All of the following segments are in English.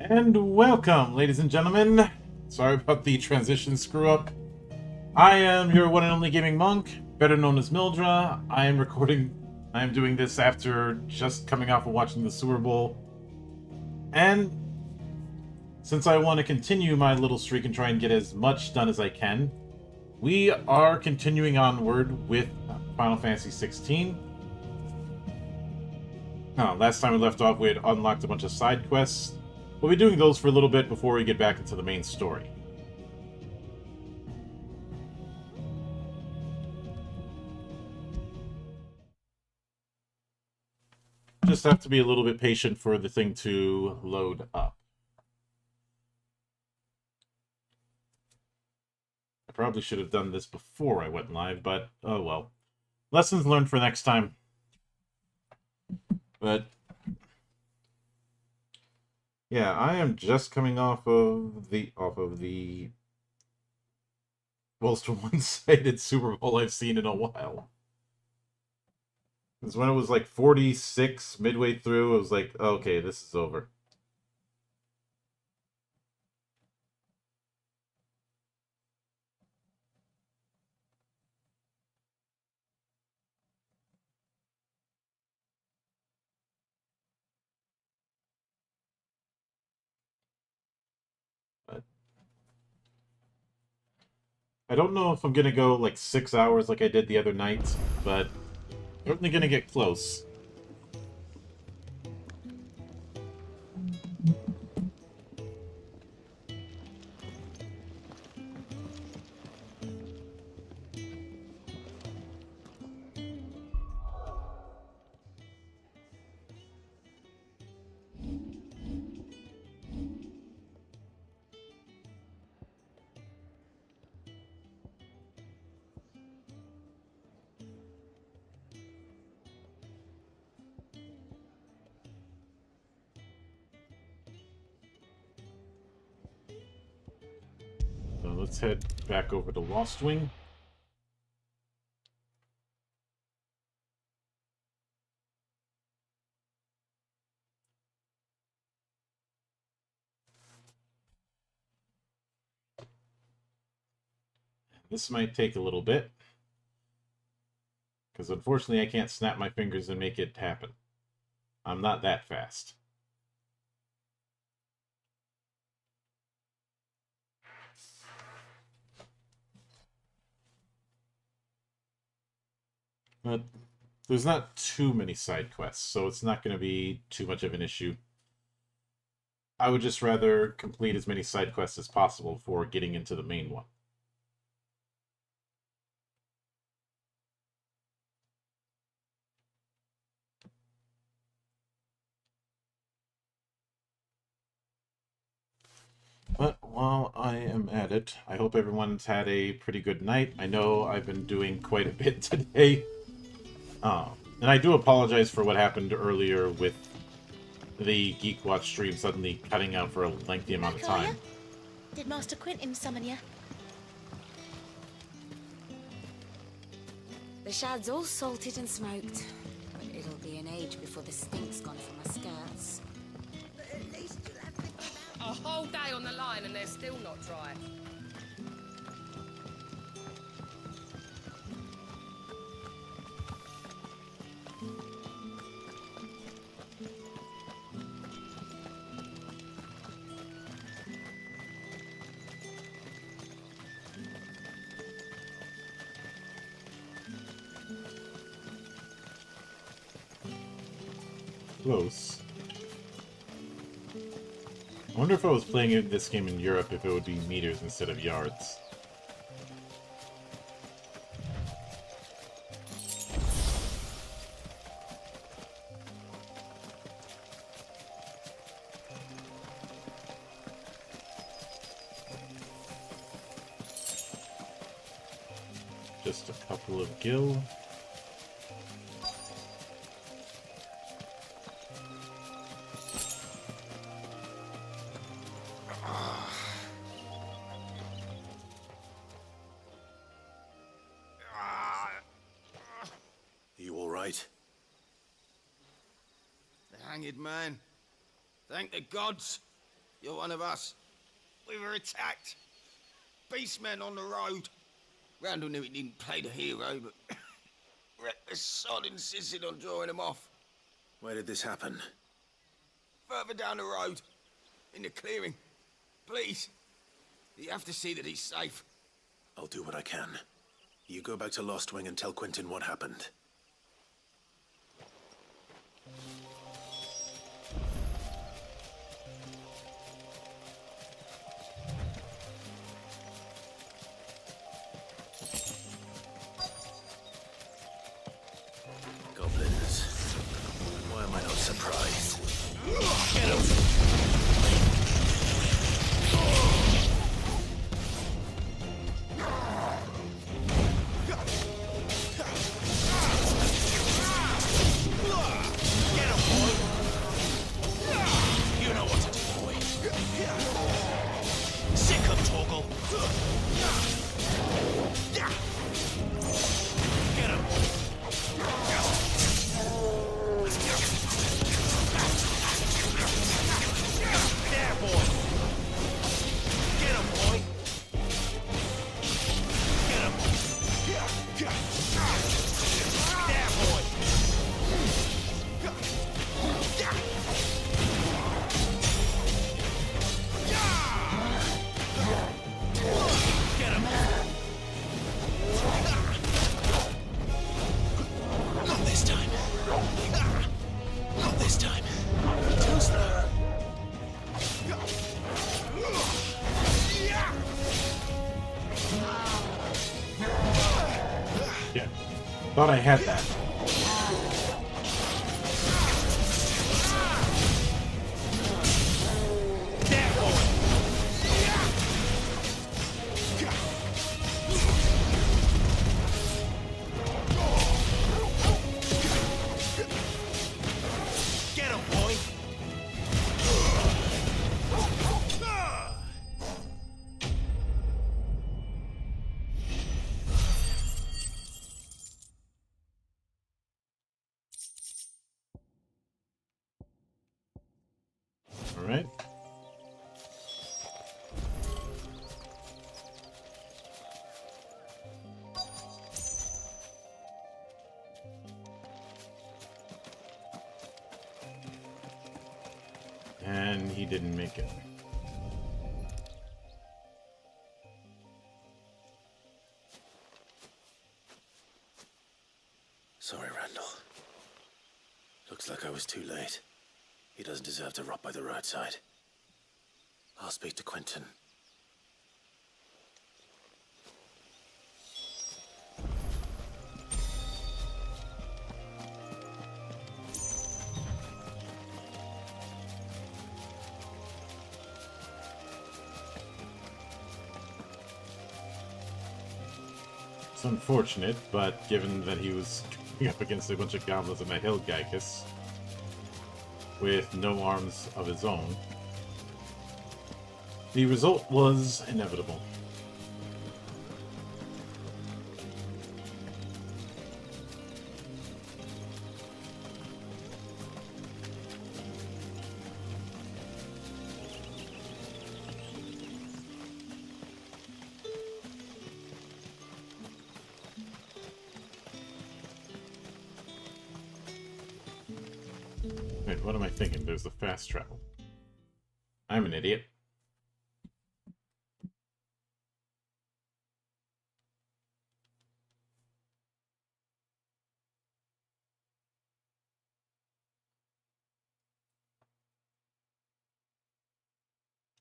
And welcome, ladies and gentlemen. Sorry about the transition screw-up. I am your one and only gaming monk, better known as Mildra. I am doing this after just coming off of watching the Super Bowl. And since I want to continue my little streak and try and get as much done as I can, we are continuing onward with Final Fantasy XVI. Last time we left off, we had unlocked a bunch of side quests. We'll be doing those for a little bit before we get back into the main story. Just have to be a little bit patient for the thing to load up. I probably should have done this before I went live, but oh well. Lessons learned for next time. But yeah, I am just coming off of the most one-sided Super Bowl I've seen in a while. Because when it was like 46 midway through, it was like, okay, this is over. I don't know if I'm gonna go like 6 hours like I did the other night, but certainly gonna get close. So let's head back over to Lost Wing. This might take a little bit, because unfortunately I can't snap my fingers and make it happen. I'm not that fast. But there's not too many side quests, so it's not going to be too much of an issue. I would just rather complete as many side quests as possible before getting into the main one. But while I am at it, I hope everyone's had a pretty good night. I know I've been doing quite a bit today. And I do apologize for what happened earlier with the Geek Watch stream suddenly cutting out for a lengthy amount of time. Did Master Quentin summon you? The shad's all salted and smoked, but it'll be an age before the stink's gone from my skirts. A whole day on the line and they're still not dry. Close. I wonder if I was playing this game in Europe, if it would be meters instead of yards. Just a couple of gil. Hanged man. Thank the gods. You're one of us. We were attacked. Beastmen on the road. Randall knew he didn't play the hero, but the sod insisted on drawing him off. Where did this happen? Further down the road. In the clearing. Please. You have to see that he's safe. I'll do what I can. You go back to Lost Wing and tell Quentin what happened. Goblins. Why am I not surprised? Get him! Thought I had that. Alright. And he didn't make it. Sorry, Randall. Looks like I was too late. He doesn't deserve to rot by the roadside. I'll speak to Quentin. It's unfortunate, but given that he was going up against a bunch of goblins in a hill Gycus with no arms of his own, the result was inevitable. Wait, what am I thinking? There's the fast travel. I'm an idiot.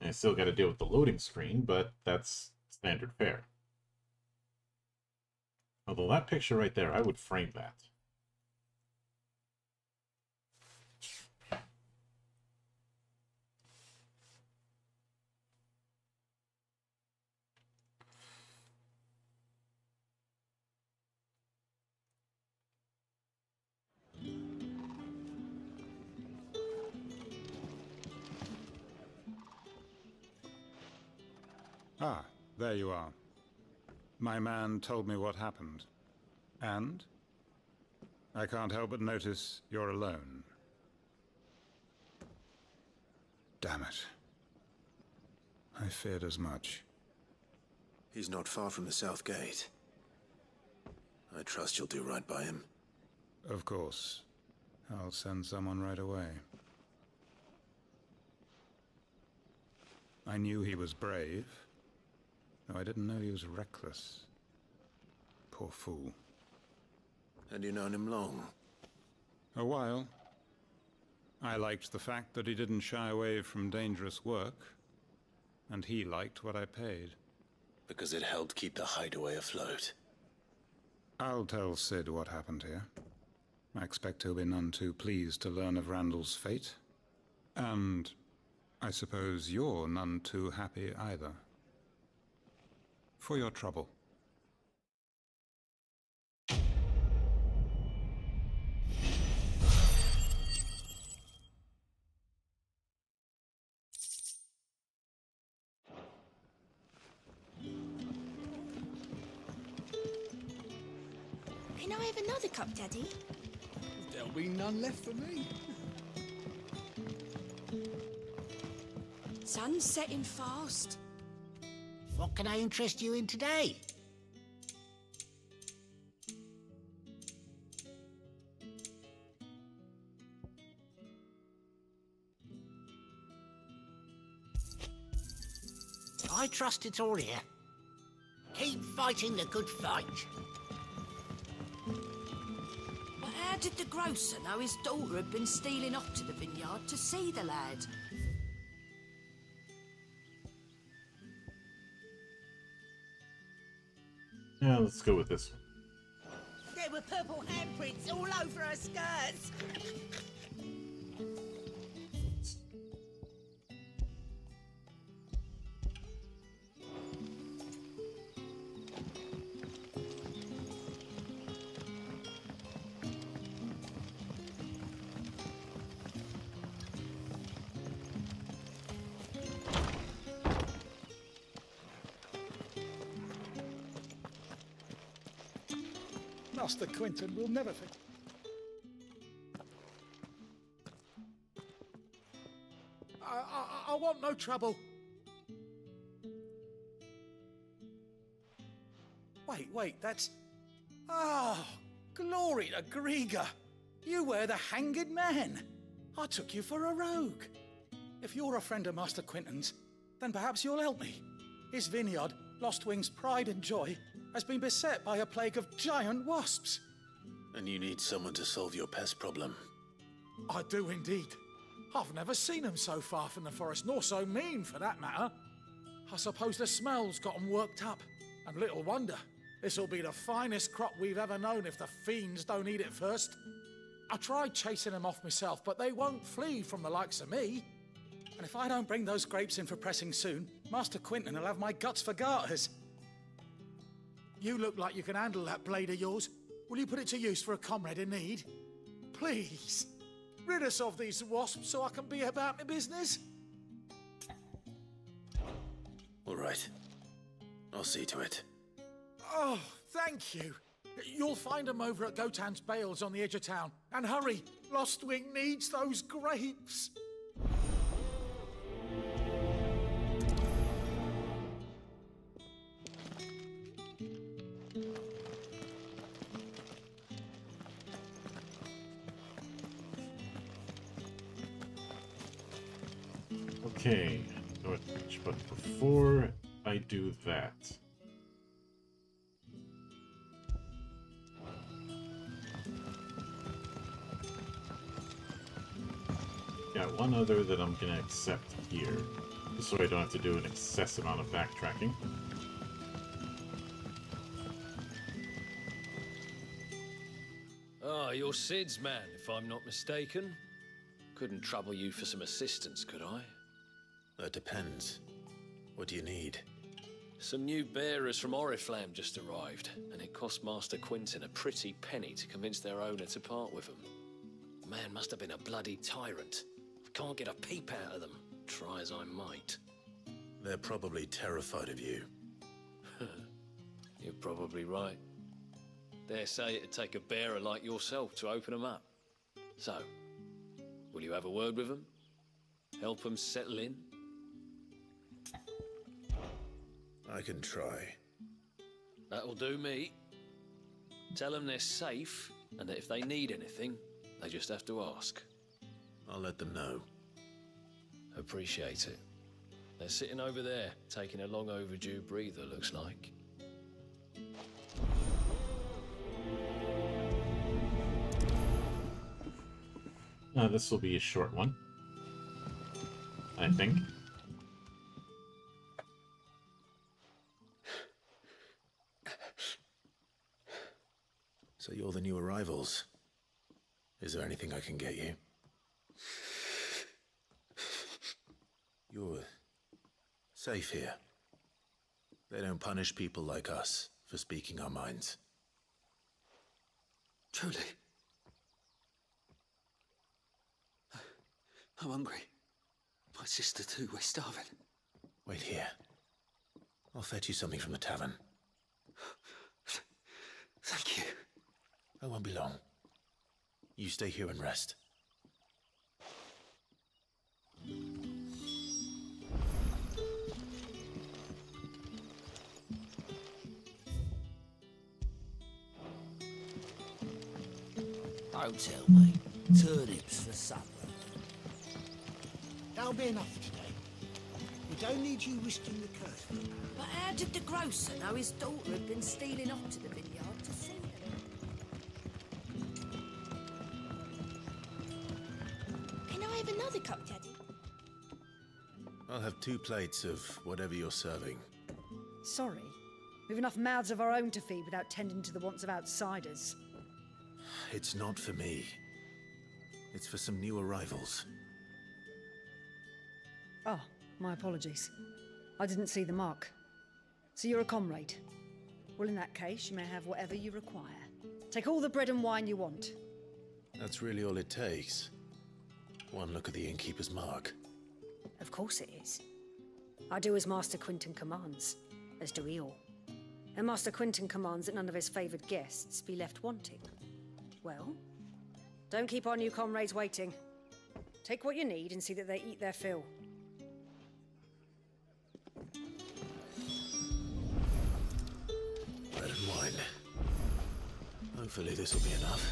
I still got to deal with the loading screen, but that's standard fare. Although that picture right there, I would frame that. Ah, there you are. My man told me what happened. And? I can't help but notice you're alone. Damn it. I feared as much. He's not far from the South Gate. I trust you'll do right by him. Of course. I'll send someone right away. I knew he was brave. No, I didn't know he was reckless. Poor fool. And you known him long? A while. I liked the fact that he didn't shy away from dangerous work, and he liked what I paid. Because it helped keep the hideaway afloat. I'll tell Sid what happened here. I expect he'll be none too pleased to learn of Randall's fate. And I suppose you're none too happy either. For your trouble. Can I have another cup, Daddy? There'll be none left for me. Sun's setting fast. What can I interest you in today? I trust it's all here. Keep fighting the good fight. But how did the grocer know his daughter had been stealing off to the vineyard to see the lad? Yeah, let's go with this one. There were purple handprints all over her skirts. Master Quentin will never forget. I want no trouble. Wait, that's... Oh, glory to Grieger. You were the hanged man. I took you for a rogue. If you're a friend of Master Quentin's, then perhaps you'll help me. His vineyard, Lostwing's pride and joy, has been beset by a plague of giant wasps. And you need someone to solve your pest problem. I do indeed. I've never seen them so far from the forest, nor so mean for that matter. I suppose the smell's got 'em worked up. And little wonder. This'll be the finest crop we've ever known if the fiends don't eat it first. I tried chasing them off myself, but they won't flee from the likes of me. And if I don't bring those grapes in for pressing soon, Master Quinton will have my guts for garters. You look like you can handle that blade of yours. Will you put it to use for a comrade in need? Please, rid us of these wasps so I can be about my business. All right. I'll see to it. Oh, thank you. You'll find them over at Gotan's Bales on the edge of town. And hurry, Lostwing needs those grapes. Okay, Northbridge, but before I do that... got one other that I'm gonna accept here, just so I don't have to do an excessive amount of backtracking. Ah, you're Sid's man, if I'm not mistaken. Couldn't trouble you for some assistance, could I? That depends. What do you need? Some new bearers from Oriflamme just arrived, and it cost Master Quinton a pretty penny to convince their owner to part with them. The man must have been a bloody tyrant. Can't get a peep out of them, try as I might. They're probably terrified of you. You're probably right. Dare say it'd take a bearer like yourself to open them up. So, will you have a word with them? Help them settle in? I can try. That'll do me. Tell them they're safe, and that if they need anything, they just have to ask. I'll let them know. Appreciate it. They're sitting over there, taking a long overdue breather, looks like. This will be a short one, I think. So you're the new arrivals. Is there anything I can get you? You're safe here. They don't punish people like us for speaking our minds. Truly. I'm hungry. My sister too, we're starving. Wait here. I'll fetch you something from the tavern. Thank you. I won't be long. You stay here and rest. Don't tell me. Turnips for supper. That'll be enough for today. We don't need you risking the curse. But how did the grocer know his daughter had been stealing off to the vineyard to see them? Can I have another cup, Daddy? I'll have 2 plates of whatever you're serving. Sorry. We've enough mouths of our own to feed without tending to the wants of outsiders. It's not for me. It's for some new arrivals. Oh, my apologies. I didn't see the mark. So you're a comrade. Well, in that case, you may have whatever you require. Take all the bread and wine you want. That's really all it takes. One look at the innkeeper's mark. Of course it is. I do as Master Quinton commands, as do we all. And Master Quinton commands that none of his favoured guests be left wanting. Well, don't keep our new comrades waiting. Take what you need and see that they eat their fill. Bread and wine. Hopefully this will be enough.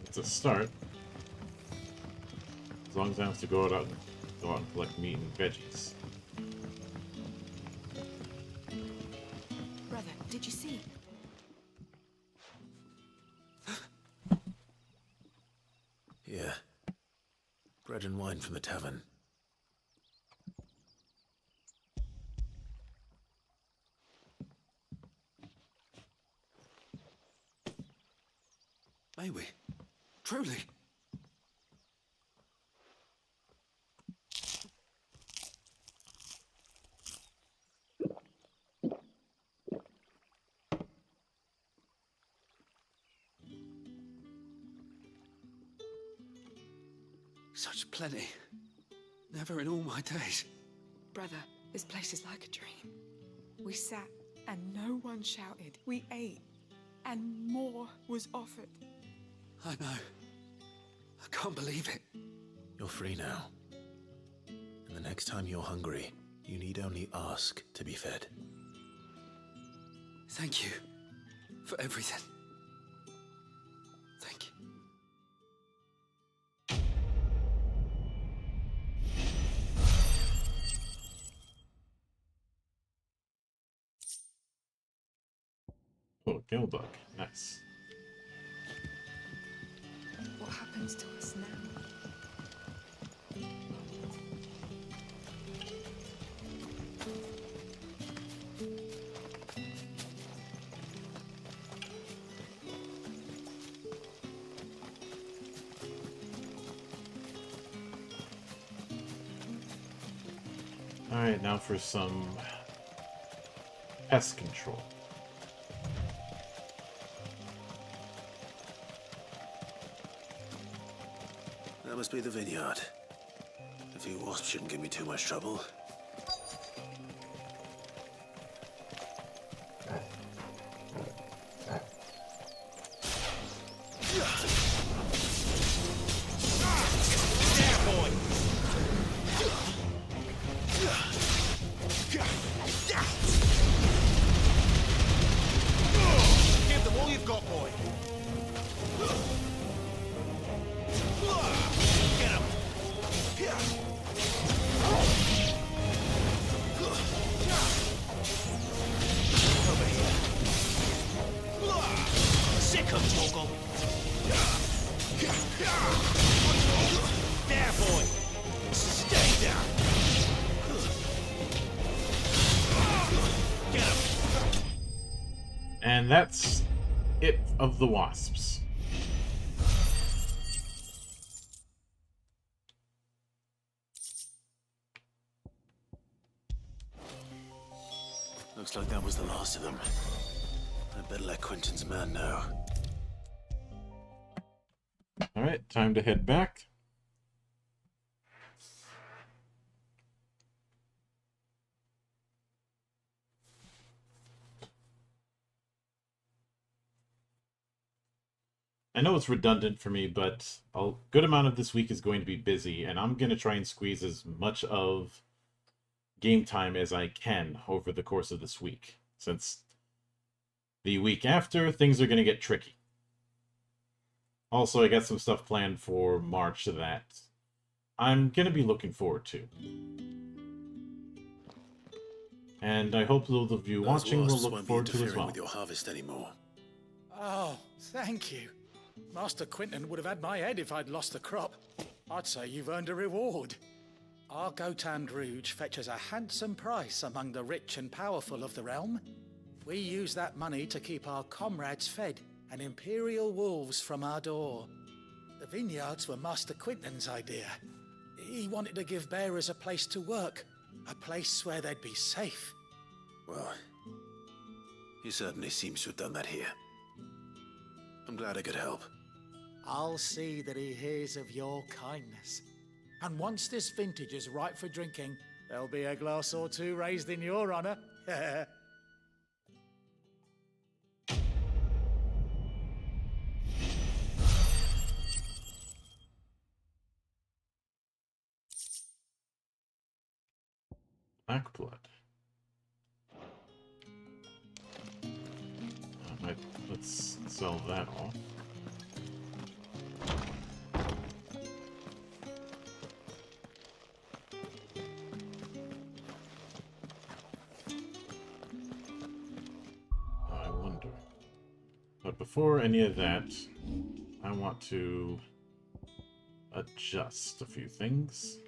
It's a start. As long as I have to go out and collect meat and veggies. Brother, did you see? Yeah. Bread and wine from the tavern. May we? Truly? Such plenty. Never in all my days. Brother, this place is like a dream. We sat and no one shouted. We ate and more was offered. I know. I can't believe it. You're free now. And the next time you're hungry, you need only ask to be fed. Thank you for everything. Thank you. Oh, Gilbug. Nice. What happens to us now? Alright, now for some pest control. That must be the vineyard. A few wasps shouldn't give me too much trouble. Give them all you've got, boy. Get him. Over here. Sick of Toggle. There, boy. Stay down. Get him. And that's it of the wasps. Looks like that was the last of them. I'd better let Quentin's man know. Alright, time to head back. I know it's redundant for me, but a good amount of this week is going to be busy, and I'm going to try and squeeze as much of game time as I can over the course of this week, since the week after, things are going to get tricky. Also, I got some stuff planned for March that I'm going to be looking forward to. And I hope those of you watching will look forward to as well. With your harvest anymore. Oh, thank you. Master Quentin would have had my head if I'd lost the crop. I'd say you've earned a reward. Our Gotand Rouge fetches a handsome price among the rich and powerful of the realm. We use that money to keep our comrades fed and imperial wolves from our door. The vineyards were Master Quentin's idea. He wanted to give bearers a place to work, a place where they'd be safe. Well, he certainly seems to have done that here. I'm glad I could help. I'll see that he hears of your kindness. And once this vintage is ripe for drinking, there'll be a glass or two raised in your honor. Blackblood. Let's sell that off. But before any of that, I want to adjust a few things.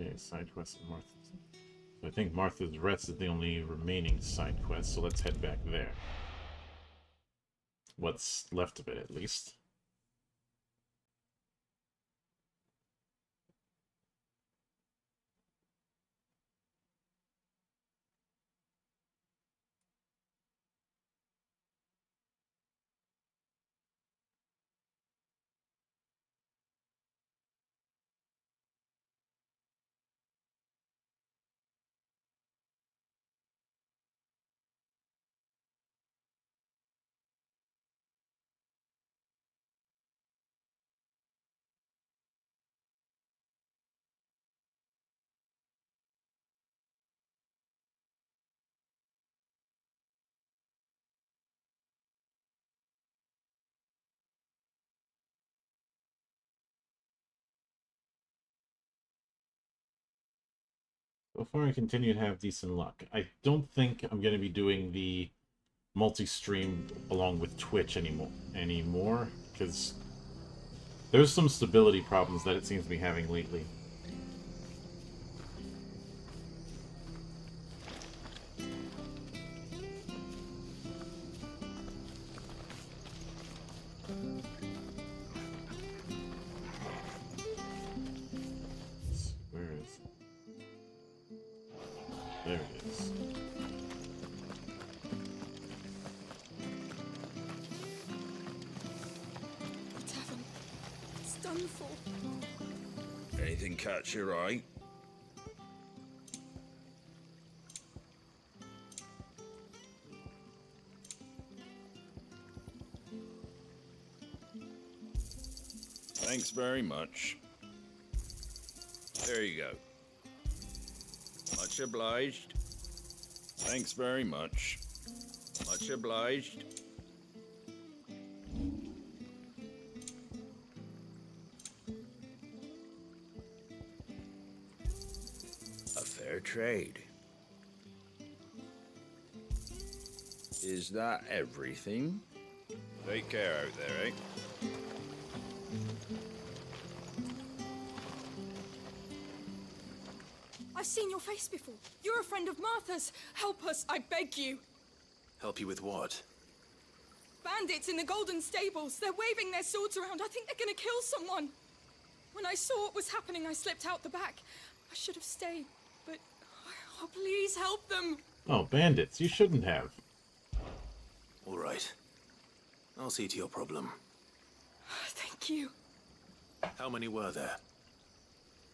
Okay, side quest and Martha's. So I think Martha's Rest is the only remaining side quest, so let's head back there. What's left of it, at least. Before I continue to have decent luck, I don't think I'm going to be doing the multi-stream along with Twitch anymore, because there's some stability problems that it seems to be having lately. Where is it? There it is. The tavern. It's done for. Anything catch your eye? Thanks very much. There you go. Much obliged. Thanks very much. Much obliged. A fair trade. Is that everything? Take care out there, eh? I've seen your face before. You're a friend of Martha's. Help us, I beg you. Help you with what? Bandits in the Golden Stables. They're waving their swords around. I think they're gonna kill someone. When I saw what was happening, I slipped out the back. I should have stayed, but... Oh, please help them. Oh, bandits. You shouldn't have. All right. I'll see to your problem. Thank you. How many were there?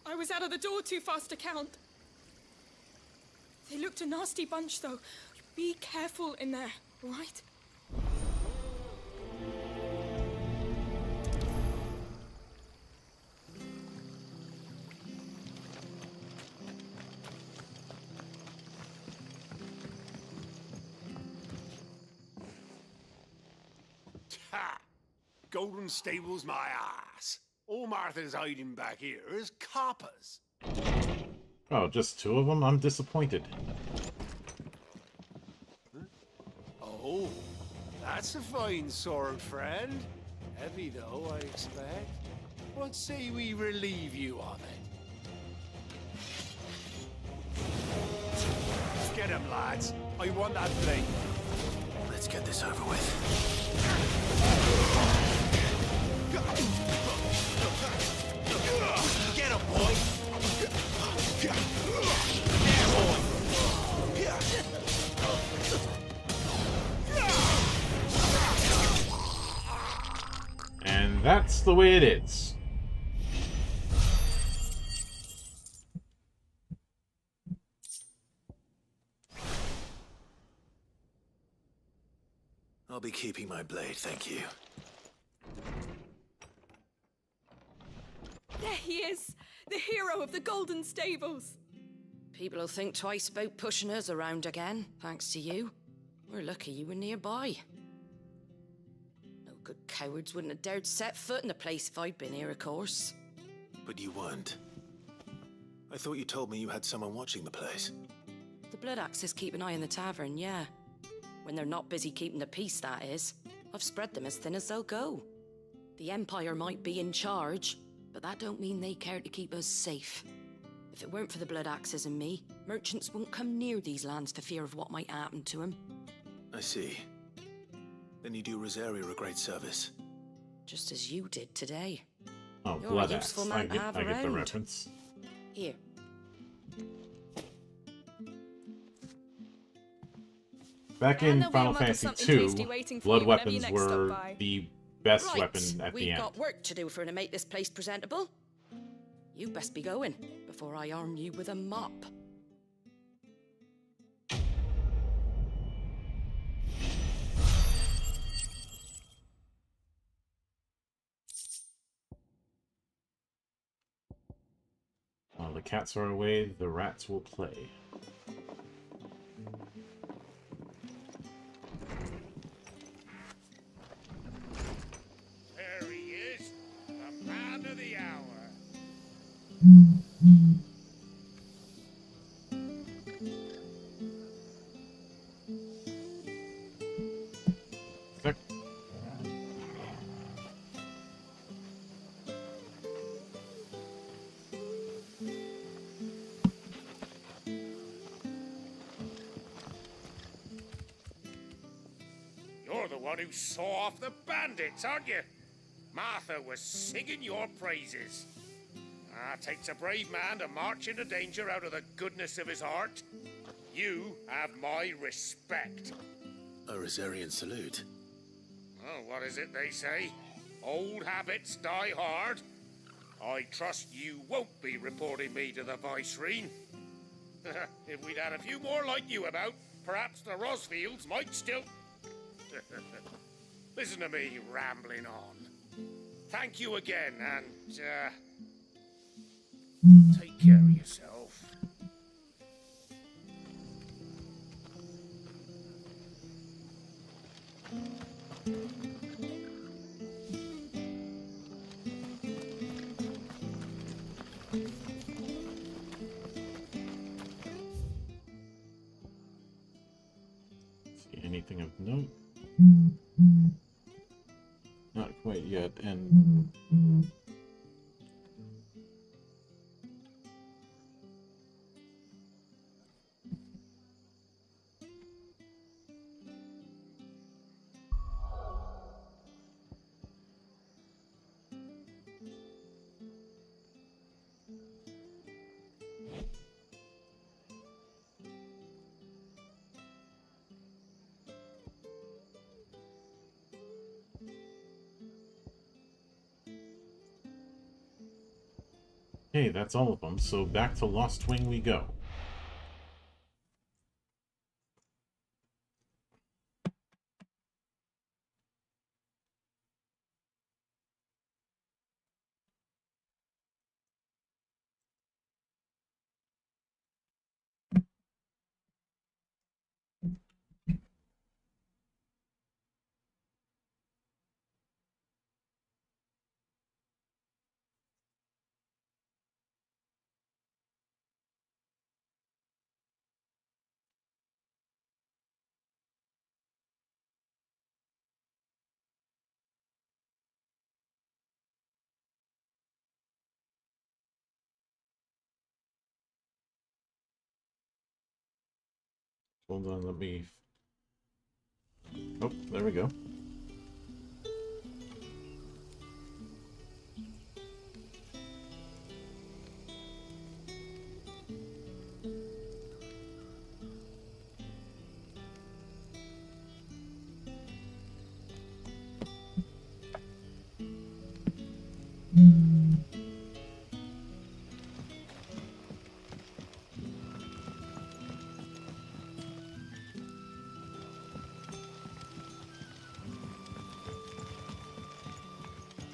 I was out of the door too fast to count. They looked a nasty bunch, though. Be careful in there, all right? Ha! Golden Stables, my ass. All Martha's hiding back here is coppers. Oh, just two of them? I'm disappointed. Oh, That's a fine sword, friend. Heavy, though, I expect. What say we relieve you of it? Let's get him, lads. I want that blade. Let's get this over with. Get him, boy! And that's the way it is. I'll be keeping my blade, thank you. There he is! The hero of the Golden Stables! People will think twice about pushing us around again, thanks to you. We're lucky you were nearby. No good cowards wouldn't have dared set foot in the place if I'd been here, of course. But you weren't. I thought you told me you had someone watching the place. The Blood Axes keep an eye on the tavern, yeah. When they're not busy keeping the peace, that is. I've spread them as thin as they'll go. The Empire might be in charge, but that don't mean they care to keep us safe. If it weren't for the Blood Axes and me, merchants won't come near these lands for fear of what might happen to them. I see. Then you do Rosaria a great service. Just as you did today. Oh, You're Blood a Axe. useful man to have I get the around. reference. Here. Back And in there'll be a Final mug of Fantasy something II, tasty waiting for blood you whenever weapons you next stop were by. the best Right, weapon at the we've end. got work to do for to make this place presentable. You best be going before I arm you with a mop. While the cats are away, the rats will play. There he is, the man of the hour. Sec- You're the one who saw off the bandits, aren't you? Martha was singing your praises. Ah, takes a brave man to march into danger out of the goodness of his heart. You have my respect. A Rosarian salute. Oh, what is it they say? Old habits die hard. I trust you won't be reporting me to the Viceroy. If we'd had a few more like you about, perhaps the Rosfields might still... Listen to me rambling on. Thank you again, and, take care of yourself. See anything of note? Not quite yet, and... Okay, that's all of them, so back to Lost Wing we go. Hold on, let me... Oh, there we go.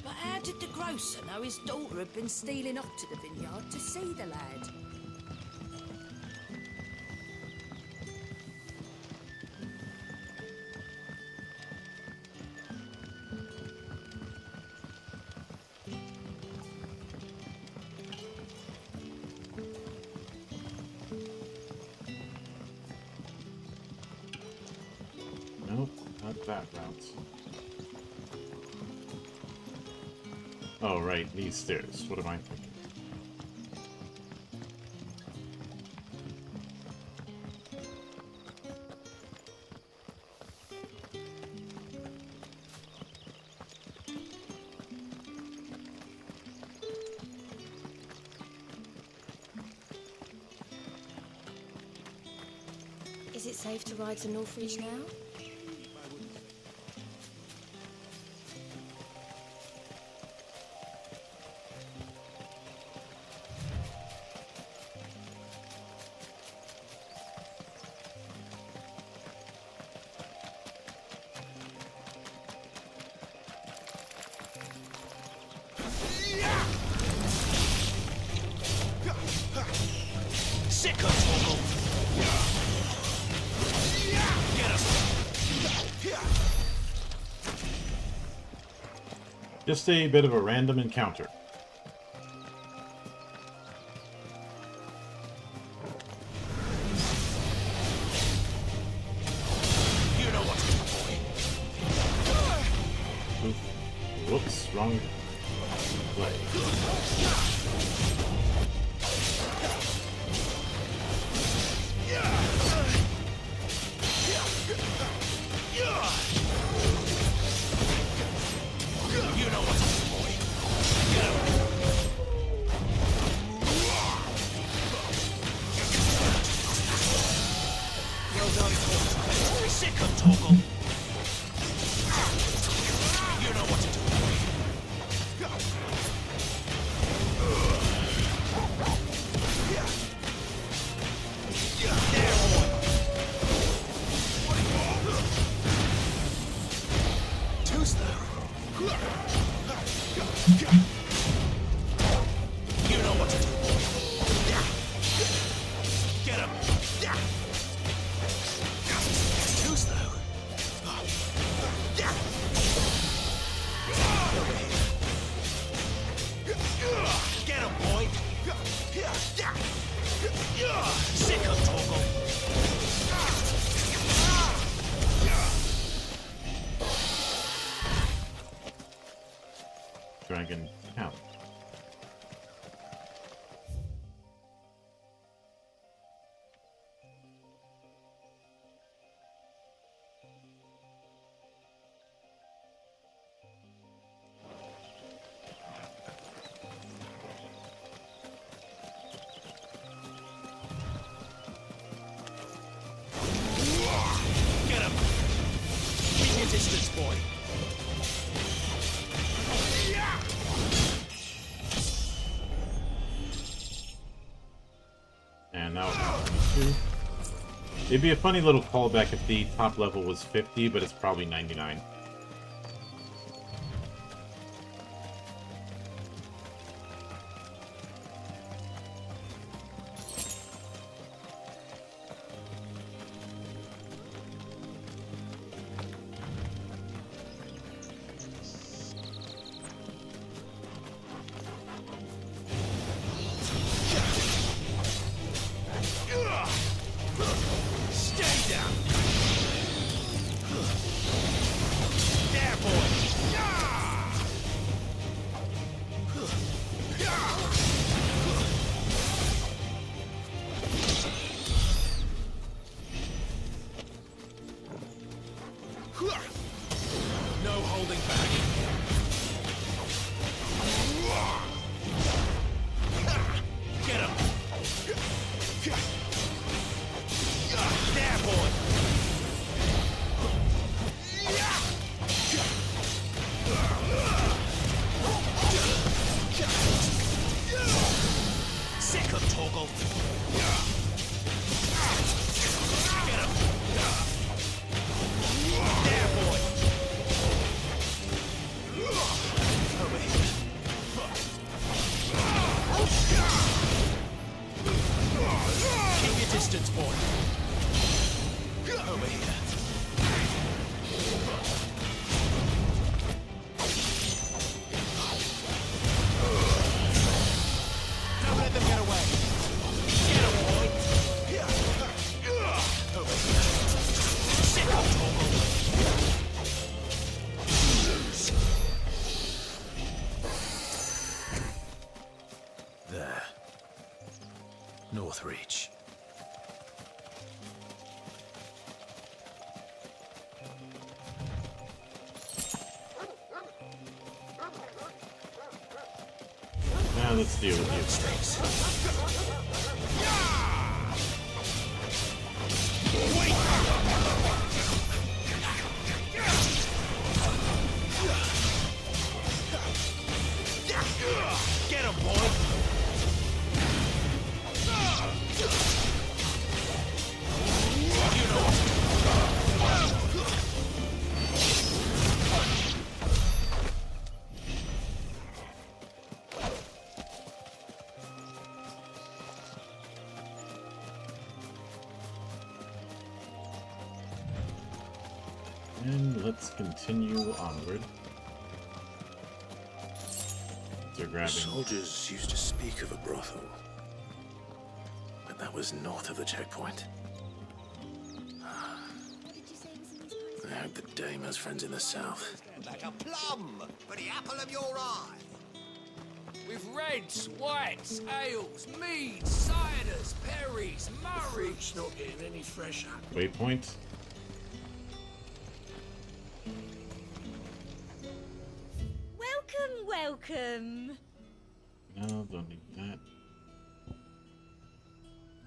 But how did the grocer know his daughter had been stealing off to the vineyard to see the lad? Nope, not that route. Oh, right, these stairs. What am I thinking? Is it safe to ride to Northreach now? Sick of Torgal! Get him! Just a bit of a random encounter. You know what to do, boy. Oof. Whoops, wrong play. You know what to do, boy. Get him! Well done, Torgal. Sick of Torgal. You know what to do, boy. There, boy. Too slow. You know what to do, boy. Get him. Too slow. Over here. Get him, boy. Sick of Torgal. Dragon count. Get him. Keep your distance, boy. And now it's 2. It'd be a funny little callback if the top level was 50, but it's probably 99. Stay down. No holding back. Get him! There, boy! Sick of Torgal! Get him! There, boy! Over here. Keep your distance, boy. Over here. Don't let them get away. Get him, boy. Over here. Sick of Torgal. There. North Reach. Now let's deal with you. Get him, boy! You know what to do. And let's continue onward. They're grabbing. Soldiers used to speak of a brothel, but that was north of the checkpoint. I hope the dame has friends in the south. Like a plum for the apple of your eye. With reds, whites, ales, meads, ciders, perries, murrays. Not getting any fresher. Waypoint. Welcome, welcome. No, don't need that.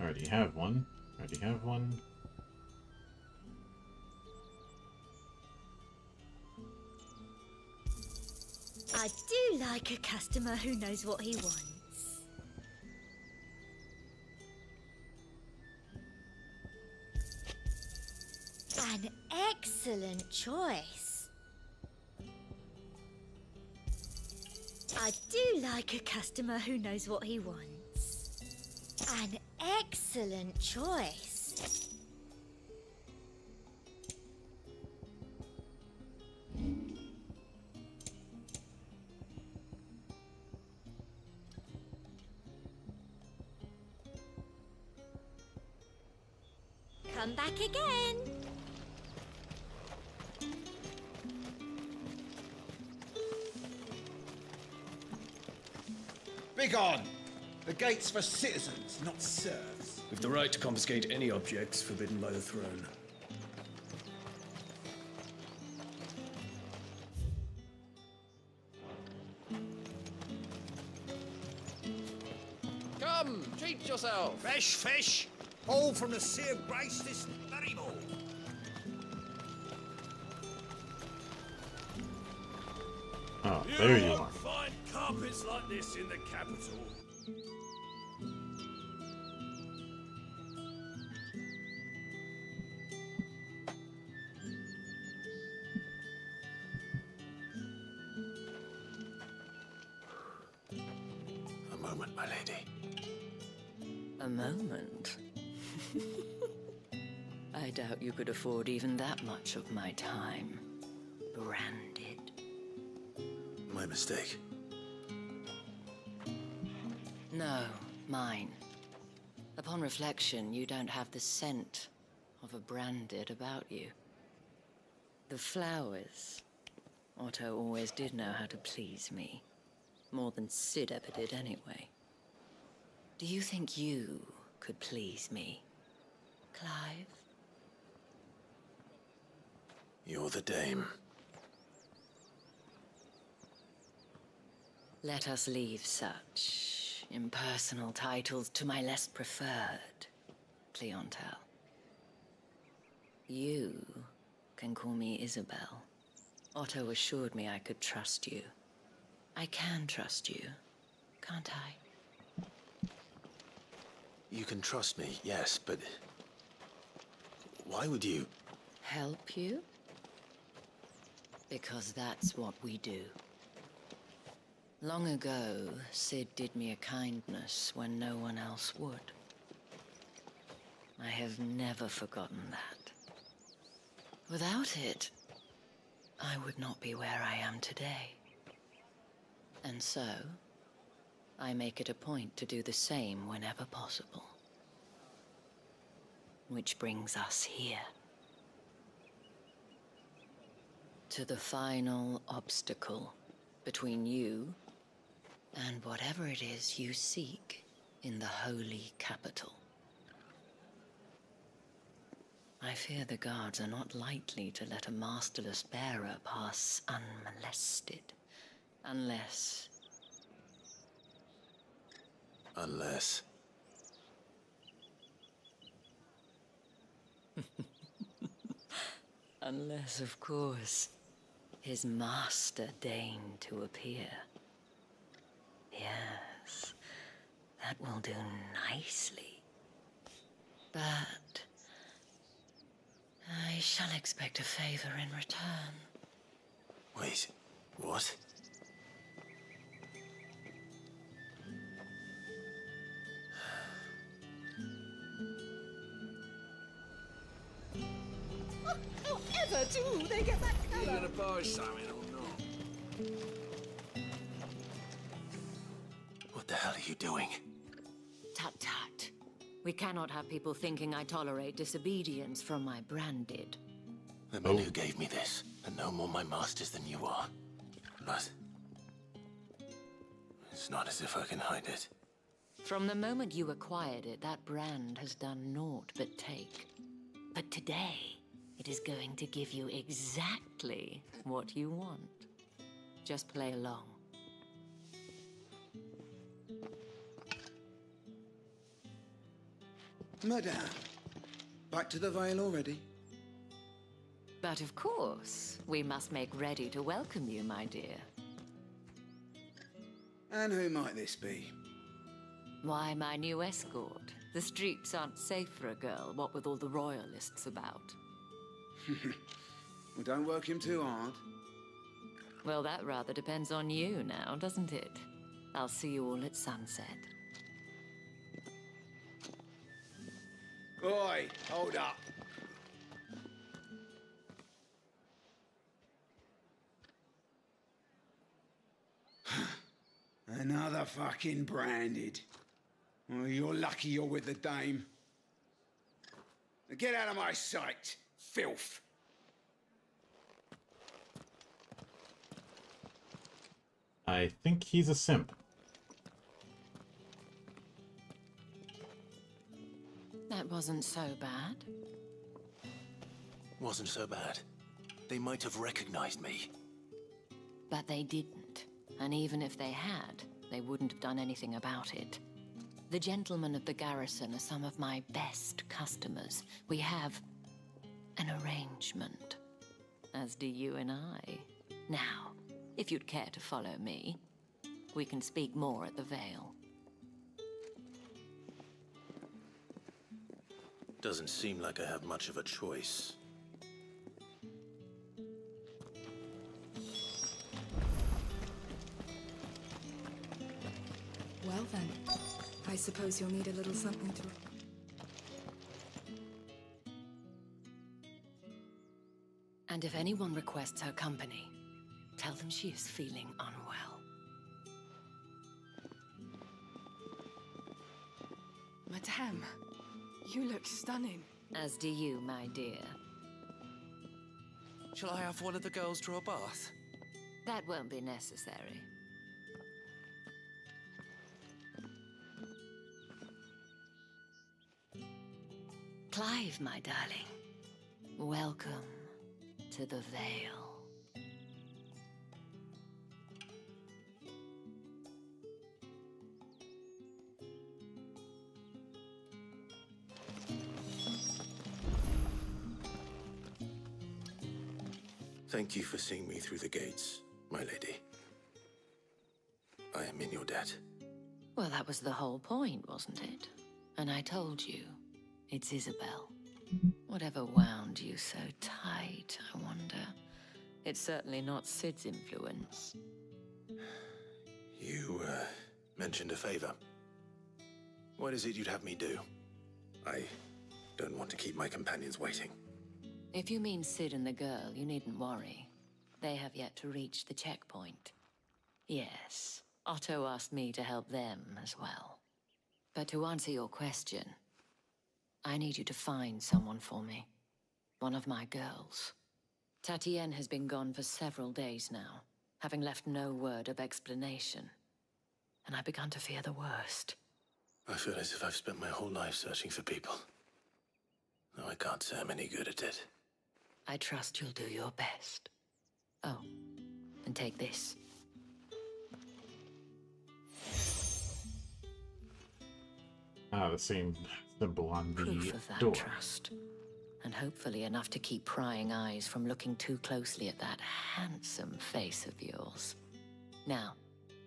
Already have one. Already have one. I do like a customer who knows what he wants. An excellent choice. I do like a customer who knows what he wants. An excellent choice. Come back again. Begone! The gate's for citizens, not serfs. With the right to confiscate any objects forbidden by the throne. Come, treat yourself. Fresh fish, all from the Sea of Grace this very morning. Oh, there you are. Find carpets like this in the capital. A moment, my lady. A moment? I doubt you could afford even that much of my time. Branded. My mistake. No, mine. Upon reflection, you don't have the scent of a branded about you. The flowers. Otto always did know how to please me. More than Sid ever did anyway. Do you think you could please me, Clive? You're the dame. Let us leave such impersonal titles to my less preferred clientele. You can call me Isabel. Otto assured me I could trust you. I can trust you, can't I? You can trust me, yes, but... why would you? Help you? Because that's what we do. Long ago, Sid did me a kindness when no one else would. I have never forgotten that. Without it, I would not be where I am today. And so, I make it a point to do the same whenever possible. Which brings us here. To the final obstacle between you and whatever it is you seek in the holy capital. I fear the guards are not likely to let a masterless bearer pass unmolested. Unless... Unless... Unless, of course, his master deigned to appear. Yes, that will do nicely. But I shall expect a favor in return. Wait, what? However do they get that colour? You gonna buy something or not? What the hell are you doing? Tut-tut. We cannot have people thinking I tolerate disobedience from my branded. The men who gave me this are no more my masters than you are. But... it's not as if I can hide it. From the moment you acquired it, that brand has done naught but take. But today, it is going to give you exactly what you want. Just play along. Madame, back to the Vale already? But of course, we must make ready to welcome you, my dear. And who might this be? Why, my new escort. The streets aren't safe for a girl, what with all the royalists about. Well, don't work him too hard. Well, that rather depends on you now, doesn't it? I'll see you all at sunset. Oi, hold up. Another fucking branded. Well, you're lucky you're with the dame. Now get out of my sight, filth. I think he's a simp. That wasn't so bad. Wasn't so bad. They might have recognized me. But they didn't. And even if they had, they wouldn't have done anything about it. The gentlemen of the garrison are some of my best customers. We have an arrangement, as do you and I. Now, if you'd care to follow me, we can speak more at the Vale. Doesn't seem like I have much of a choice. Well then, I suppose you'll need a little something to... And if anyone requests her company, tell them she is feeling unwell. Madame, you look stunning. As do you, my dear. Shall I have one of the girls draw a bath? That won't be necessary. Clive, my darling. Welcome to the Vale. Thank you for seeing me through the gates, my lady. I am in your debt. Well, that was the whole point, wasn't it? And I told you, it's Isabel. Whatever wound you so tight, I wonder. It's certainly not Sid's influence. You, mentioned a favor. What is it you'd have me do? I don't want to keep my companions waiting. If you mean Sid and the girl, you needn't worry. They have yet to reach the checkpoint. Yes, Otto asked me to help them as well. But to answer your question, I need you to find someone for me. One of my girls. Tatienne has been gone for several days now, having left no word of explanation. And I've begun to fear the worst. I feel as if I've spent my whole life searching for people. Though I can't say I'm any good at it. I trust you'll do your best. Oh, and take this. Ah, the same symbol on the Proof of that door. trust. And hopefully enough to keep prying eyes from looking too closely at that handsome face of yours. Now,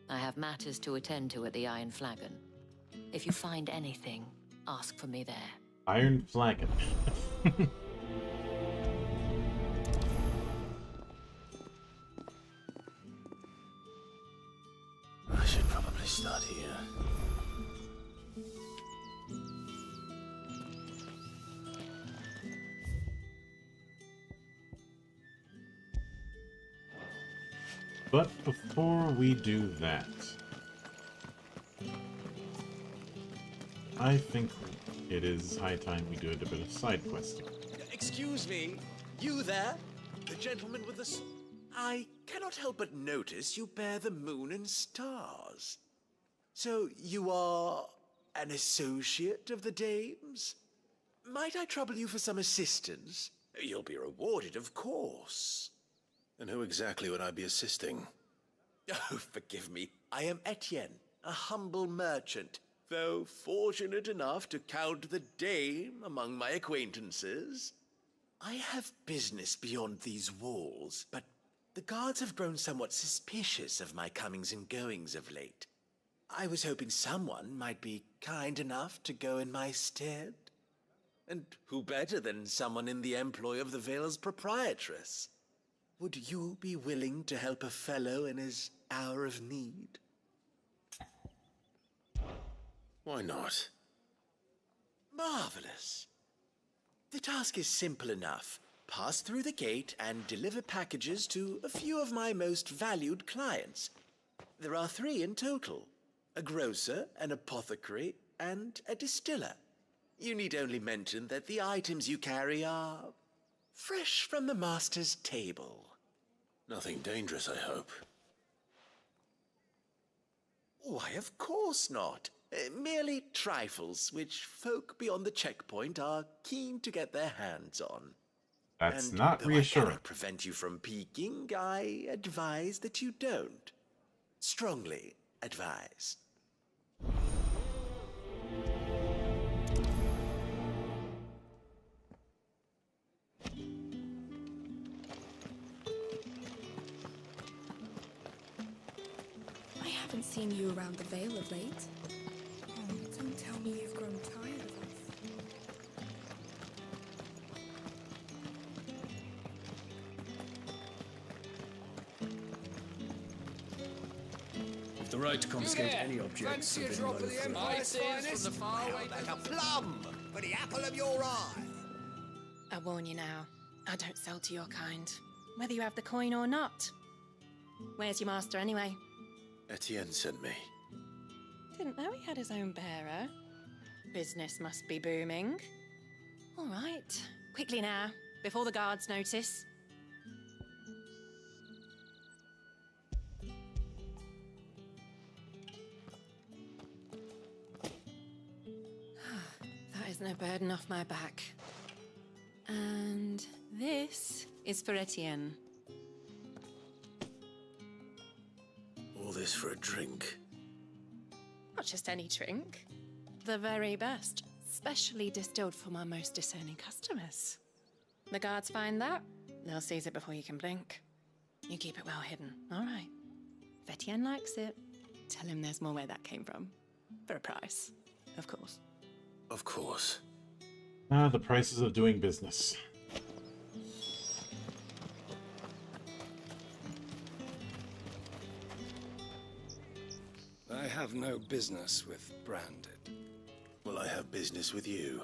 I have matters to attend to at the Iron Flagon. If you find anything, ask for me there. Iron Flagon. I should probably start here. But before we do that, I think it is high time we do a bit of side questing. Excuse me, you there? The gentleman with the I cannot help but notice you bear the moon and stars. So you are an associate of the dames? Might I trouble you for some assistance? You'll be rewarded, of course. And who exactly would I be assisting? Oh, forgive me. I am Etienne, a humble merchant, though fortunate enough to count the dame among my acquaintances. I have business beyond these walls, but the guards have grown somewhat suspicious of my comings and goings of late. I was hoping someone might be kind enough to go in my stead. And who better than someone in the employ of the Vale's proprietress? Would you be willing to help a fellow in his hour of need? Why not? Marvelous. The task is simple enough. Pass through the gate and deliver packages to a few of my most valued clients. There are 3 in total: a grocer, an apothecary, and a distiller. You need only mention that the items you carry are fresh from the master's table. Nothing dangerous, I hope. Why, of course not. Merely trifles which folk beyond the checkpoint are keen to get their hands on. That's And not though reassuring. I cannot prevent you from peeking, I advise that you don't. Strongly advise. I haven't seen you around the Vale of late. Oh, don't tell me you've grown tired of us. With the right to confiscate any objects Fancy a within drop my of the authority. Empire's finest from the faraway Like a plum for the apple of your eye. I warn you now, I don't sell to your kind, whether you have the coin or not. Where's your master anyway? Etienne sent me. Didn't know he had his own bearer. Business must be booming. All right, quickly now, before the guards notice. That is no burden off my back. And this is for Etienne. All this for a drink. Not just any drink. The very best. Specially distilled for my most discerning customers. The guards find that, they'll seize it before you can blink. You keep it well hidden, all right? If Etienne likes it, tell him there's more where that came from. For a price, of course. Of course. Ah, the prices of doing business. I have no business with Branded. Well, I have business with you.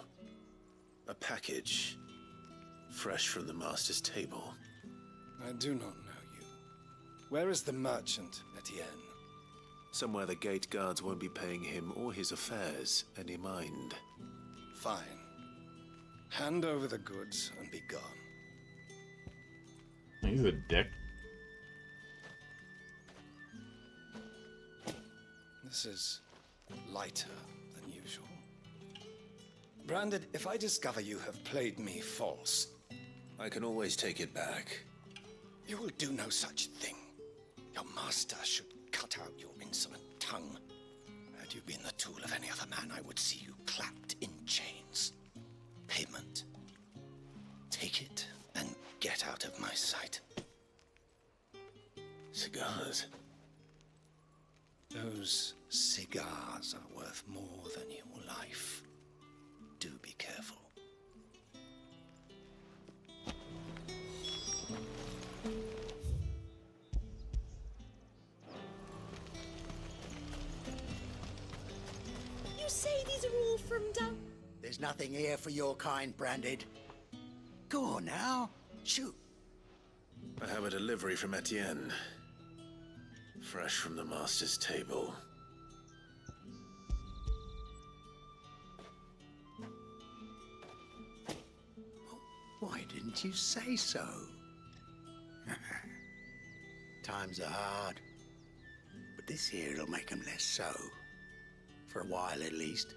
A package. Fresh from the master's table. I do not know you. Where is the merchant, Etienne? Somewhere the gate guards won't be paying him or his affairs any mind. Fine. Hand over the goods and be gone. He's a dick. This is lighter than usual. Branded, if I discover you have played me false... I can always take it back. You will do no such thing. Your master should cut out your insolent tongue. Had you been the tool of any other man, I would see you clapped in chains. Payment. Take it and get out of my sight. Cigars. Those cigars are worth more than your life. Do be careful. You say these are all from down... There's nothing here for your kind, Branded. Go on now. Shoot. I have a delivery from Etienne. Fresh from the master's table. Why didn't you say so? Times are hard. But this here'll make 'em less so. For a while, at least.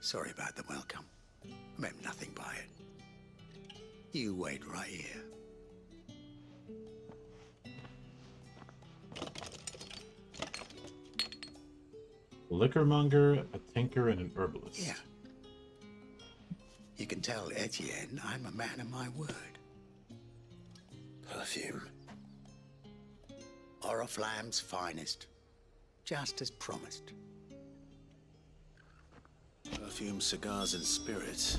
Sorry about the welcome. I meant nothing by it. You wait right here. A liquormonger, a tinker, and an herbalist. Yeah. You can tell Etienne I'm a man of my word. Perfume. Oriflamme's finest. Just as promised. Perfume, cigars, and spirits.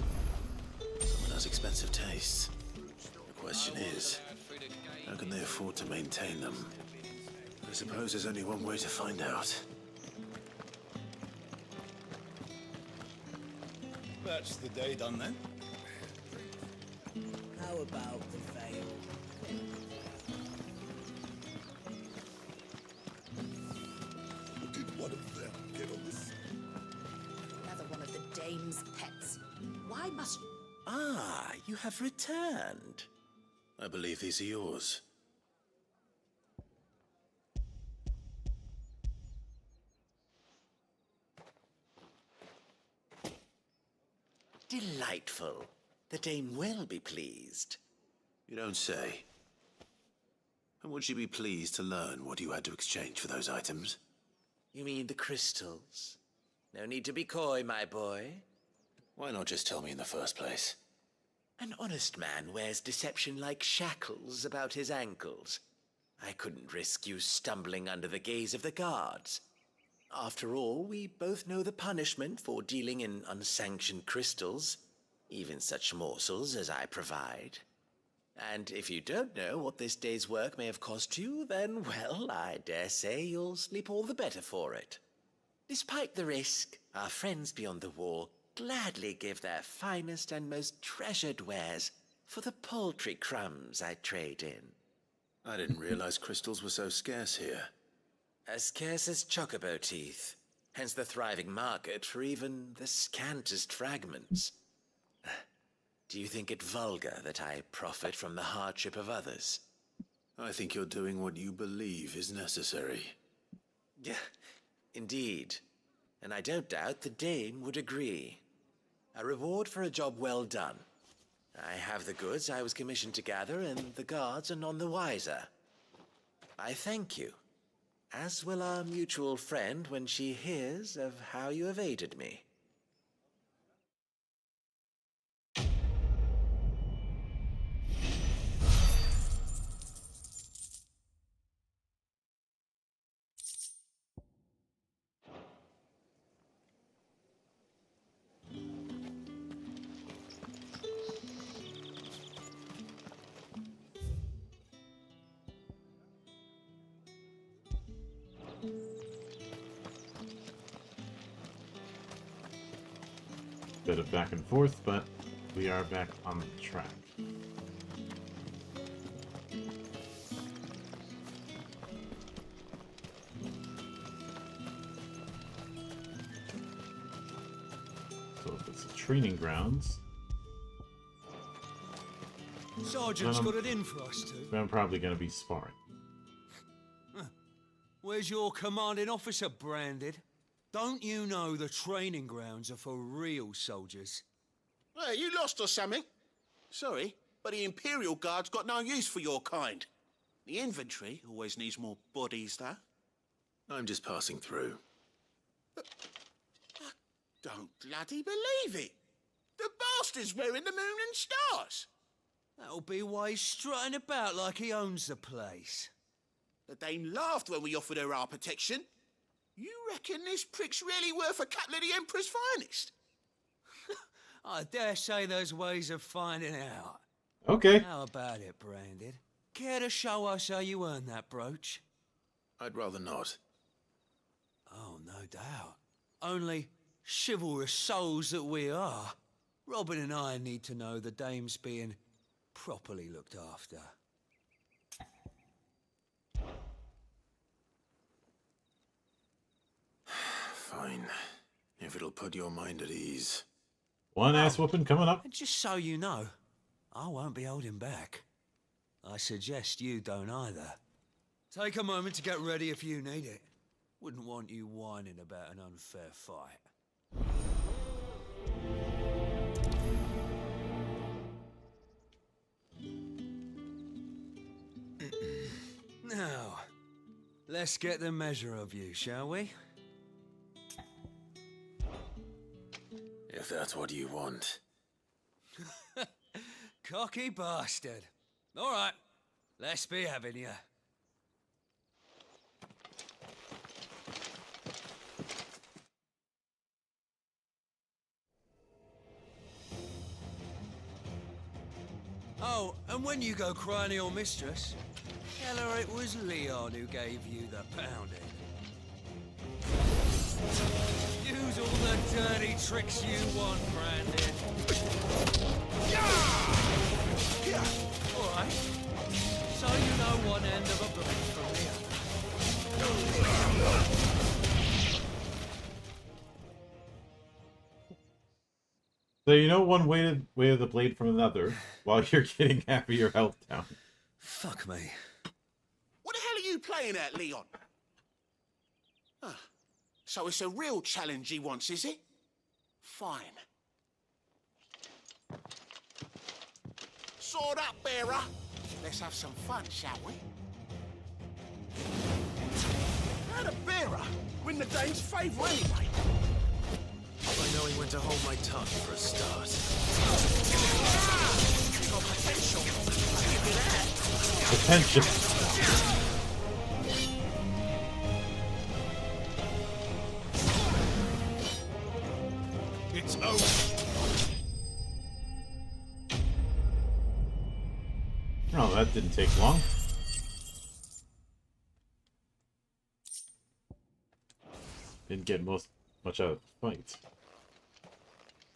Someone has expensive tastes. The question is, how can they afford to maintain them? I suppose there's only one way to find out. That's the day done then. How about the veil? Did one of them get on this? Another one of the dame's pets. Why must... Ah, you have returned. I believe these are yours. Delightful. The dame will be pleased. You don't say. And would she be pleased to learn what you had to exchange for those items? You mean the crystals? No need to be coy, my boy. Why not just tell me in the first place? An honest man wears deception like shackles about his ankles. I couldn't risk you stumbling under the gaze of the guards. After all, we both know the punishment for dealing in unsanctioned crystals, even such morsels as I provide. And if you don't know what this day's work may have cost you, then, well, I dare say you'll sleep all the better for it. Despite the risk, our friends beyond the wall gladly give their finest and most treasured wares for the paltry crumbs I trade in. I didn't realize crystals were so scarce here. As scarce as chocobo teeth, hence the thriving market for even the scantest fragments. Do you think it vulgar that I profit from the hardship of others? I think you're doing what you believe is necessary. Yeah, indeed. And I don't doubt the dame would agree. A reward for a job well done. I have the goods I was commissioned to gather, and the guards are none the wiser. I thank you, as will our mutual friend when she hears of how you have aided me. Bit of back and forth, but we are back on the track. So if it's the training grounds, Sergeant's got it in for us two. then I'm probably going to be sparring. Where's your commanding officer branded? Don't you know the training grounds are for real soldiers? Hey, you lost or something? Sorry, but the Imperial Guard's got no use for your kind. The infantry always needs more bodies, though. I'm just passing through. I don't bloody believe it. The bastard's wearing the moon and stars. That'll be why he's strutting about like he owns the place. The Dame laughed when we offered her our protection. You reckon this prick's really worth a couple of the Emperor's finest? I dare say there's ways of finding out. Okay. How about it, Branded? Care to show us how you earned that brooch? I'd rather not. Oh, no doubt. Only chivalrous souls that we are, Robin and I need to know the Dame's being properly looked after. Fine. If it'll put your mind at ease. One ass whooping coming up. And just so you know, I won't be holding back. I suggest you don't either. Take a moment to get ready if you need it. Wouldn't want you whining about an unfair fight. Now, let's get the measure of you, shall we? If that's what you want. Cocky bastard. All right, let's be having you. Oh, and when you go crying to your mistress, tell her it was Leon who gave you the pounding. Use all the dirty tricks you want, Brandon. All right. So you know one end of a blade from the other. So you know one way of the blade from another, while you're getting half of your health down. Fuck me. What the hell are you playing at, Leon? So it's a real challenge he wants, is it? Fine. Sword up, bearer. Let's have some fun, shall we? How'd a bearer win the Dame's favour anyway? I know he went to hold my tongue for a start. You got potential. I'll give you that. Attention. It's over. Oh, that didn't take long. Didn't get much out of the fight.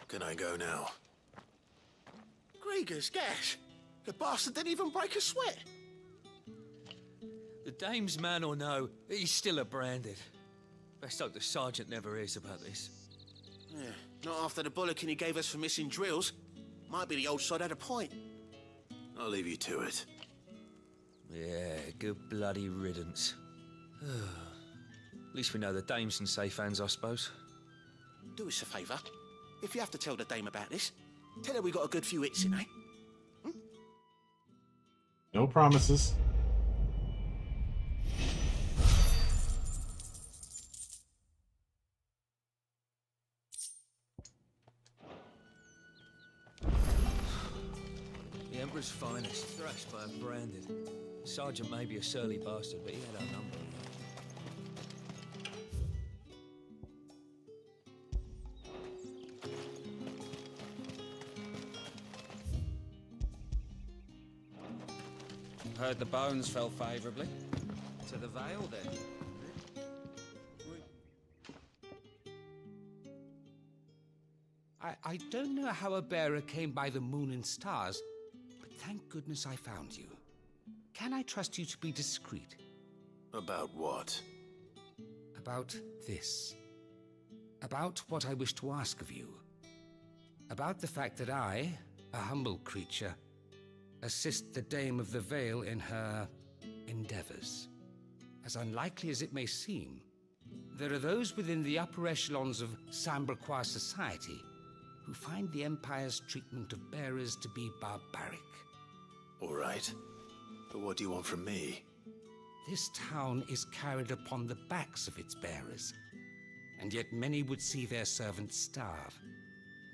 Can I go now? Grieger's gas. The bastard didn't even break a sweat. The Dame's man or no, he's still a Branded. Best hope the Sergeant never hears about this. Yeah, not after the bollocking he gave us for missing drills. Might be the old sod had a point. I'll leave you to it. Yeah, good bloody riddance. At least we know the Dame's in safe hands, I suppose. Do us a favour. If you have to tell the Dame about this, tell her we got a good few hits in, eh? No promises. The Emperor's finest, thrashed by a branded. Sergeant may be a surly bastard, but he had our number. Heard the bones fell favourably. To the Vale, then. I don't know how a bearer came by the moon and stars, but thank goodness I found you. Can I trust you to be discreet? About what? About this. About what I wish to ask of you. About the fact that I, a humble creature, assist the Dame of the Vale in her endeavors. As unlikely as it may seem, there are those within the upper echelons of Samberquois society who find the Empire's treatment of bearers to be barbaric. All right. But what do you want from me? This town is carried upon the backs of its bearers, and yet many would see their servants starve.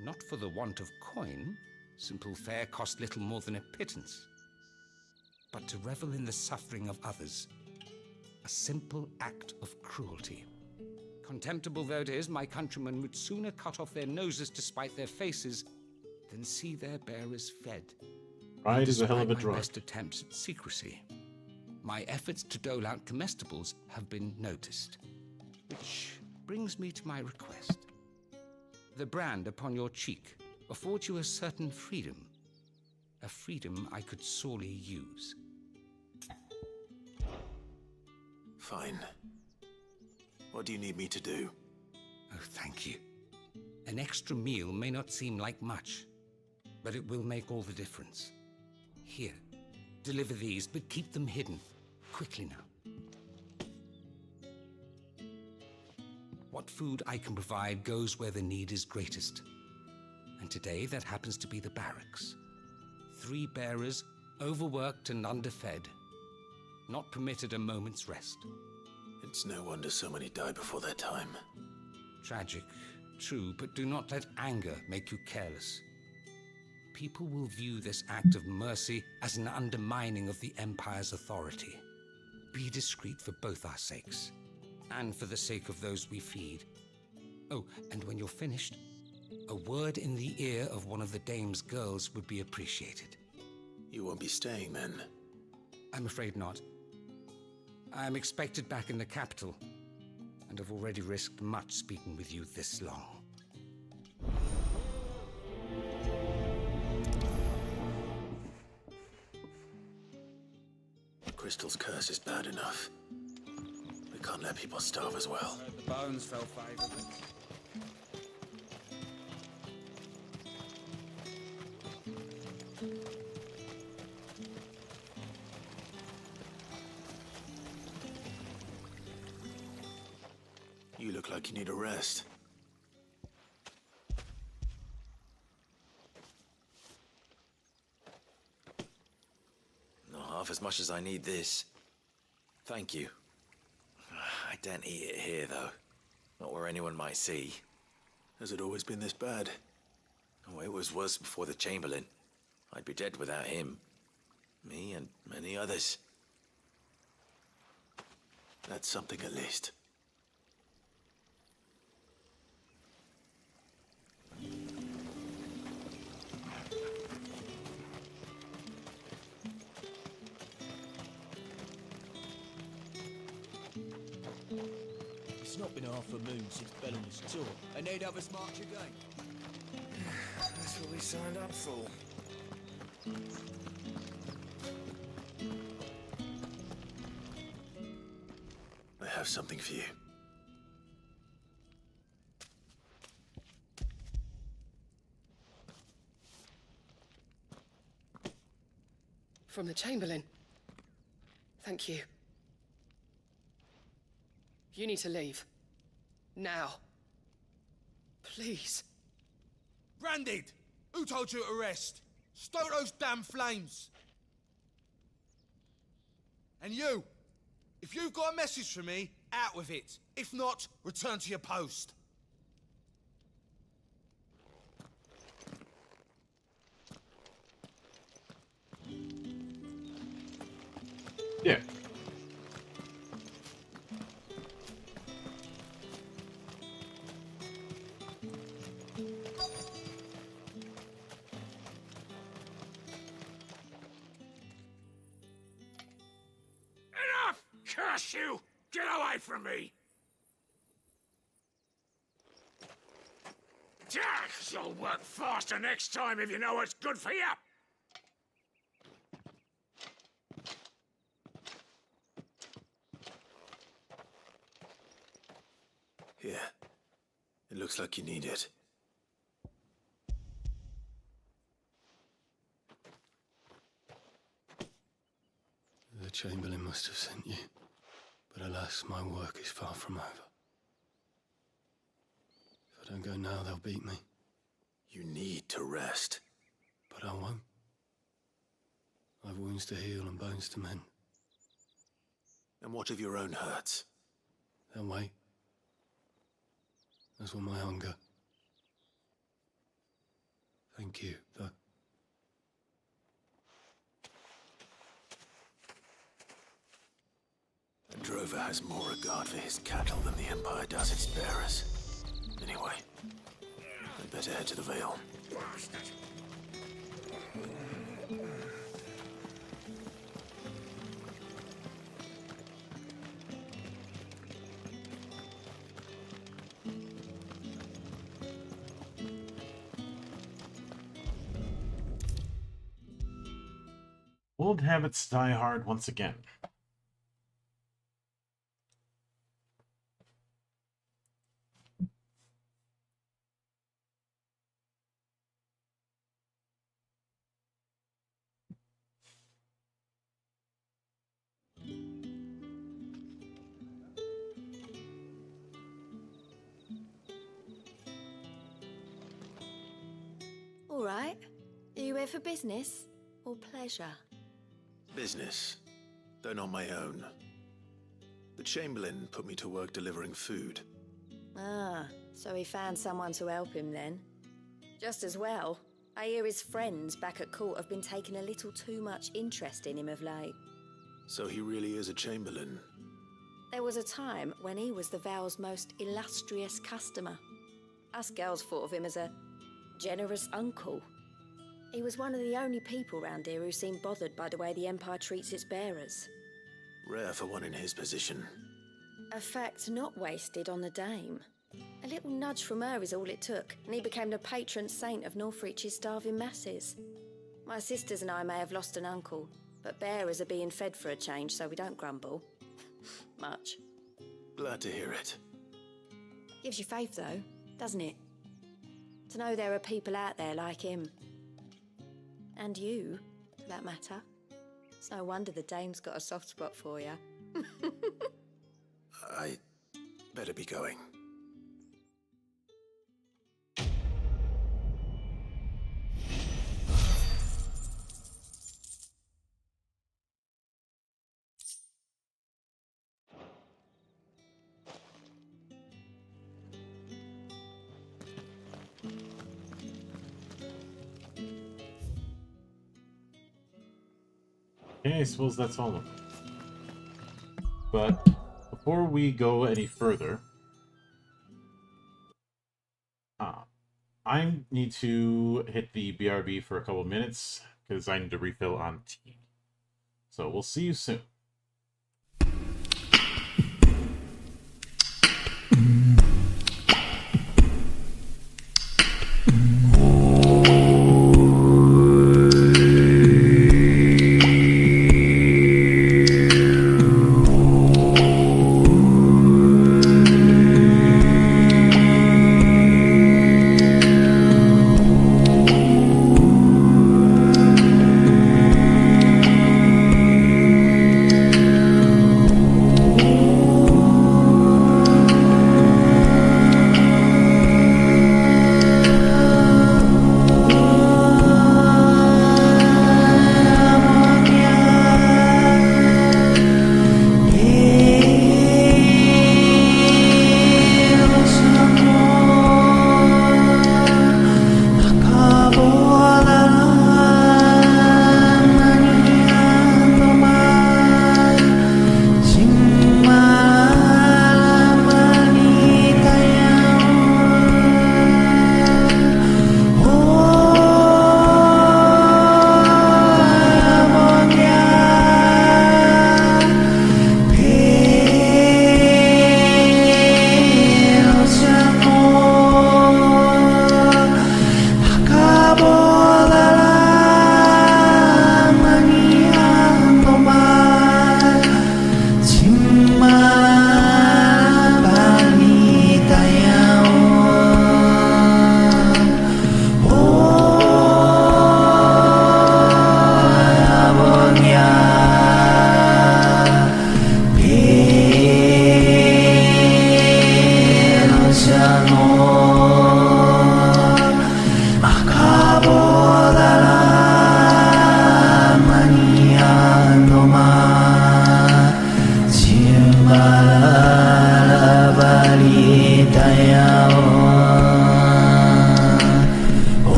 Not for the want of coin, simple fare cost little more than a pittance, but to revel in the suffering of others, a simple act of cruelty. Contemptible though it is, my countrymen would sooner cut off their noses to spite their faces than see their bearers fed. Pride is a hell of a Despite drug. my best attempts at secrecy, my efforts to dole out comestibles have been noticed. Which brings me to my request. The brand upon your cheek affords you a certain freedom. A freedom I could sorely use. Fine. What do you need me to do? Oh, thank you. An extra meal may not seem like much, but it will make all the difference. Here, deliver these, but keep them hidden. Quickly now. What food I can provide goes where the need is greatest. And today that happens to be the barracks. 3 bearers, overworked and underfed, not permitted a moment's rest. It's no wonder so many die before their time. Tragic, true, but do not let anger make you careless. People will view this act of mercy as an undermining of the Empire's authority. Be discreet for both our sakes, and for the sake of those we feed. Oh, and when you're finished, a word in the ear of one of the Dame's girls would be appreciated. You won't be staying then? I'm afraid not. I am expected back in the capital, and have already risked much speaking with you this long. Crystal's curse is bad enough. We can't let people starve as well. The bones fell favourably. You look like you need a rest. Not half as much as I need this. Thank you. I don't eat it here, though. Not where anyone might see. Has it always been this bad? Oh, it was worse before the Chamberlain. I'd be dead without him. Me and many others. That's something at least. It's not been half a moon since Bellamy's tour, and they'd have us march again. That's what we signed up for. I have something for you. From the Chamberlain. Thank you. You need to leave. Now. Please. Branded! Who told you to rest? Stoke those damn flames! And you, if you've got a message for me, out with it. If not, return to your post. Yeah. Enough! Curse you! Get away from me! You'll work faster next time if you know what's good for you! Here. It looks like you need it. The Chamberlain must have sent you, but alas, my work is far from over. If I don't go now, they'll beat me. You need to rest. But I won't. I've wounds to heal and bones to mend. And what of your own hurts? They'll wait. As will my hunger. Thank you, though. A drover has more regard for his cattle than the Empire does its bearers. Anyway, I'd better head to the Vale. Old habits die hard once again. All right. Are you here for business or pleasure? Business, though not my own. The Chamberlain put me to work delivering food. Ah, so he found someone to help him then. Just as well. I hear his friends back at court have been taking a little too much interest in him of late. So he really is a Chamberlain. There was a time when he was the Vale's most illustrious customer. Us girls thought of him as a generous uncle. He was one of the only people round here who seemed bothered by the way the Empire treats its bearers. Rare for one in his position. A fact not wasted on the dame. A little nudge from her is all it took, and he became the patron saint of Northreach's starving masses. My sisters and I may have lost an uncle, but bearers are being fed for a change, so we don't grumble. Much. Glad to hear it. Gives you faith, though, doesn't it? To know there are people out there like him. And you, for that matter. It's no wonder the dame's got a soft spot for you. I better be going. Okay, I suppose that's all of them. But before we go any further, I need to hit the BRB for a couple of minutes because I need to refill on tea. So we'll see you soon.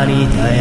Manita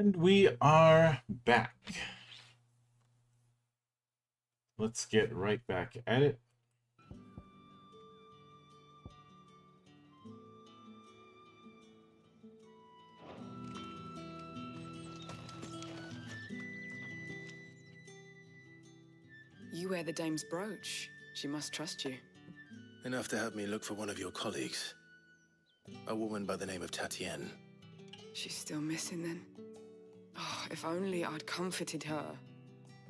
And we are back. Let's get right back at it. You wear the dame's brooch. She must trust you. Enough to help me look for one of your colleagues. A woman by the name of Tatienne. She's still missing then. Oh, if only I'd comforted her.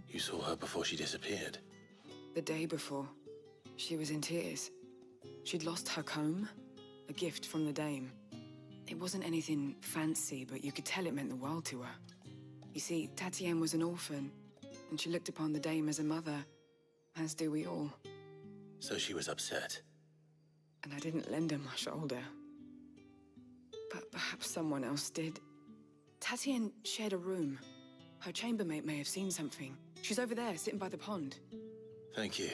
You saw her before she disappeared. The day before, she was in tears. She'd lost her comb, a gift from the dame. It wasn't anything fancy, but you could tell it meant the world to her. You see, Tatienne was an orphan, and she looked upon the dame as a mother, as do we all. So she was upset. And I didn't lend her my shoulder. But perhaps someone else did. Tatienne shared a room. Her chambermaid may have seen something. She's over there, sitting by the pond. Thank you.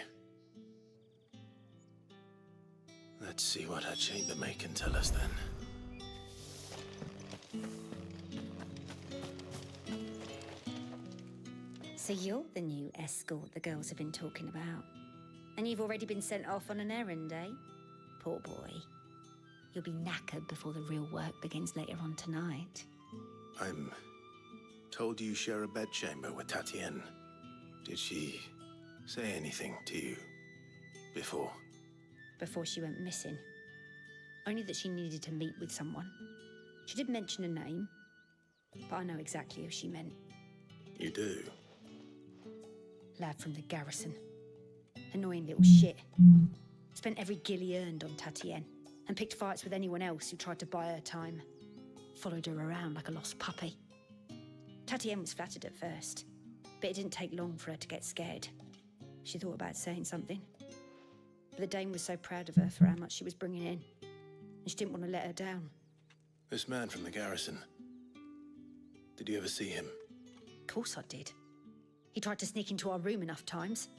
Let's see what her chambermaid can tell us then. So you're the new escort the girls have been talking about. And you've already been sent off on an errand, eh? Poor boy. You'll be knackered before the real work begins later on tonight. I'm told you share a bedchamber with Tatienne. Did she say anything to you before? Before she went missing. Only that she needed to meet with someone. She did mention a name, but I know exactly who she meant. You do? Lad from the garrison. Annoying little shit. Spent every guil he earned on Tatienne, and picked fights with anyone else who tried to buy her time. Followed her around like a lost puppy. Tatienne was flattered at first, but it didn't take long for her to get scared. She thought about saying something. But the dame was so proud of her for how much she was bringing in, and she didn't want to let her down. This man from the garrison. Did you ever see him? Of course I did. He tried to sneak into our room enough times.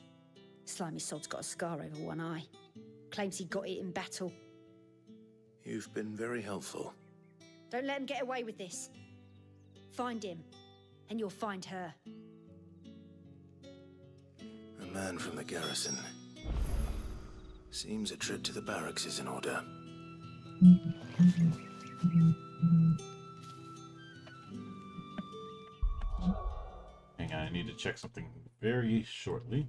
Slimy sod's got a scar over one eye. Claims he got it in battle. You've been very helpful. Don't let him get away with this. Find him, and you'll find her. A man from the garrison. Seems a trip to the barracks is in order. Hang on, I need to check something very shortly.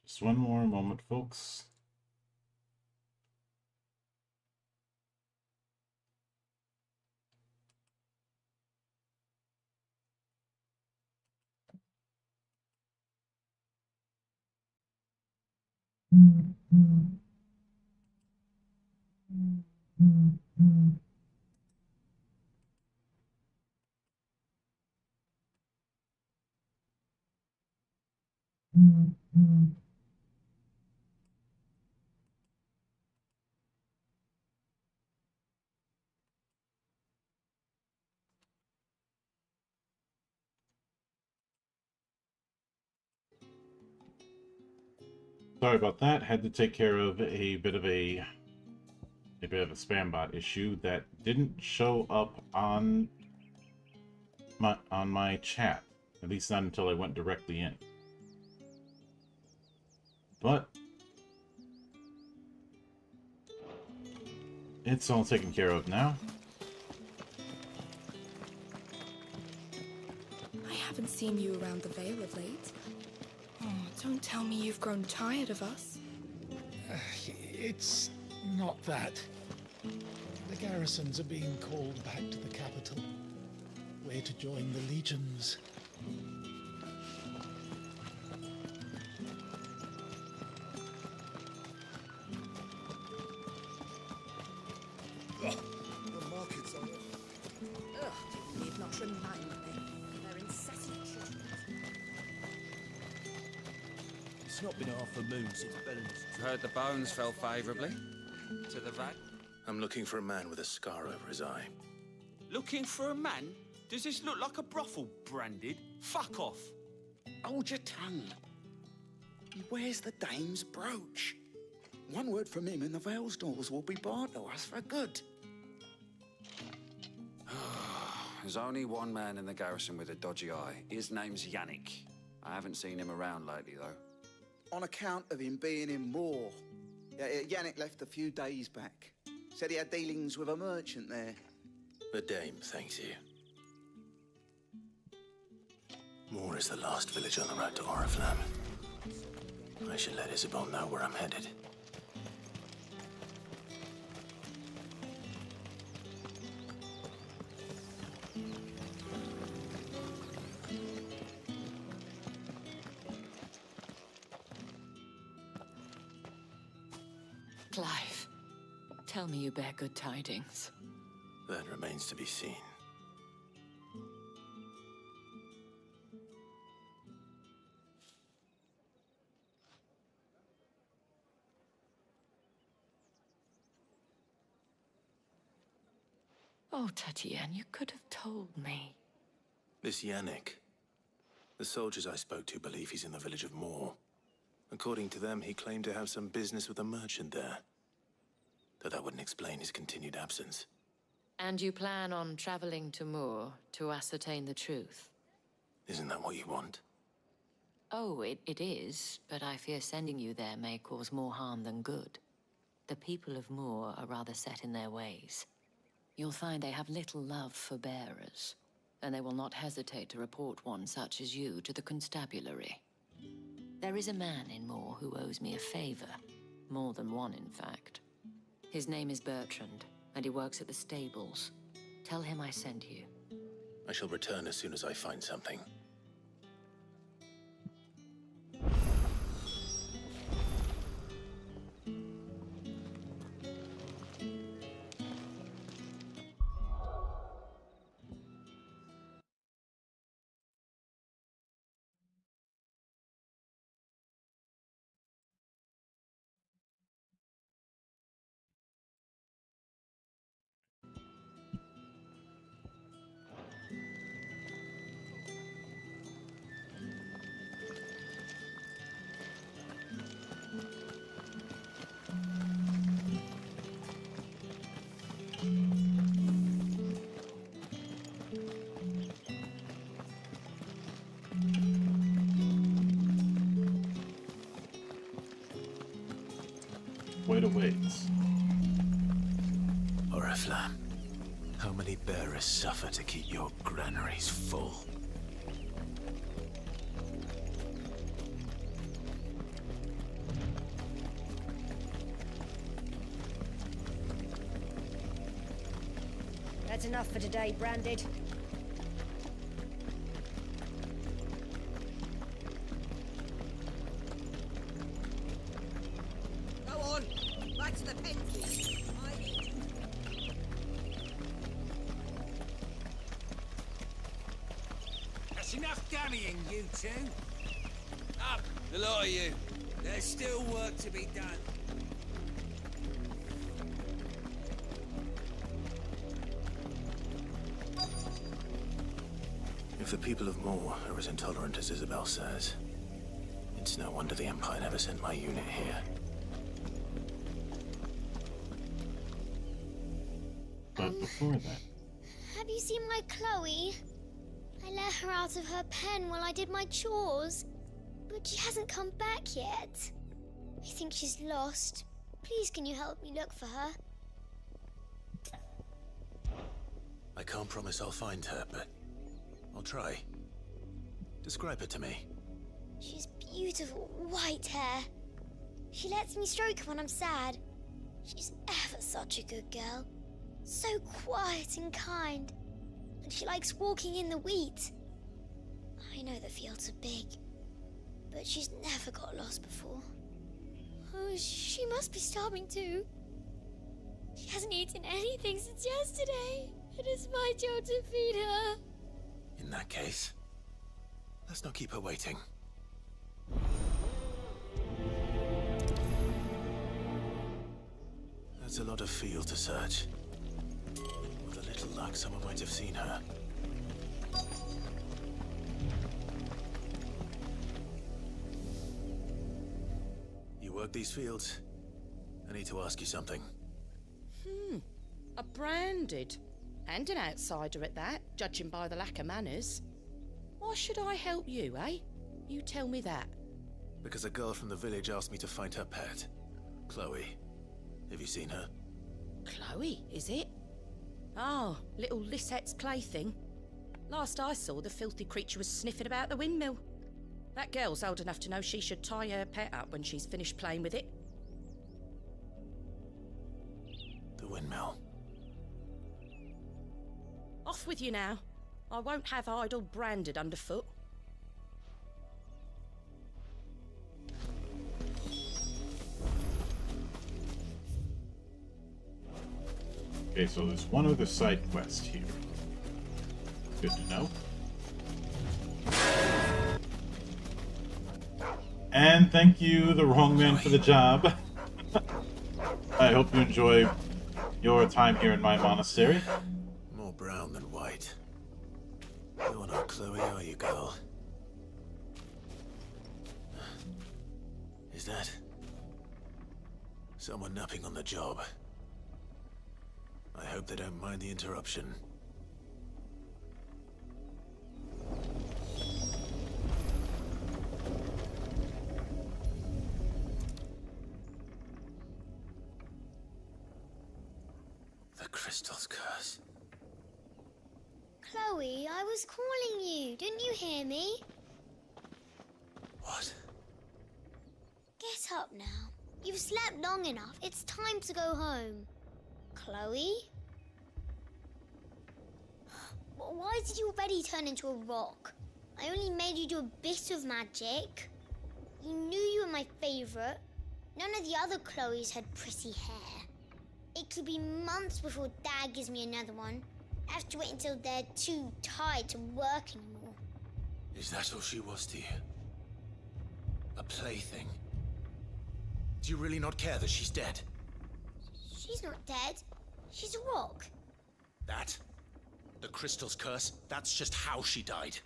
Just one more moment, folks. Sorry about that. Had to take care of a bit of a spam bot issue that didn't show up on my chat. At least not until I went directly in. But it's all taken care of now. I haven't seen you around the Vale of late. Oh, don't tell me you've grown tired of us. It's not that. The garrisons are being called back to the capital. We're to join the legions. The markets are... Ugh, you need not remind me. They're incessant children. It's not been half a moon since Bellen's... Heard the bones fell favourably to the vat. I'm looking for a man with a scar over his eye. Looking for a man? Does this look like a brothel, Branded? Fuck off! Hold your tongue. He wears the dame's brooch. One word from him and the Vale's doors will be barred to us for good. There's only one man in the garrison with a dodgy eye. His name's Yannick. I haven't seen him around lately, though. On account of him being in Moor. Yannick left a few days back. Said he had dealings with a merchant there. The dame thanks you. Moor is the last village on the road to Oriflamme. I should let Isabel know where I'm headed. Clive, tell me you bear good tidings. That remains to be seen. Oh, Tatienne, you could have told me. This Yannick. The soldiers I spoke to believe he's in the village of Moor. According to them, he claimed to have some business with a merchant there. Though that wouldn't explain his continued absence. And you plan on traveling to Moor to ascertain the truth? Isn't that what you want? Oh, it is, but I fear sending you there may cause more harm than good. The people of Moor are rather set in their ways. You'll find they have little love for bearers, and they will not hesitate to report one such as you to the constabulary. There is a man in Moor who owes me a favor. More than one, in fact. His name is Bertrand, and he works at the stables. Tell him I sent you. I shall return as soon as I find something. Wait a ways. Oriflamme, how many bearers suffer to keep your granaries full? That's enough for today, Branded. Go on, back to the pens, please. That's enough dummying, you two. Up, the lot of you. There's still work to be done. If the people of Moor are as intolerant as Isabel says, it's no wonder the Empire never sent my unit here. But before that... Have you seen my Chloe? I let her out of her pen while I did my chores, but she hasn't come back yet. I think she's lost. Please, can you help me look for her? I can't promise I'll find her, but I'll try. Describe her to me. She's beautiful white hair. She lets me stroke her when I'm sad. She's ever such a good girl. So quiet and kind. And she likes walking in the wheat. I know the fields are big, but she's never got lost before. Oh, she must be starving too. She hasn't eaten anything since yesterday. It is my job to feed her. In that case, let's not keep her waiting. That's a lot of field to search. With a little luck, someone might have seen her. You work these fields? I need to ask you something. A Branded. And an outsider at that, judging by the lack of manners. Why should I help you, eh? You tell me that. Because a girl from the village asked me to find her pet, Chloe. Have you seen her? Chloe, is it? Oh, little Lisette's plaything. Last I saw, the filthy creature was sniffing about the windmill. That girl's old enough to know she should tie her pet up when she's finished playing with it. The windmill. Off with you now. I won't have idle Branded underfoot. Okay, so there's one other side quest here. Good to know. And thank you, the wrong man, for the job. I hope you enjoy your time here in my monastery. More brown than white. You're not Chloe, are you, girl? Is that someone napping on the job? I hope they don't mind the interruption. The crystal's curse. Chloe, I was calling you. Didn't you hear me? What? Get up now. You've slept long enough. It's time to go home. Chloe? Why did you already turn into a rock? I only made you do a bit of magic. You knew you were my favorite. None of the other Chloes had pretty hair. It could be months before Dad gives me another one. I have to wait until they're too tired to work anymore. Is that all she was to you? A plaything? Do you really not care that she's dead? She's not dead. She's a rock. That? The crystal's curse? That's just how she died.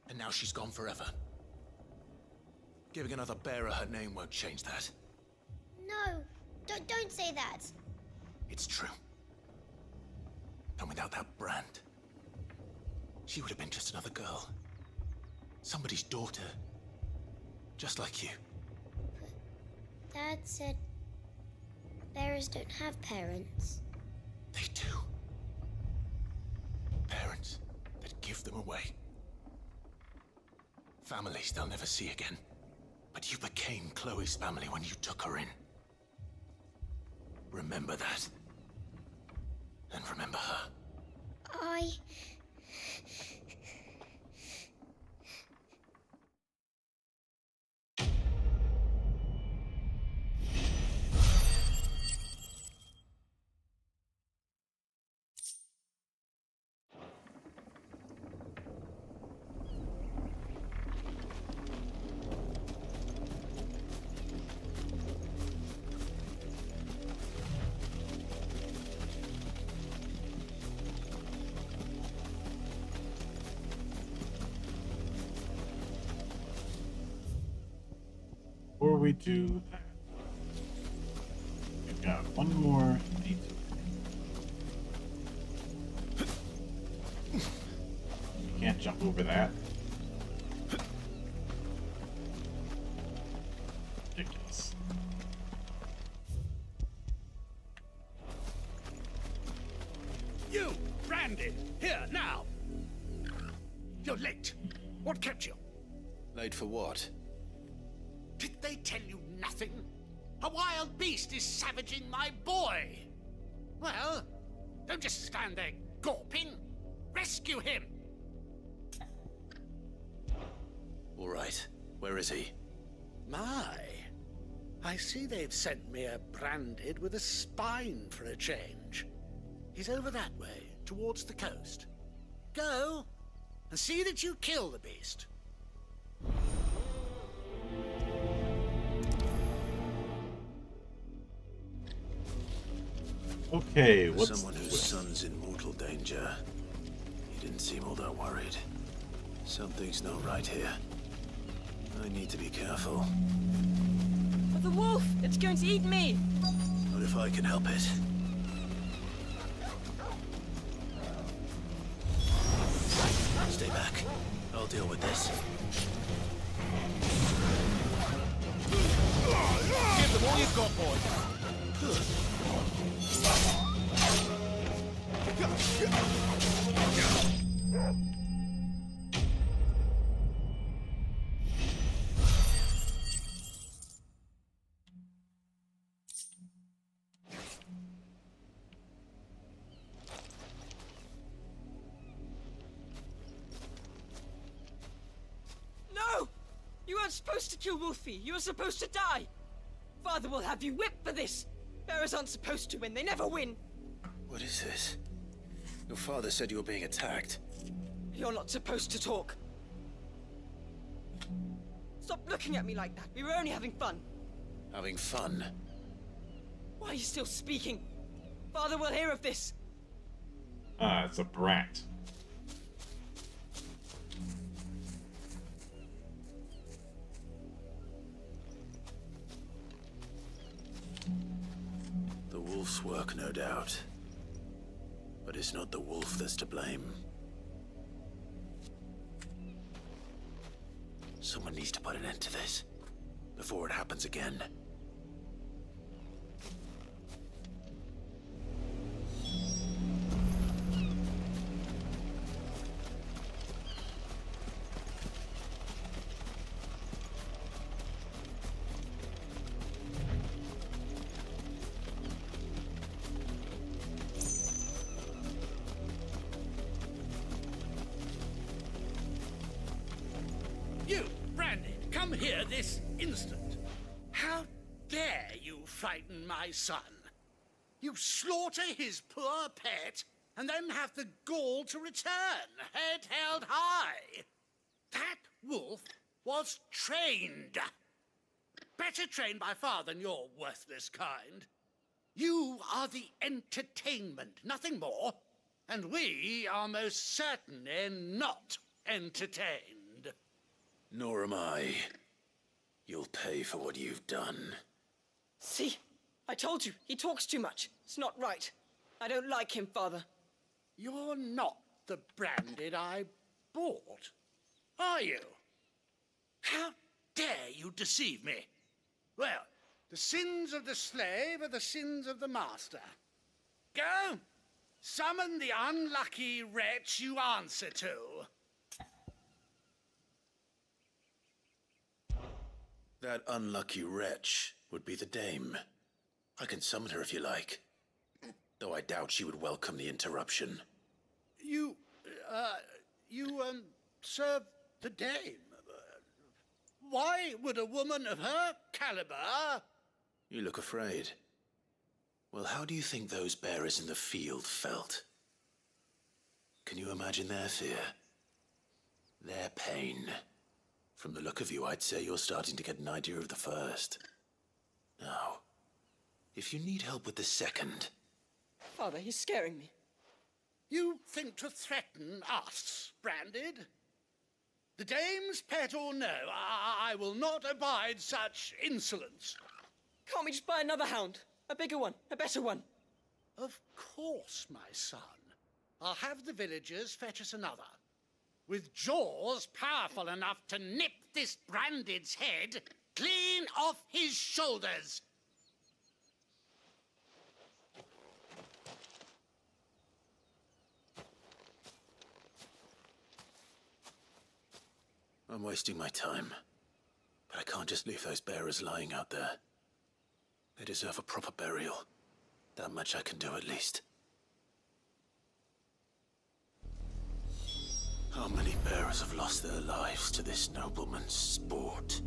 And now she's gone forever. Giving another bearer her name won't change that. No, don't say that. It's true. And without that brand, she would have been just another girl. Somebody's daughter. Just like you. Dad said bearers don't have parents. They do. Parents that give them away. Families they'll never see again. But you became Chloe's family when you took her in. Remember that. And remember her. Before we do that, we've got one more detour. You can't jump over that. Ridiculous. You, Branded, here now. You're late. What kept you? Late for what? Did they tell you nothing? A wild beast is savaging my boy. Well, don't just stand there gawping. Rescue him. All right. Where is he? My, I see they've sent me a Branded with a spine for a change. He's over that way, towards the coast. Go, and see that you kill the beast. Okay, For what's someone whose son's in mortal danger, he didn't seem all that worried. Something's not right here. I need to be careful. But the wolf! It's going to eat me! What if I can help it? Stay back. I'll deal with this. Give them all you've got, boy. No! You weren't supposed to kill Wolfie. You were supposed to die. Father will have you whipped for this. Bearers aren't supposed to win. They never win. What is this? Your father said you were being attacked. You're not supposed to talk. Stop looking at me like that. We were only having fun. Having fun? Why are you still speaking? Father will hear of this. Ah, it's a brat. The wolf's work, no doubt. But it's not the wolf that's to blame. Someone needs to put an end to this, before it happens again. here this instant. How dare you frighten my son? You slaughter his poor pet, and then have the gall to return, head held high. That wolf was trained. Better trained by far than your worthless kind. You are the entertainment, nothing more. And we are most certainly not entertained. Nor am I. You'll pay for what you've done. See? I told you, he talks too much. It's not right. I don't like him, Father. You're not the Branded I bought, are you? How dare you deceive me? Well, the sins of the slave are the sins of the master. Go! Summon the unlucky wretch you answer to. That unlucky wretch would be the dame. I can summon her if you like. Though I doubt she would welcome the interruption. You serve the dame. Why would a woman of her caliber... You look afraid. Well, how do you think those bearers in the field felt? Can you imagine their fear? Their pain? From the look of you, I'd say you're starting to get an idea of the first. Now, if you need help with the second... Father, he's scaring me. You think to threaten us, Branded? The dame's pet or no, I will not abide such insolence. Can't we just buy another hound? A bigger one, a better one. Of course, my son. I'll have the villagers fetch us another. With jaws powerful enough to nip this Branded's head clean off his shoulders. I'm wasting my time. But I can't just leave those bearers lying out there. They deserve a proper burial. That much I can do at least. How many bearers have lost their lives to this nobleman's sport?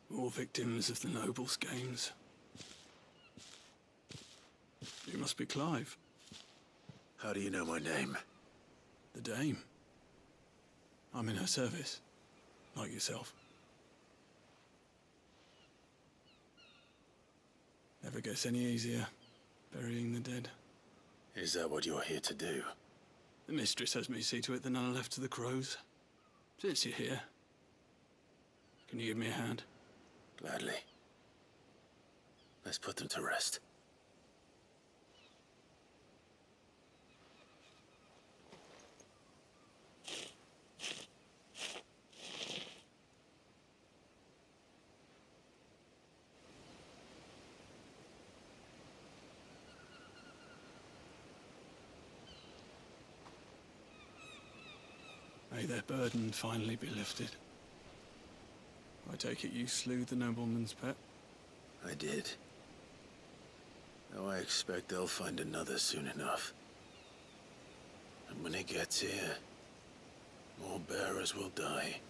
More victims of the nobles' games. You must be Clive. How do you know my name? The Dame. I'm in her service, like yourself. Never gets any easier, burying the dead. Is that what you're here to do? The mistress has me see to it that none are left to the crows. Since you're here, can you give me a hand? Gladly. Let's put them to rest. May their burden finally be lifted. I take it you slew the nobleman's pet? I did. Now I expect they'll find another soon enough. And when it gets here, more bearers will die.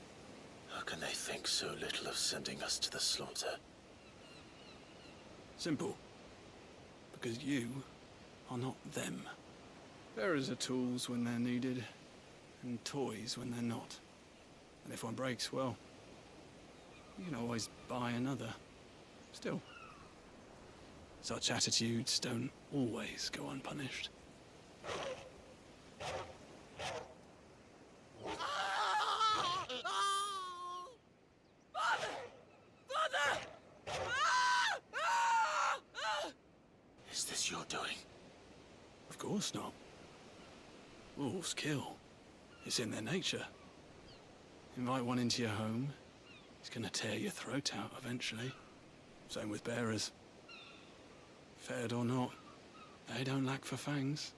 How can they think so little of sending us to the slaughter? Simple. Because you are not them. Bearers are tools when they're needed, and toys when they're not. And if one breaks, well, you can always buy another. Still, such attitudes don't always go unpunished. Is this your doing? Of course not. Wolves kill. It's in their nature. Invite one into your home, he's gonna tear your throat out eventually. Same with bearers. Fed or not, they don't lack for fangs.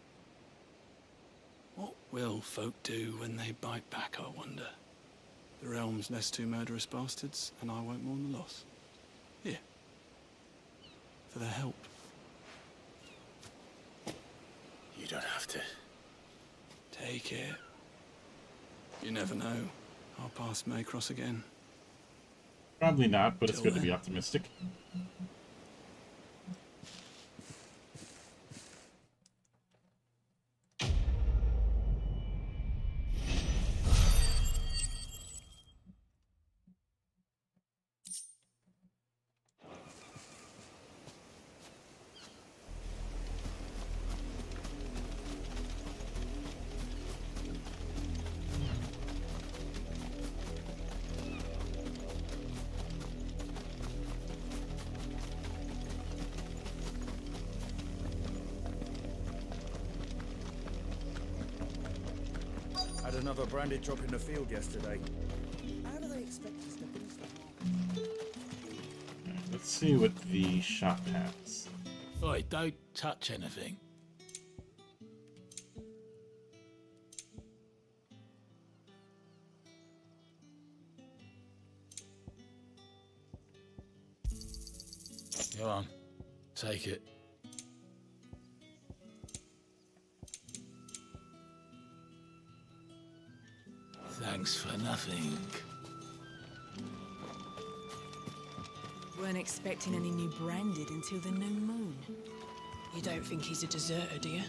What will folk do when they bite back, I wonder? The realm's less two murderous bastards, and I won't mourn the loss. Here. For their help. You don't have to. Take it. You never know. Our paths may cross again. Probably not, but it's good to be optimistic. Had another branded drop in the field yesterday. How do they expect us to finish the market? Let's see what the shop has. Oi, don't touch anything. Go on, take it. Thanks for nothing. Weren't expecting any new branded until the new moon. You don't think he's a deserter, do you?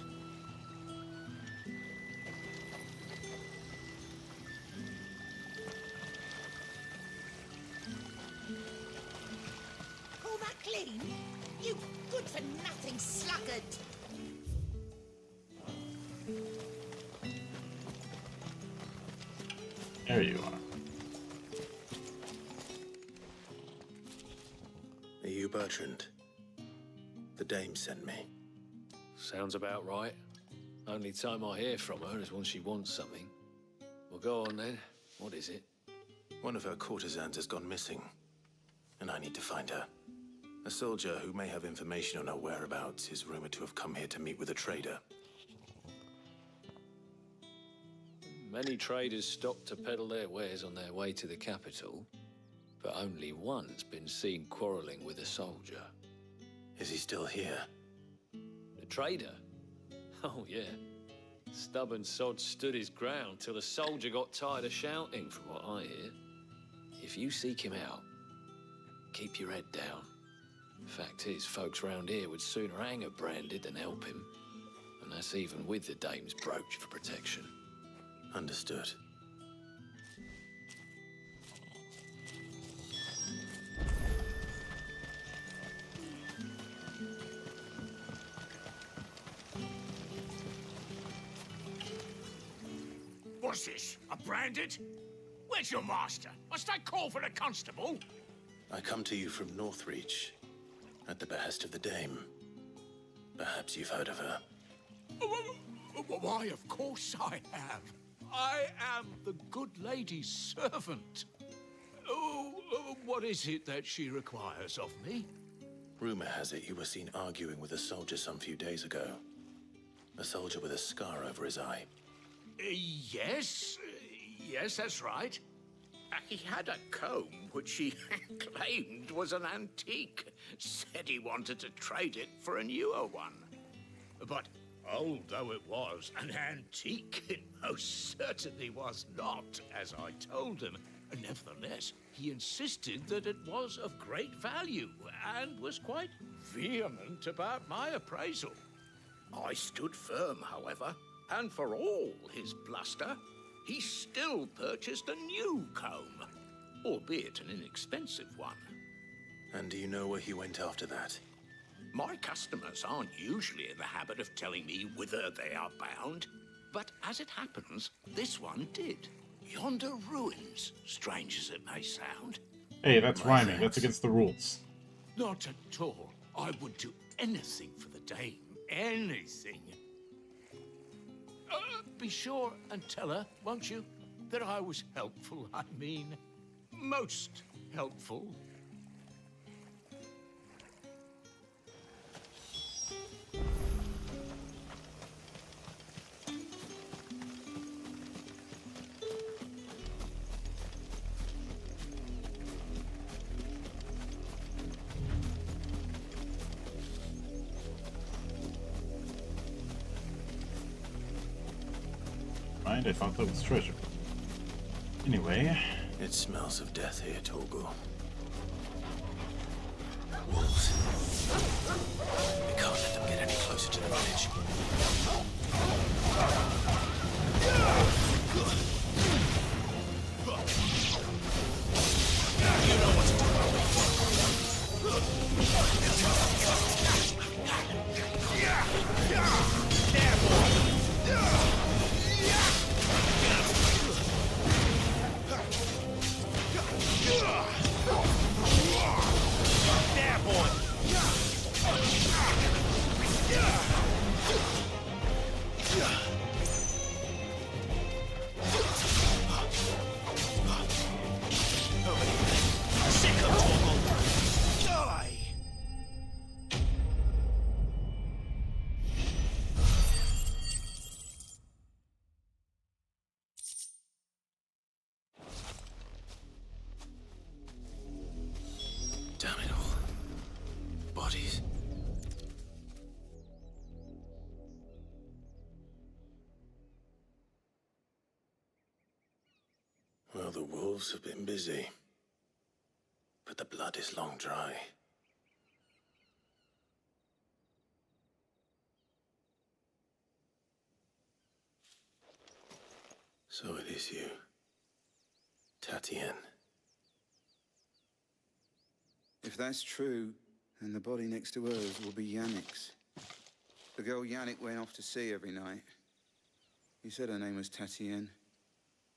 Call that clean? You good-for-nothing sluggard! There you are. Are you Bertrand? The dame sent me. Sounds about right. Only time I hear from her is when she wants something. Well, go on then. What is it? One of her courtesans has gone missing, and I need to find her. A soldier who may have information on her whereabouts is rumored to have come here to meet with a trader. Many traders stop to peddle their wares on their way to the capital, but only one's been seen quarreling with a soldier. Is he still here? The trader? Oh, yeah. Stubborn sod stood his ground till the soldier got tired of shouting, from what I hear. If you seek him out, keep your head down. Fact is, folks round here would sooner hang a branded than help him. And that's even with the dame's brooch for protection. Understood. What's this? A branded? Where's your master? Must I call for a constable? I come to you from Northreach, at the behest of the dame. Perhaps you've heard of her. Why, of course I have. I am the good lady's servant. What is it that she requires of me? Rumor has it you were seen arguing with a soldier some few days ago. A soldier with a scar over his eye. Yes, that's right. He had a comb which he claimed was an antique. Said he wanted to trade it for a newer one. But old though it was, an antique it most certainly was not, as I told him. Nevertheless, he insisted that it was of great value, and was quite vehement about my appraisal. I stood firm, however, and for all his bluster, he still purchased a new comb, albeit an inexpensive one. And do you know where he went after that? My customers aren't usually in the habit of telling me whither they are bound, but as it happens, this one did. Yonder ruins, strange as it may sound. Hey, that's rhyming. That's against the rules. Not at all. I would do anything for the dame. Anything. Be sure and tell her, won't you? that I was helpful. I mean, most helpful. Right, I thought that was treasure. Anyway. It smells of death here, Torgal. Wolves. We can't let them get any closer to the village. You know what to do. There, boy! There, boy! Sick of Torgal! Die! Damn it all. Bodies. Well, the wolves have been busy. But the blood is long dry. So it is you, Tatienne. If that's true, then the body next to hers will be Yannick's. The girl Yannick went off to sea every night. He said her name was Tatienne.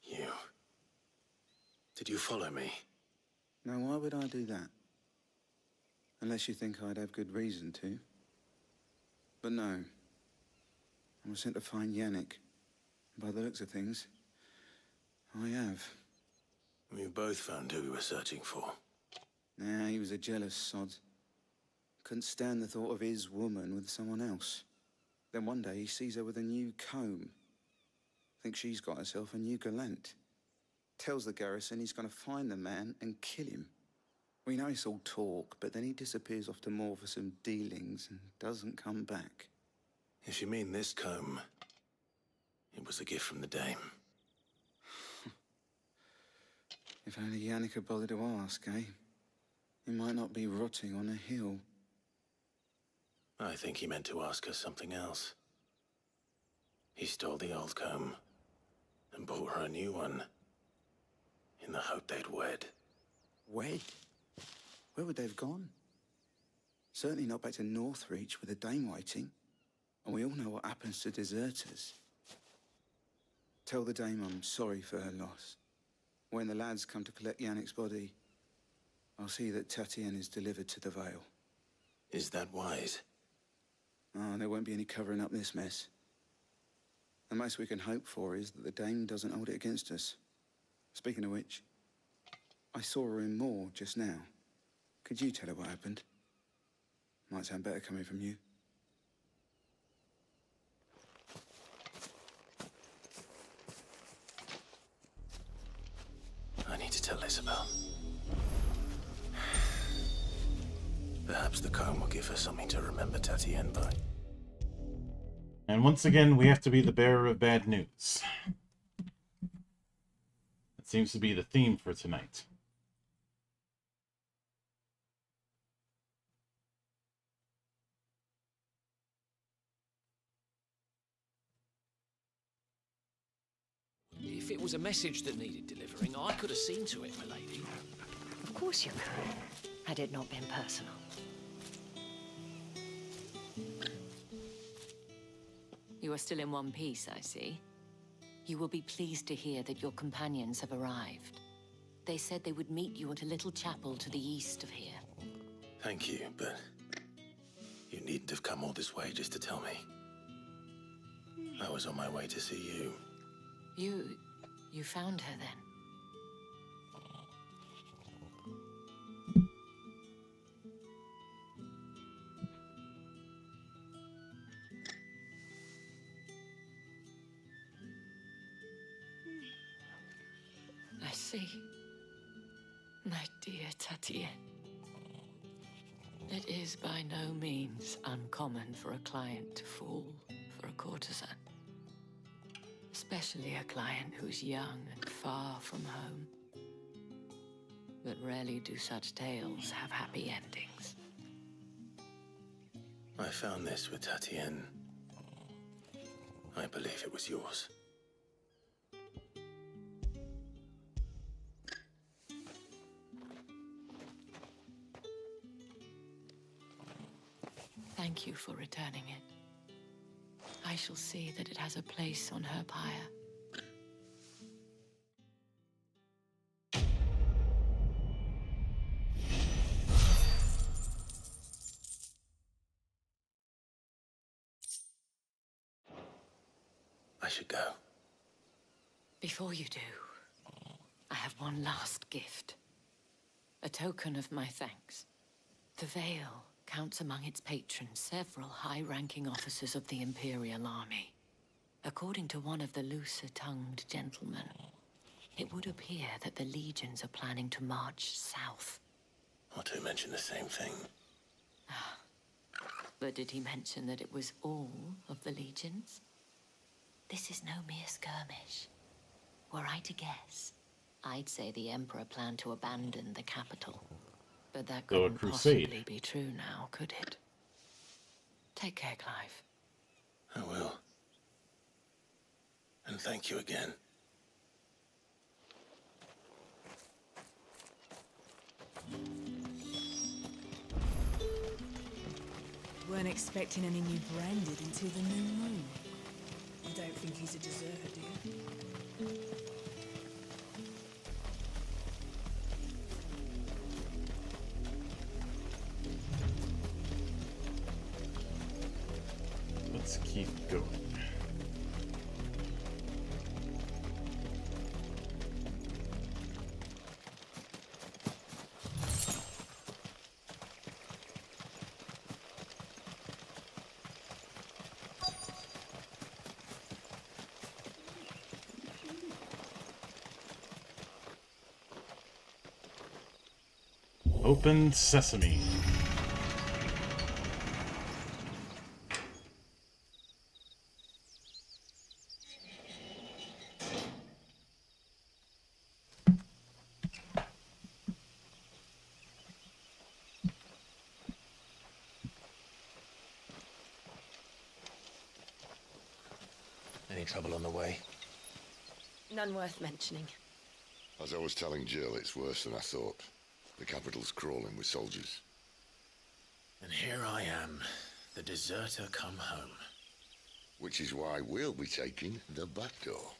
You. Did you follow me? Now, why would I do that? Unless you think I'd have good reason to. But no. I was sent to find Yannick. By the looks of things, I have. We both found who we were searching for. Nah, he was a jealous sod. Couldn't stand the thought of his woman with someone else. Then one day he sees her with a new comb. Thinks she's got herself a new gallant. Tells the garrison he's gonna find the man and kill him. We know it's all talk, but then he disappears off to Moor for some dealings and doesn't come back. If you mean this comb, it was a gift from the dame. If only Yannick had bothered to ask, eh? He might not be rotting on a hill. I think he meant to ask her something else. He stole the old comb and bought her a new one in the hope they'd wed. Wed? Where would they have gone? Certainly not back to Northreach with a dame waiting. And we all know what happens to deserters. Tell the dame I'm sorry for her loss. When the lads come to collect Yannick's body, I'll see that Tatienne is delivered to the Vale. Is that wise? Oh, there won't be any covering up this mess. The most we can hope for is that the dame doesn't hold it against us. Speaking of which, I saw her in Moor just now. Could you tell her what happened? Might sound better coming from you. I need to tell Isabel. Perhaps the comb will give her something to remember Tatienne by. And once again, we have to be the bearer of bad news. That seems to be the theme for tonight. If it was a message that needed delivering, I could have seen to it, my lady. Of course you could, had it not been personal. You are still in one piece, I see. You will be pleased to hear that your companions have arrived. They said they would meet you at a little chapel to the east of here. Thank you, but you needn't have come all this way just to tell me. I was on my way to see you. You found her then? I see. My dear Tatienne. It is by no means uncommon for a client to fall for a courtesan. Especially a client who's young and far from home. But rarely do such tales have happy endings. I found this with Tatienne. I believe it was yours. Thank you for returning it. I shall see that it has a place on her pyre. I should go. Before you do, I have one last gift. A token of my thanks. The Veil counts among its patrons several high-ranking officers of the Imperial Army. According to one of the looser-tongued gentlemen, it would appear that the legions are planning to march south. Or to mention the same thing. But did he mention that it was all of the legions? This is no mere skirmish. Were I to guess, I'd say the Emperor planned to abandon the capital. But that So a couldn't crusade. possibly be true now, could it? Take care, Clive. I will. And thank you again. Weren't expecting any new branded until the new moon. You don't think he's a deserter, do you? Let's keep going. Open sesame. Any trouble on the way? None worth mentioning. As I was telling Jill, it's worse than I thought. The capital's crawling with soldiers. And here I am, the deserter come home. Which is why we'll be taking the back door.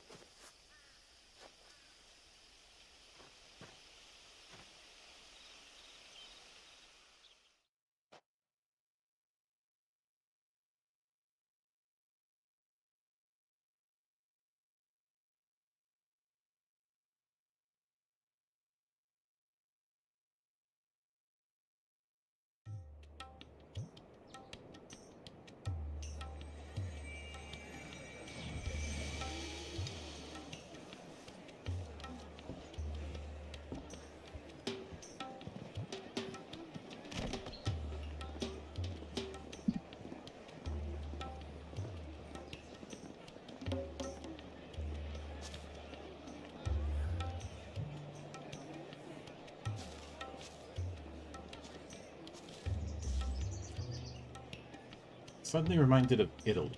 Suddenly reminded of Italy.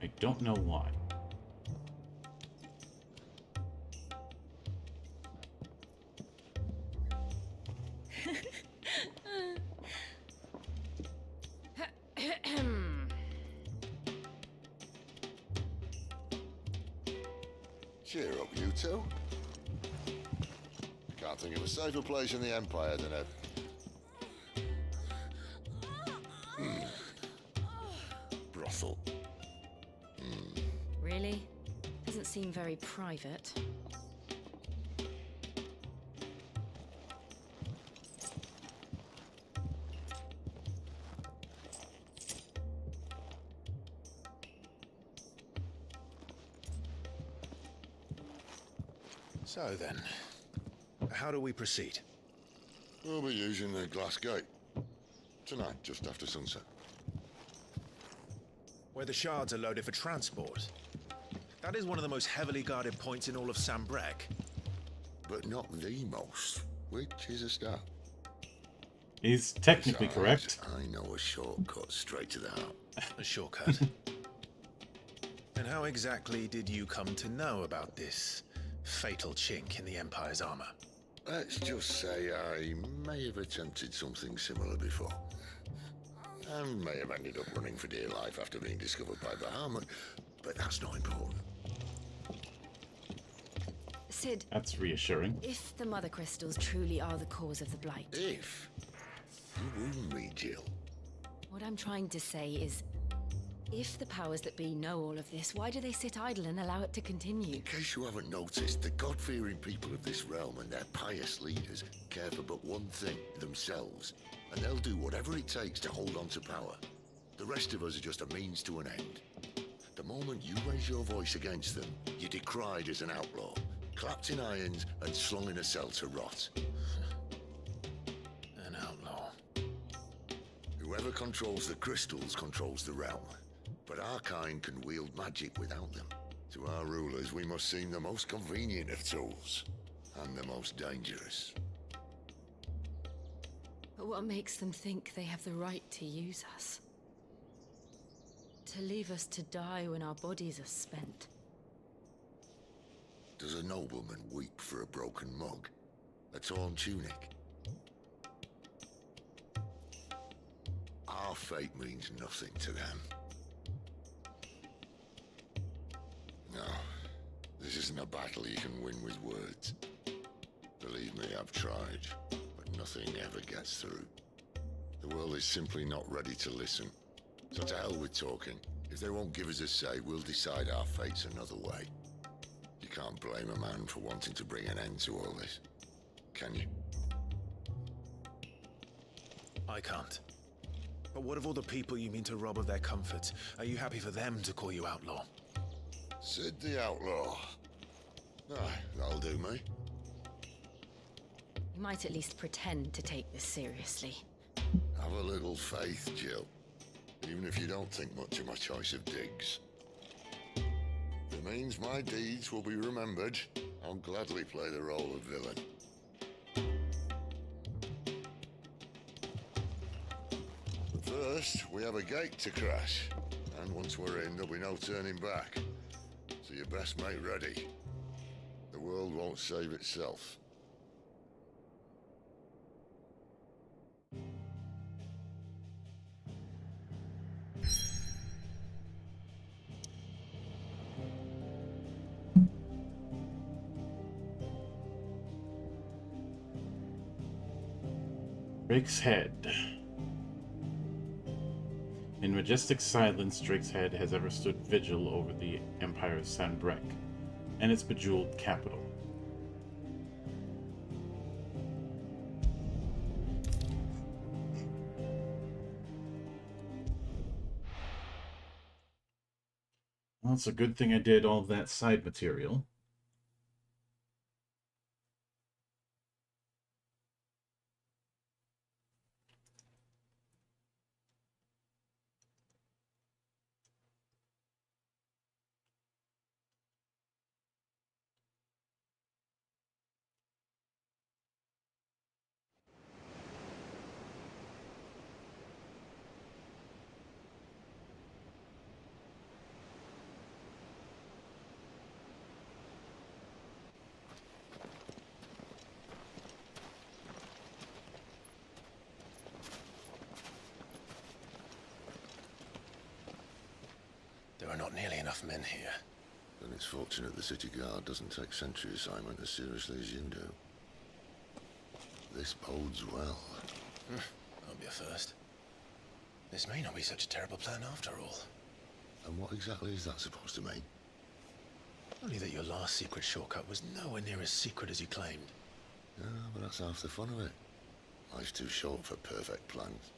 I don't know why. Cheer up, you two. Can't think of a safer place in the Empire than a... brothel. Really? Doesn't seem very private. So then, how do we proceed? We'll be using the glass gate. Tonight, just after sunset. Where the shards are loaded for transport. That is one of the most heavily guarded points in all of Sambrek. But not the most, which is a start. He's technically Besides, correct. I know a shortcut straight to the heart. A shortcut. And how exactly did you come to know about this fatal chink in the Empire's armor? Let's just say I may have attempted something similar before. And may have ended up running for dear life after being discovered by Bahamut, but that's not important. Sid. That's reassuring. If the Mother Crystals truly are the cause of the Blight. If? You wound me, Jill. What I'm trying to say is, if the powers that be know all of this, why do they sit idle and allow it to continue? In case you haven't noticed, the God-fearing people of this realm and their pious leaders care for but one thing, themselves. And they'll do whatever it takes to hold on to power. The rest of us are just a means to an end. The moment you raise your voice against them, you're decried as an outlaw, clapped in irons and slung in a cell to rot. An outlaw. Whoever controls the crystals controls the realm. But our kind can wield magic without them. To our rulers, we must seem the most convenient of tools, and the most dangerous. But what makes them think they have the right to use us? To leave us to die when our bodies are spent? Does a nobleman weep for a broken mug? A torn tunic? Our fate means nothing to them. No, this isn't a battle you can win with words. Believe me, I've tried, but nothing ever gets through. The world is simply not ready to listen. So to hell with talking. If they won't give us a say, we'll decide our fates another way. You can't blame a man for wanting to bring an end to all this, can you? I can't. But what of all the people you mean to rob of their comforts? Are you happy for them to call you outlaw? Sid the Outlaw. Aye, that'll do me. You might at least pretend to take this seriously. Have a little faith, Jill. Even if you don't think much of my choice of digs. It means my deeds will be remembered. I'll gladly play the role of villain. But first, we have a gate to crash. And once we're in, there'll be no turning back. So you best make ready. The world won't save itself. Drake's Head. In majestic silence, Drake's Head has ever stood vigil over the Empire's Sanbrek and its bejeweled capital. Well, it's a good thing I did all of that side material. There are not nearly enough men here. Then it's fortunate the city guard doesn't take sentry assignment as seriously as you do. This bodes well. That'll be a first. This may not be such a terrible plan after all. And what exactly is that supposed to mean? Only that your last secret shortcut was nowhere near as secret as you claimed. Yeah, but that's half the fun of it. Life's too short for perfect plans.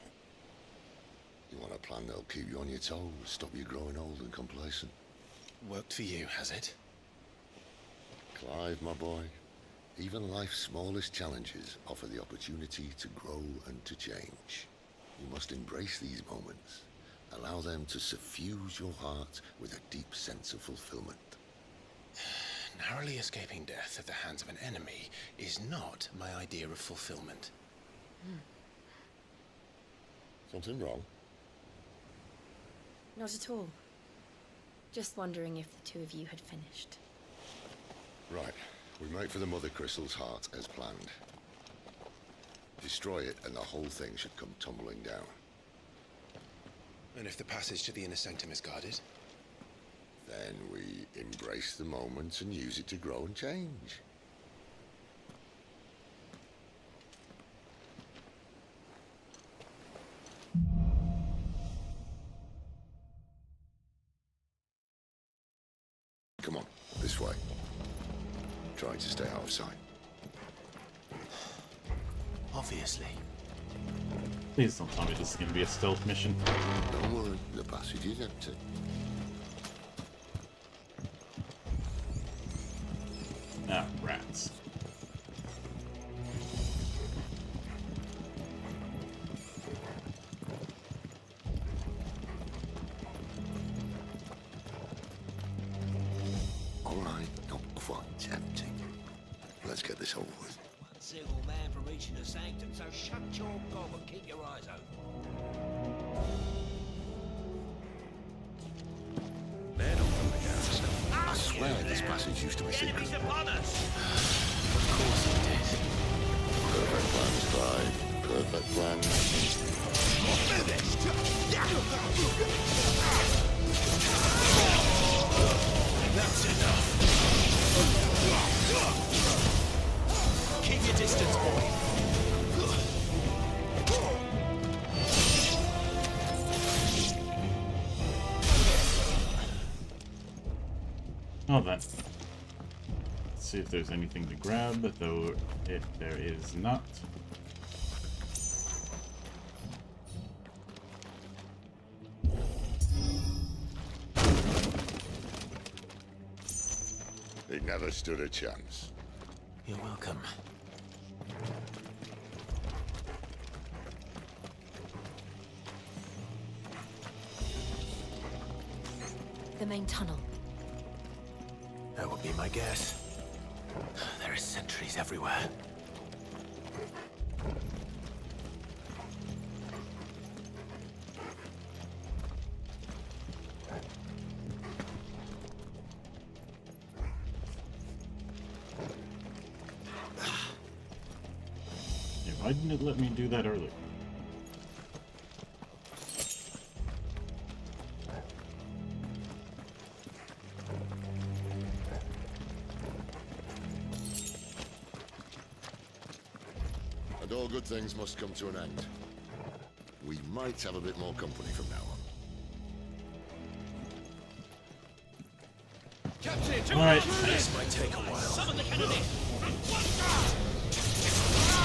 You want a plan that'll keep you on your toes, stop you growing old and complacent. Worked for you, has it? Clive, my boy, even life's smallest challenges offer the opportunity to grow and to change. You must embrace these moments. Allow them to suffuse your heart with a deep sense of fulfillment. Narrowly escaping death at the hands of an enemy is not my idea of fulfillment. Something wrong? Not at all. Just wondering if the two of you had finished. Right. We make for the Mother Crystal's heart as planned. Destroy it and the whole thing should come tumbling down. And if the passage to the inner sanctum is guarded? Then we embrace the moment and use it to grow and change. Come on, this way. Trying to stay out of sight. Obviously. Please don't tell me this is going to be a stealth mission. Don't worry, the passage is empty. Ah, rats. All right, not quite tempting. Let's get this over with. One single man from reaching the sanctum, so shut your gob and keep your eyes open. Man open the gas. I swear this passage used to be secret. Enemies upon us! Of course it did. Perfect plans, Clive. Perfect plans. That's enough. Keep your distance, boy. Oh, then. Let's see if there's anything to grab, though if there is not. It never stood a chance. You're welcome. The main tunnel. That would be my guess. There are sentries everywhere. Yeah, why didn't it let me do that earlier? And all good things must come to an end. We might have a bit more company from now on. Captain, All right. This might take a while. summon the cannonade.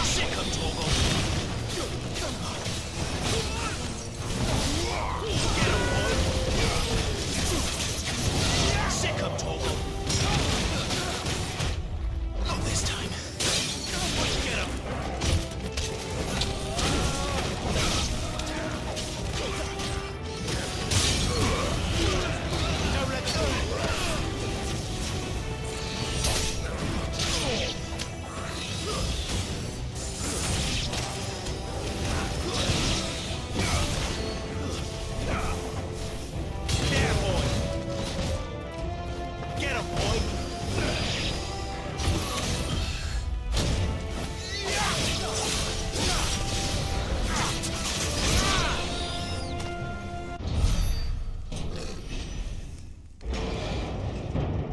Sick of Torgal. Get him, boy. Sick of Torgal. Not this time. Get him. Don't let go. There, boy. Get him, boy.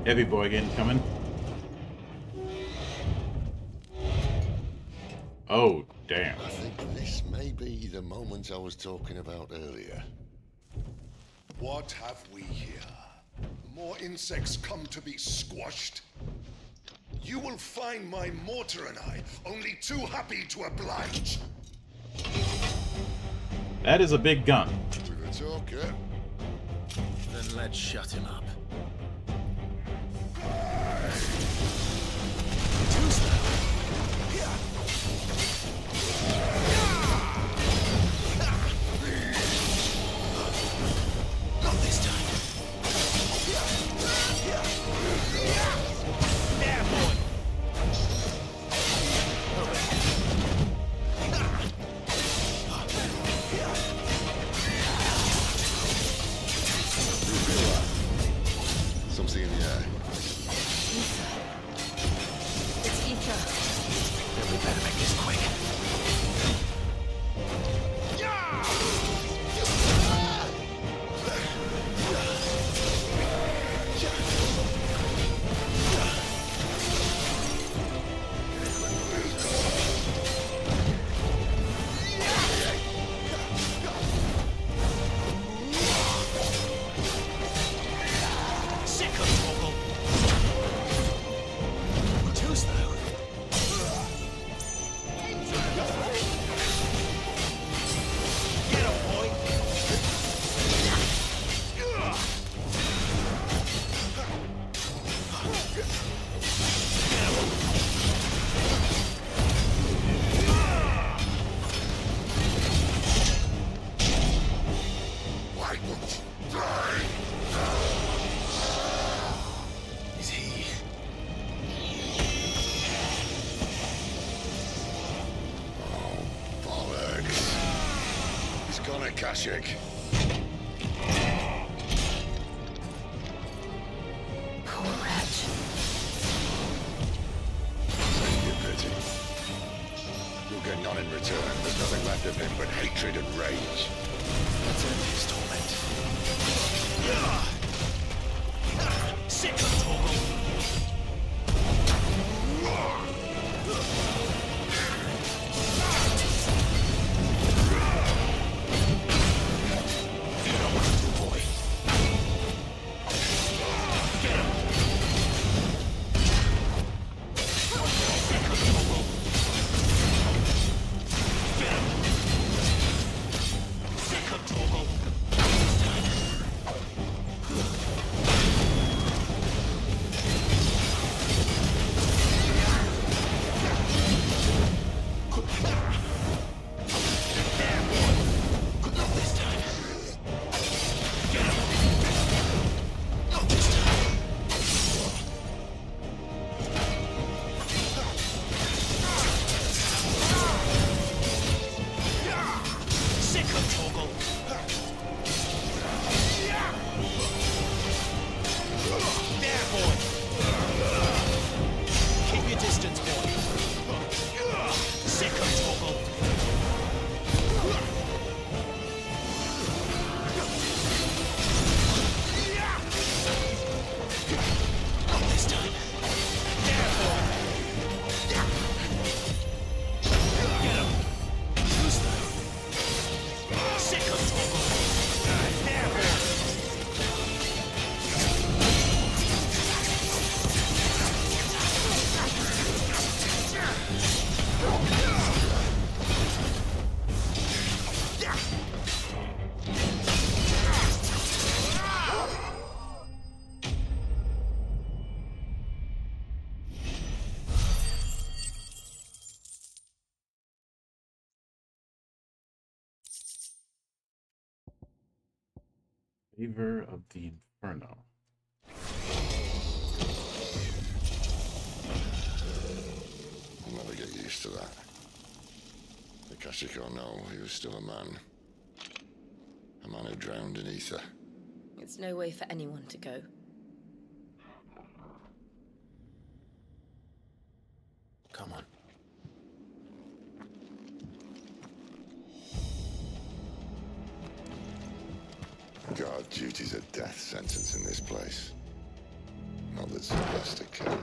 Heavy boy again coming. Oh, damn. I think this may be the moment I was talking about earlier. What have we here? more insects come to be squashed. You will find my mortar and I only too happy to oblige. That is a big gun. With a talker. Then let's shut him up. Not this time. There, boy. Something in the air. It's ether. Then we better make this quick. Is he? Bollocks. He's gone at Kashyyyk. Poor wretch. Save your pity. You'll get none in return. There's nothing left of him but hatred and rage. Let's end his torment. Sick of Torgal. Favor of the Inferno. I'll never get used to that. The Kashyyyk or no, he was still a man. A man who drowned in ether. It's no way for anyone to go. Come on. God, duty's a death sentence in this place. Not that Sylvester cares.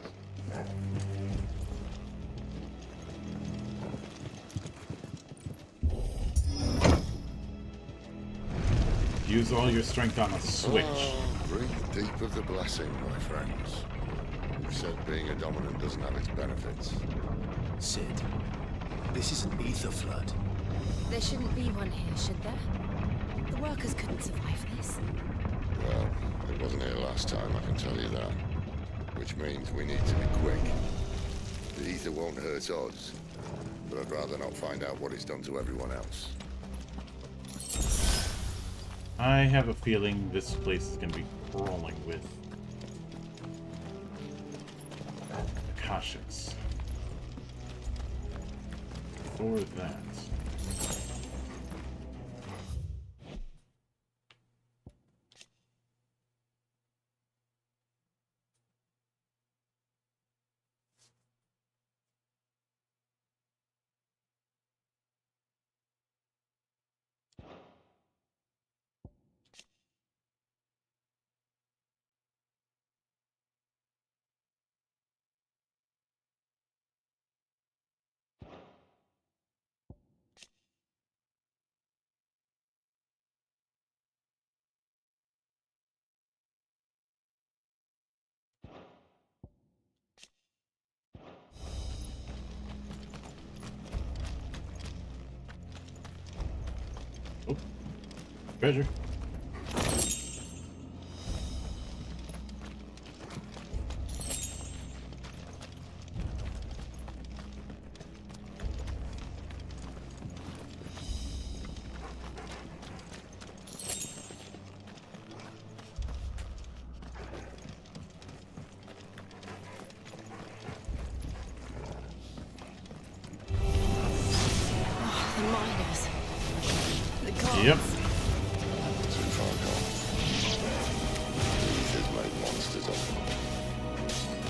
Use all your strength on a switch. Oh, Breathe deep of the blessing, my friends. You've said being a dominant doesn't have its benefits. Sid, this is an ether flood. There shouldn't be one here, should there? The workers couldn't survive this. Well, it wasn't here last time, I can tell you that. Which means we need to be quick. The ether won't hurt us, but I'd rather not find out what it's done to everyone else. I have a feeling this place is going to be crawling with Akashics. For that. Oh, treasure. The miners. The gods. Yep. Too far gone. The ether's made monsters of them.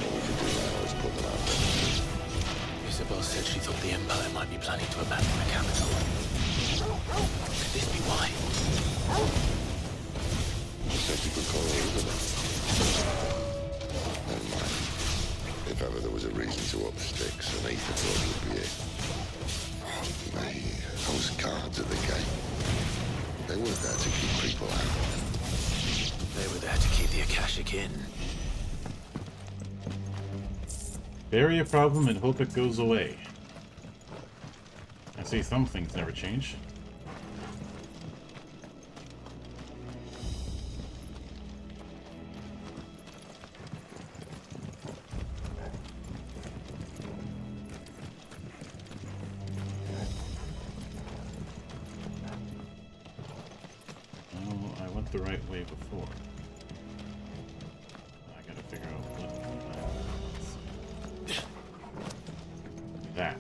All we can do now is put them out there. Isabel said she thought the Empire might be planning to abandon the capital. Could this be why? She said you could call her Isabel. Never mind. If ever there was a reason to up sticks, an ether flood would be it. Me, those guards at the gate. They weren't there to keep people out. They were there to keep the Akashic in. Bury a problem and hope it goes away. I say some things never change. Oh, I went the right way before. I gotta figure out what that.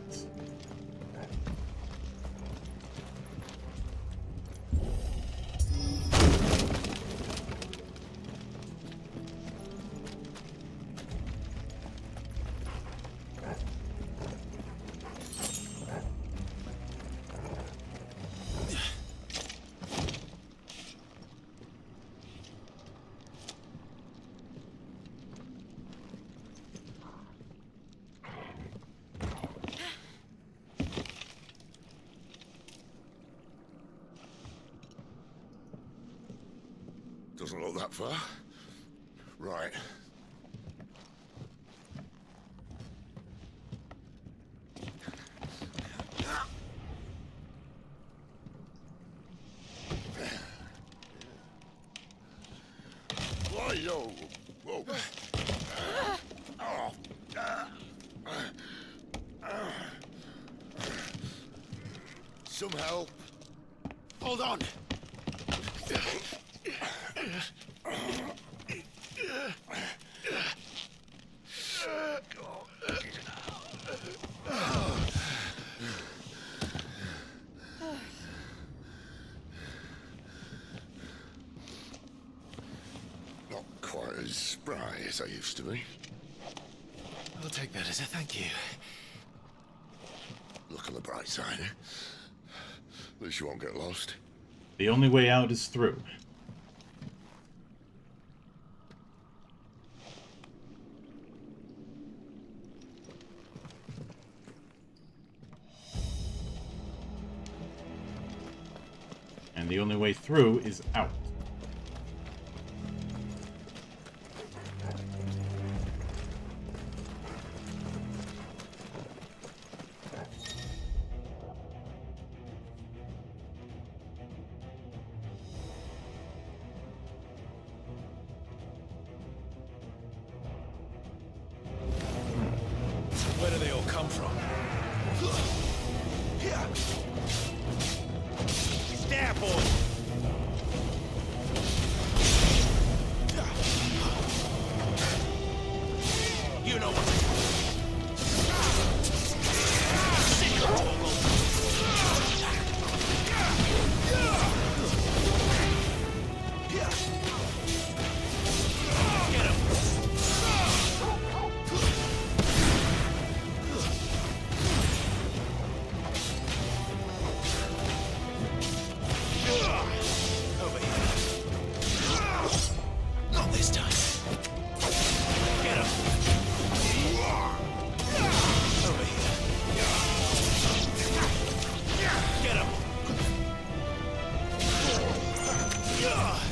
Doesn't look that far. Right. Why, yo? Whoa. Some help. Hold on. Not quite as spry as I used to be. I'll take that as a thank you. Look on the bright side, eh? At least you won't get lost. The only way out is through. And the only way through is out. You know what to do. Sick of Torgal. Get him. Over here. Not this time. Get him. Over here. Get him.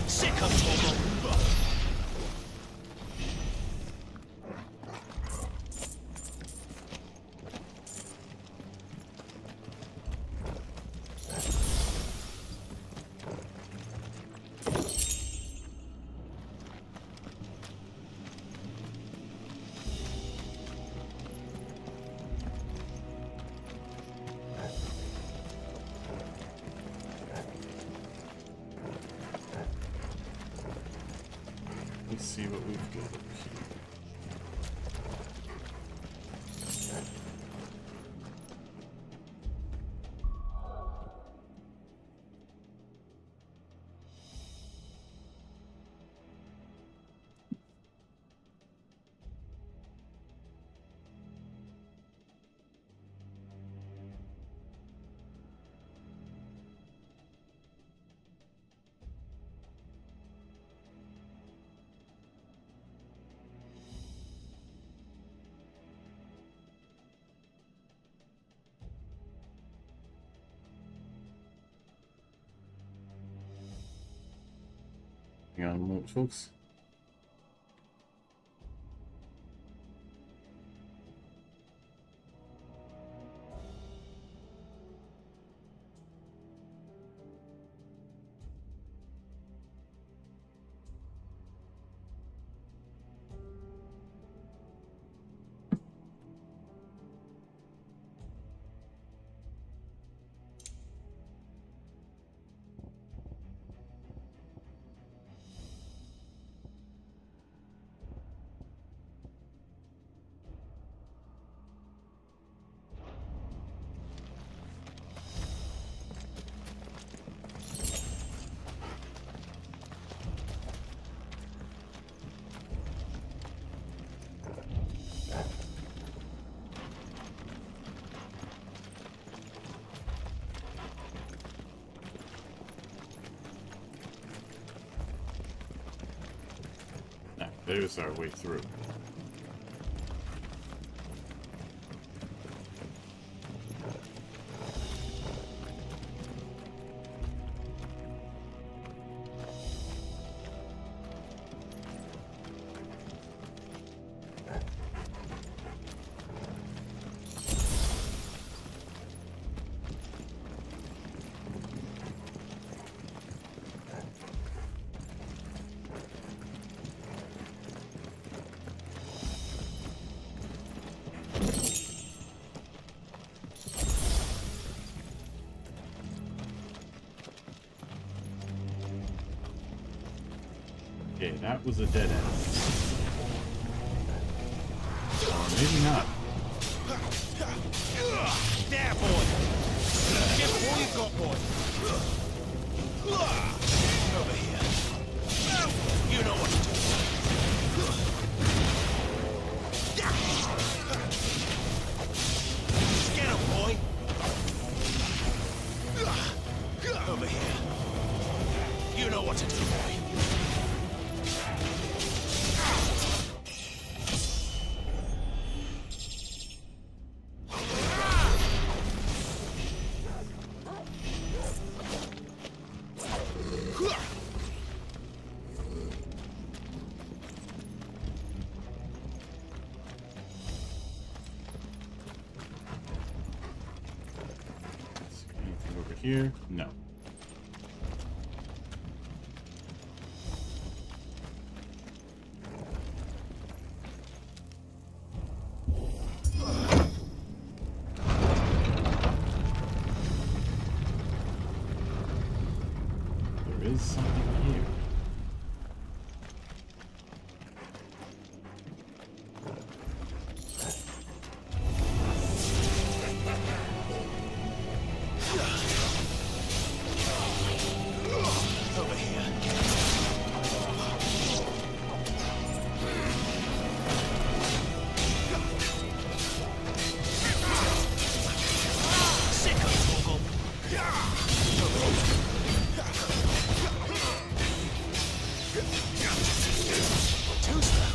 Sick of Torgal. Let's see what we've got up here. Hang on a moment, folks. There's our way through. Okay, that was a dead end. Or maybe not. There, boy. Give all you've got, boy. Over here. You know what to do. Get him, boy. Over here. You know what to do, boy. Anything over here? No. There is something here. Over here. Sick of Torgal. Too slow.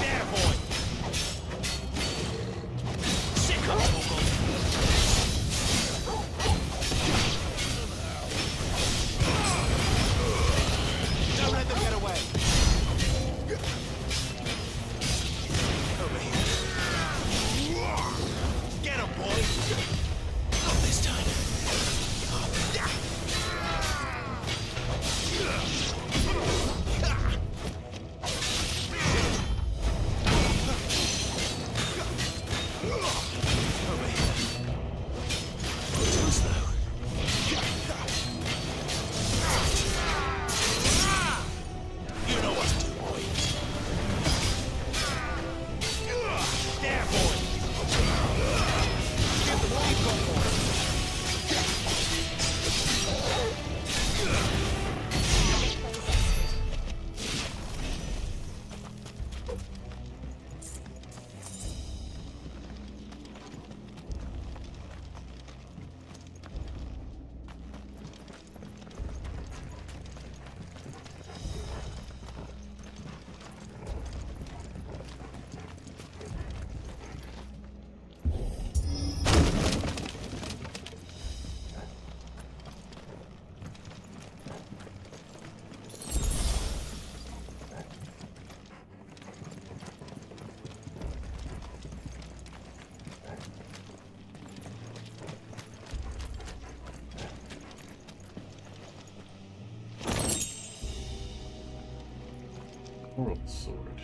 There, boy. Sick of Torgal. Don't let them get away. Over here. Get him, boy. Not this time. Over here. Too slow. You know what to do, boy. There, boy. Give them what you've got for them. World sword.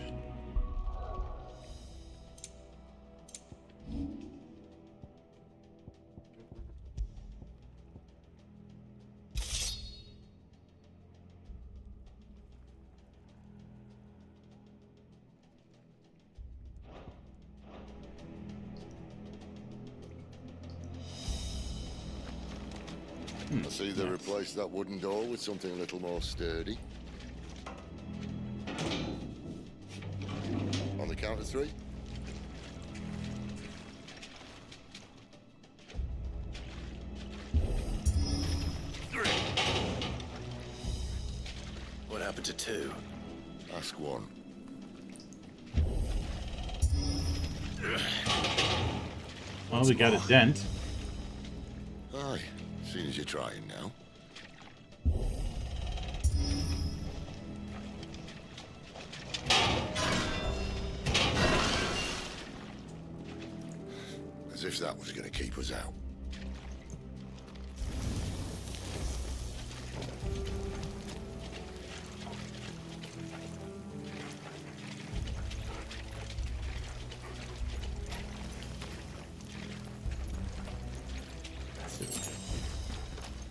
I see they replaced that wooden door with something a little more sturdy. On the count of 3. What happened to 2? Ask 1. Well, we got a dent. Aye, seeing as you're trying now. As if that was going to keep us out.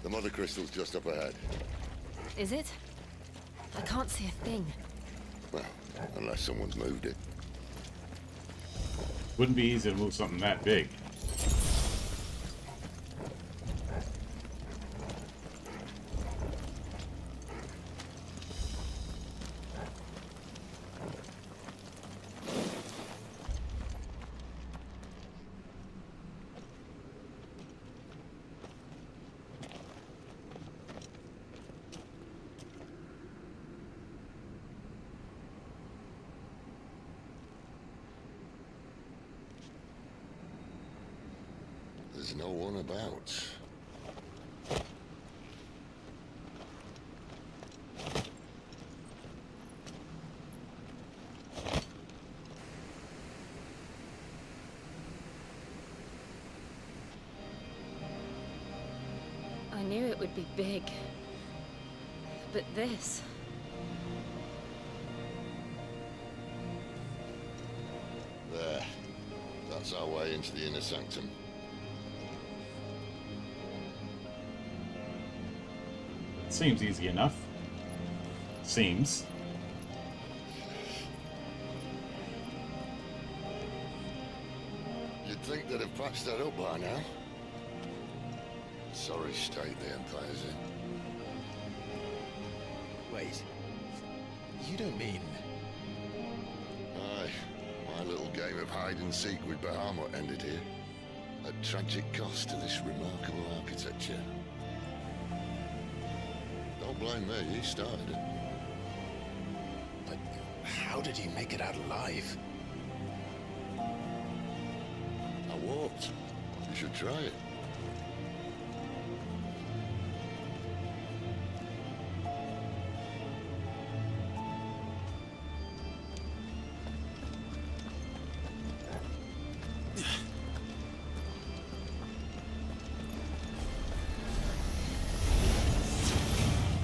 The mother crystal's just up ahead. Is it? I can't see a thing. Well, unless someone's moved it. Wouldn't be easy to move something that big. There's no one about. I knew it would be big. But this... There. That's our way into the inner sanctum. Seems easy enough. Seems. You'd think they'd have patched that up by now. Sorry state the Empire's in. Wait. You don't mean... Aye. My little game of hide-and-seek with Bahamut ended here. At tragic cost to this remarkable architecture. Don't blame me, he started it. But how did he make it out alive? I walked. You should try it.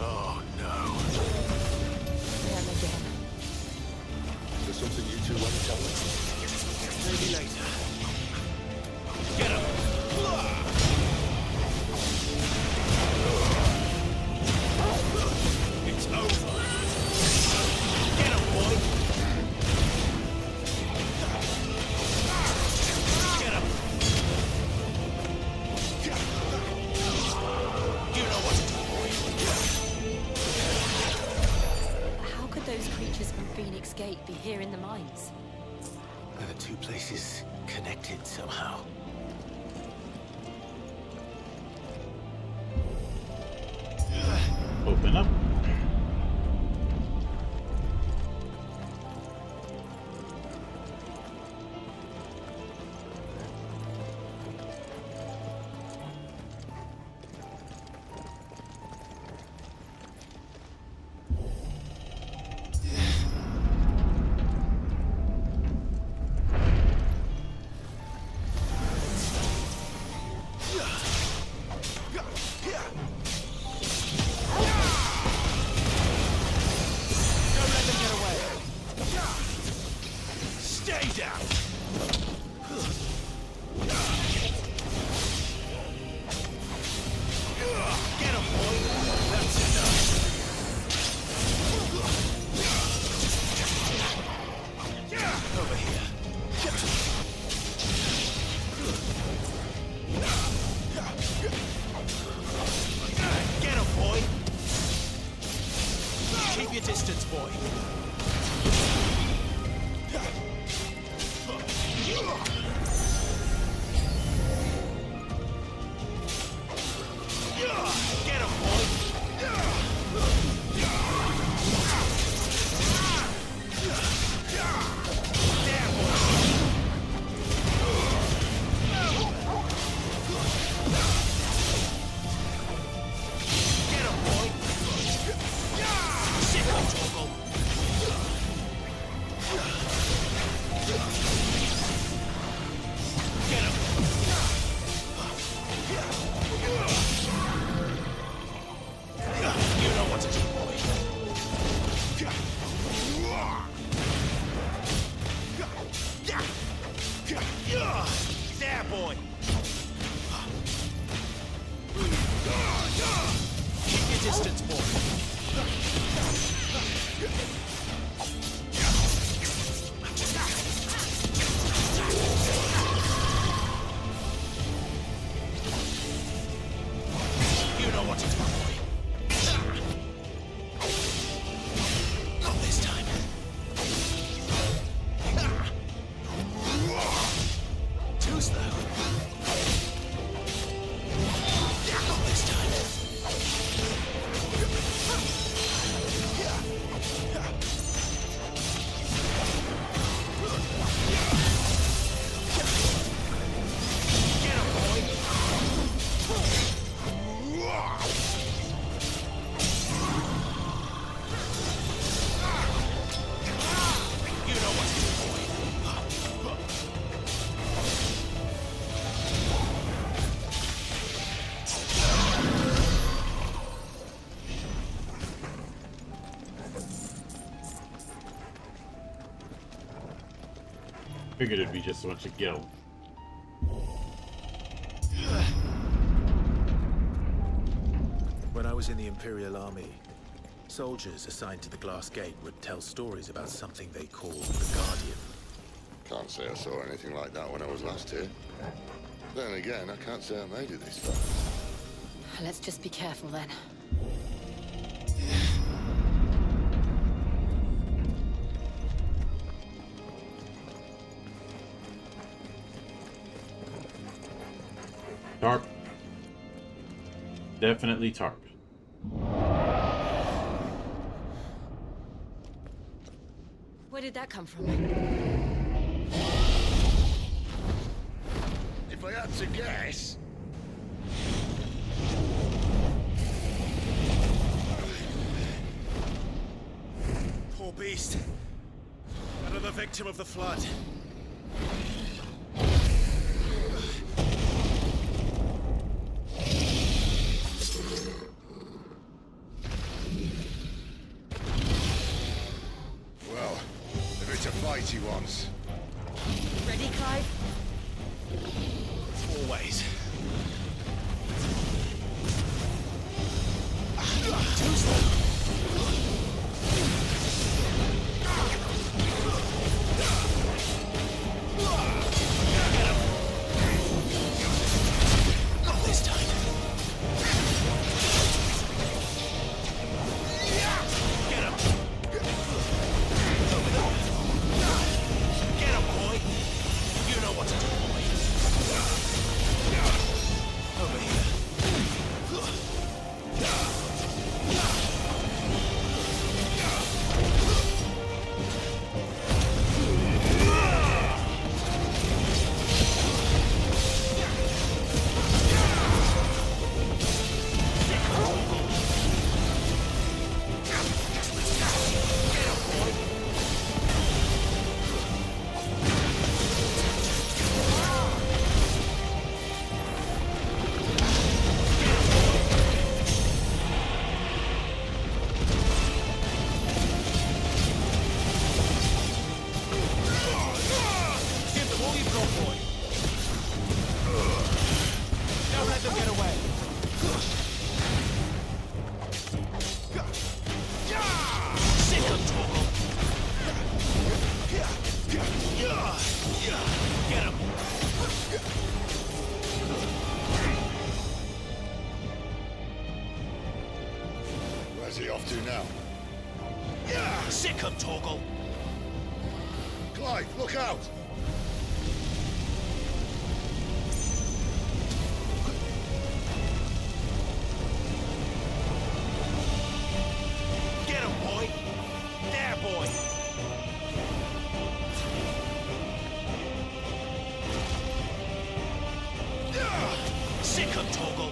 Oh no. Them again. Is there something you two want to tell me? Maybe later. Get him! It's over. Get him, boy! Get him! You know what to do, boy. How could those creatures from Phoenix Gate be here in the mines? Are the two places connected somehow? Open up. Stay down! Get him, boy! That's enough! Over here. Get him, boy! Keep your distance, boy! Get him, boy! Damn, boy! Get him, boy! Sit on Toggle! Get him! You know what to do, boy. There, boy. Keep your distance, boy. You know what to do, boy. Not this time. Too slow. Not this time. Get him, boy. You know what to do, boy. Figured it'd be just a bunch of gil. When I was was in the Imperial Army, soldiers assigned to the Glass Gate would tell stories about something they called the Guardian. Can't say I saw anything like that when I was last here. Then again, I can't say I made it this far. Let's just be careful then. Tarp. Definitely tarp. Where did that come from? If I had to guess... Poor beast. Another victim of the flood. Well, if it's a fight he wants. Ready, Clive? Always. Not this time. Get him. Get him, boy. You know what to do, boy. Over here. Give them all you've got, boy. Don't let them get away. Sick of Torgal. Get him. Where's he off to now? Sick of Torgal. Clive, look out! Get him, boy. There, boy. Sick of Torgal.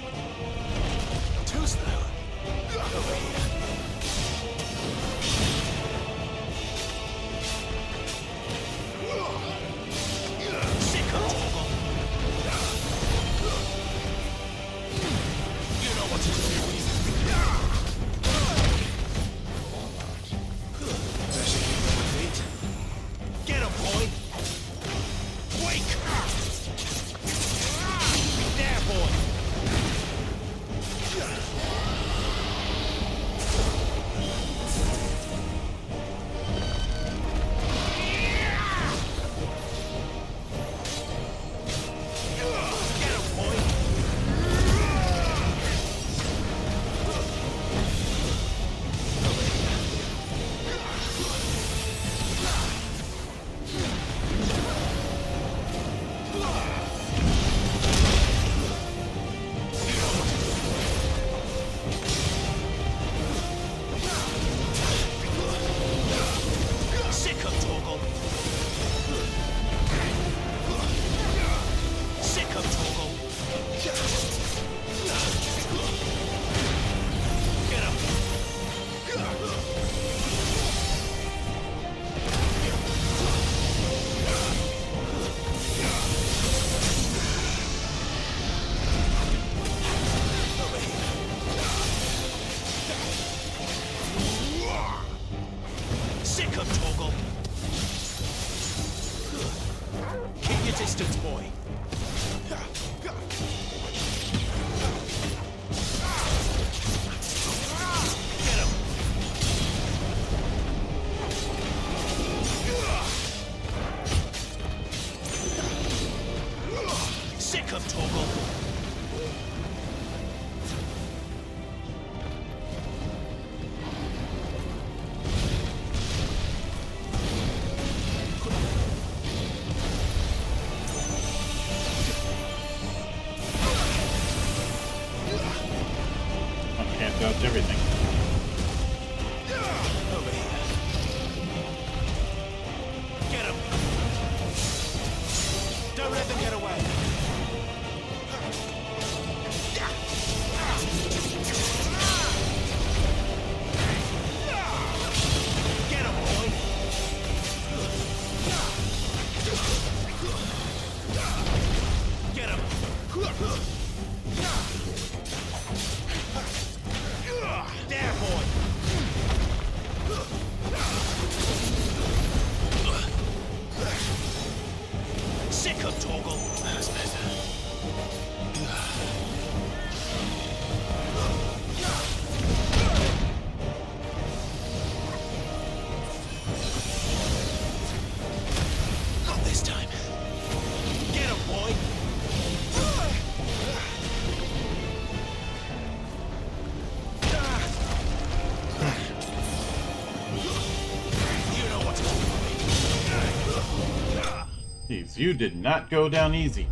Too slow. Over here. Sick of Torgal. You know what to do. Better keep on my feet. Get him, boy. Wake. There, boy. Dodge everything. Over here. Get him! Don't let them get away! Get him, boy! Get him! There, boy! Sick of Torgal! That's better. Not this time. Get him, boy! You know what's coming for me. Jeez, you did not go down easy.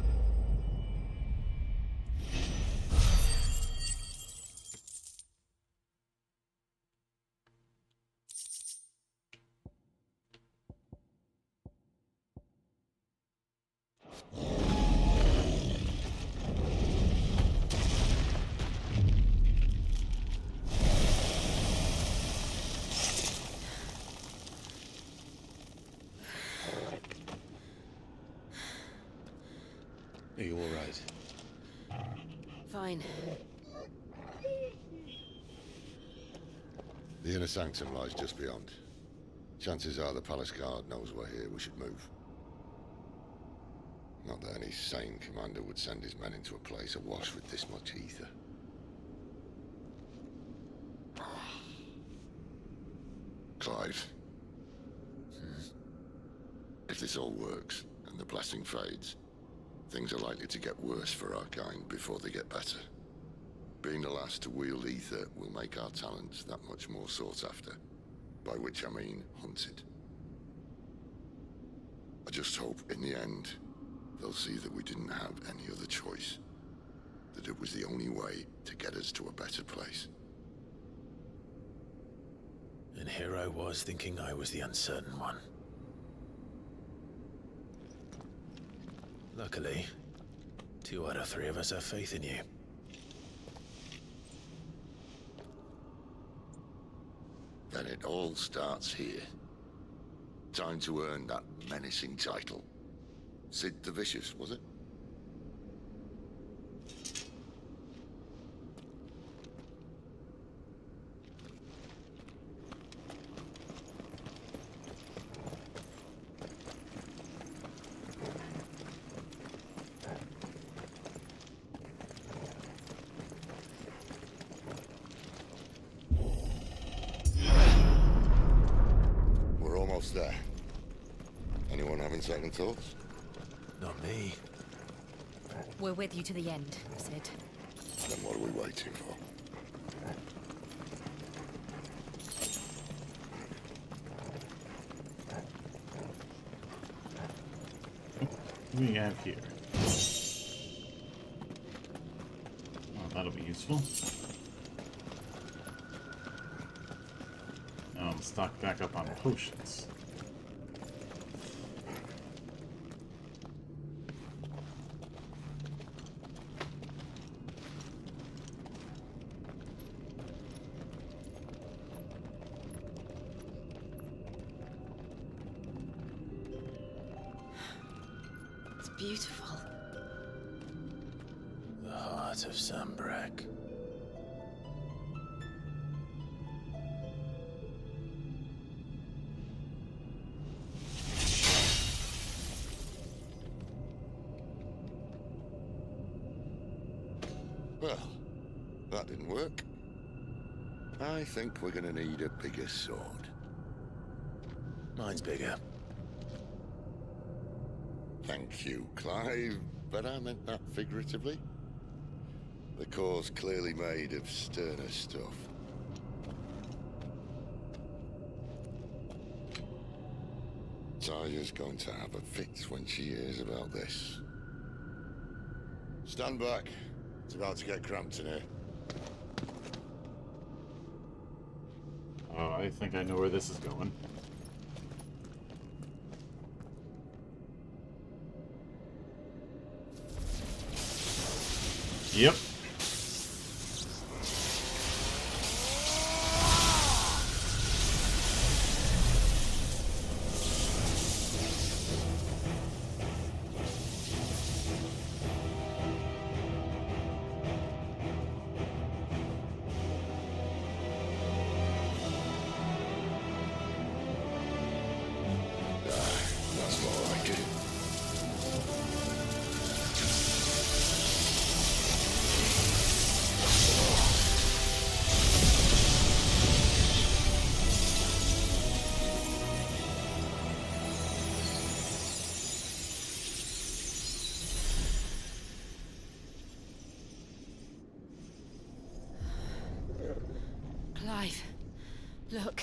Are you all right? Fine. The inner sanctum lies just beyond. Chances are the palace guard knows we're here. We should move. Not that any sane commander would send his men into a place awash with this much ether. Clive. If this all works, and the blessing fades, things are likely to get worse for our kind before they get better. Being the last to wield ether will make our talents that much more sought after. By which I mean hunted. I just hope, in the end, they'll see that we didn't have any other choice. That it was the only way to get us to a better place. And here I was thinking I was the uncertain one. Luckily, 2 out of 3 of us have faith in you. Then it all starts here. Time to earn that menacing title. Sid the Vicious, was it? We're almost there. Anyone having second thoughts? Not me. We're with you to the end, Sid. Then what are we waiting for? What do we have here? Oh, that'll be useful. Now I'm stocked back up on potions. It's beautiful. The heart of Sambrak. Well, that didn't work. I think we're gonna need a bigger sword. Mine's bigger. Thank you, Clive, but I meant that figuratively. The core's clearly made of sterner stuff. Taya's going to have a fit when she hears about this. Stand back. It's about to get cramped in here. Oh, I think I know where this is going. Yep. That's more like it. Clive, look.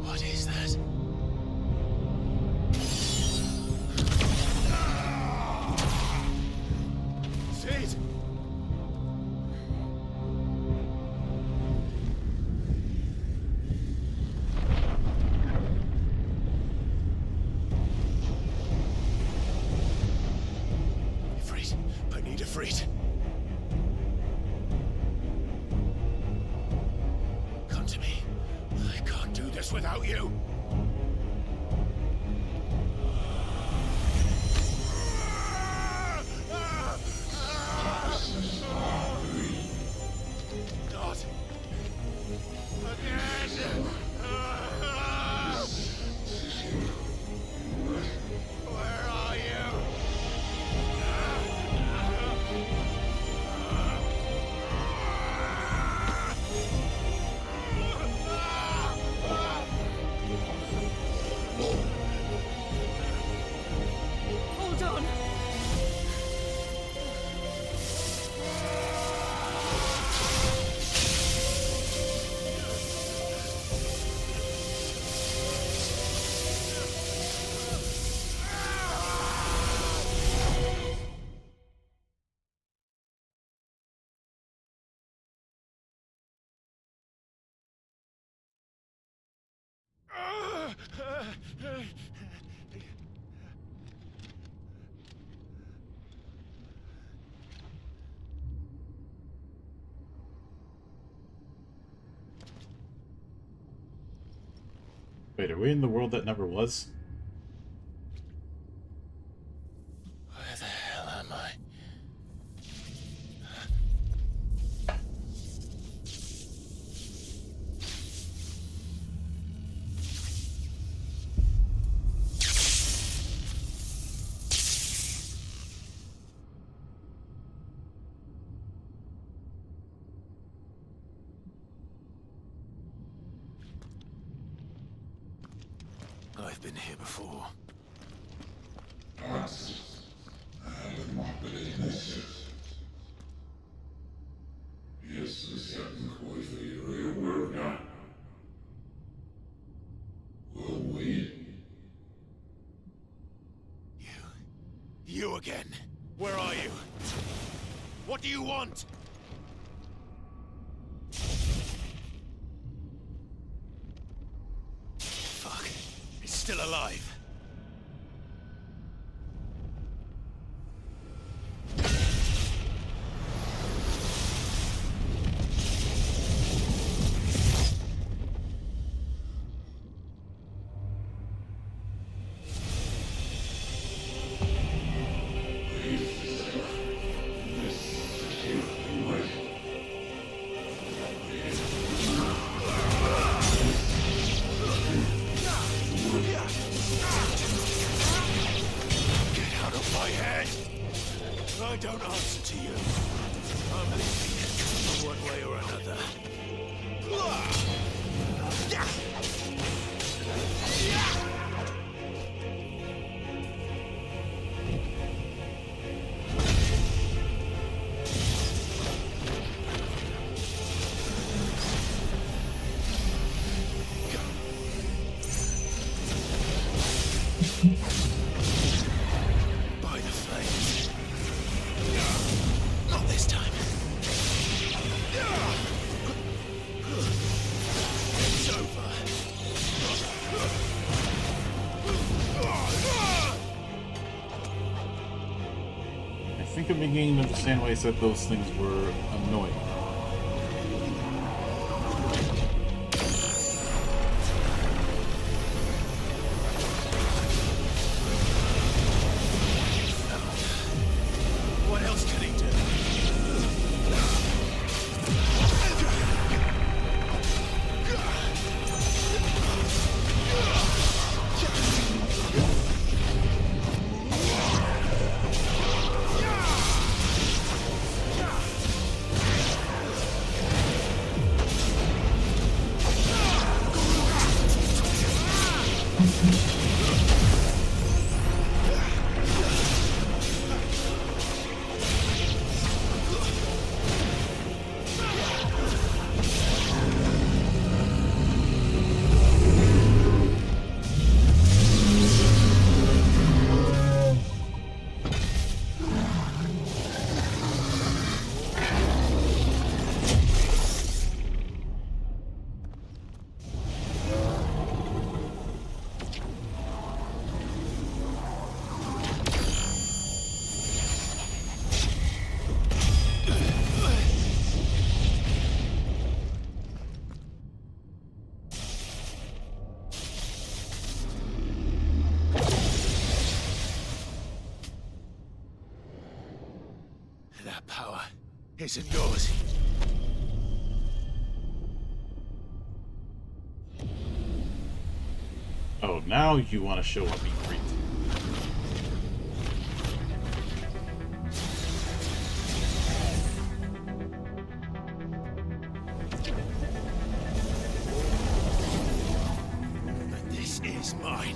What is that? Sid! Ifrit, I need Ifrit. Come to me. I can't do this without you. Not again. Where are you? Hold on. Wait, are we in the world that never was? Where the hell am I? I've been here before. You again. Where are you? What do you want? Fuck. It's still alive. I don't answer to you. I'm leaving, one way or another. By the flames. Not this time. think I'm beginning to understand why he said those things were annoying. What else can he do? That power isn't yours. Oh, now you want to show up, Ikrit. This is mine.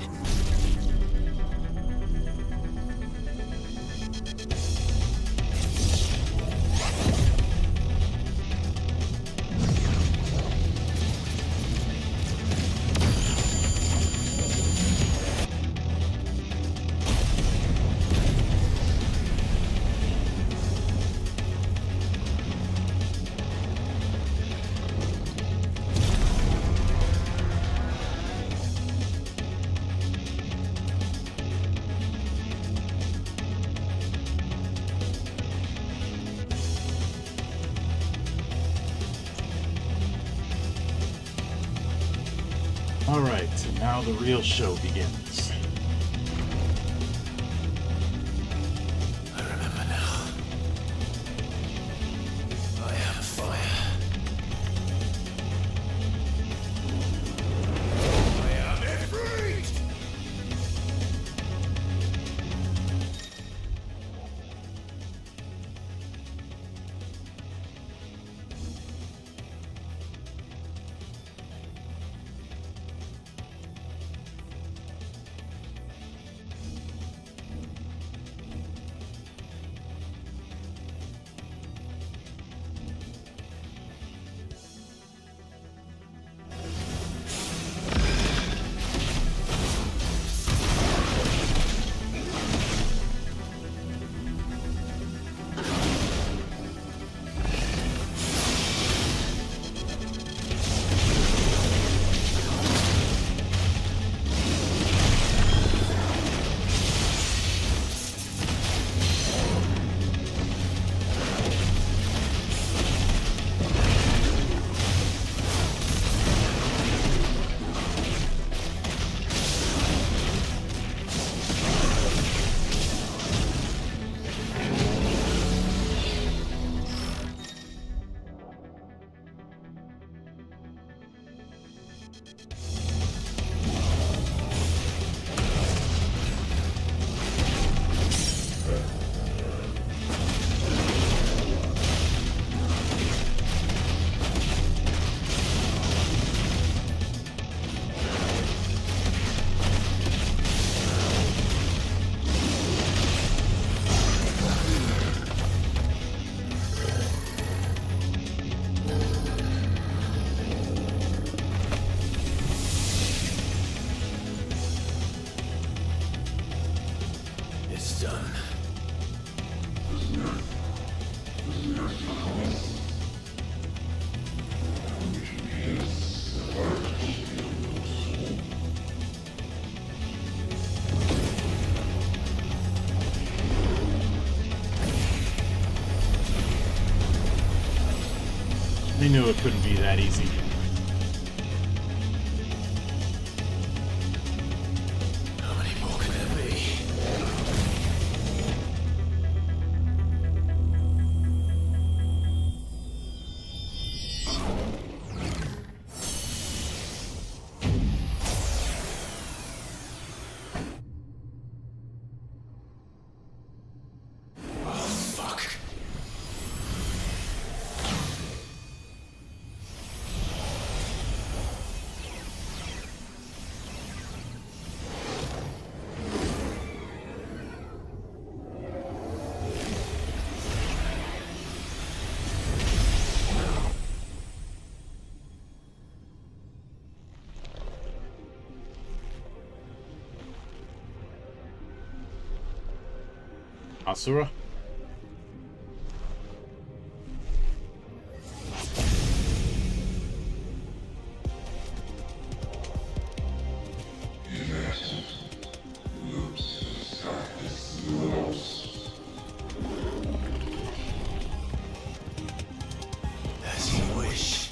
Alright, so now the real show begins. I remember now. I am fire. I am Ifrit! It's done. I knew it couldn't be that easy. How many more can there be? Asura? As you wish.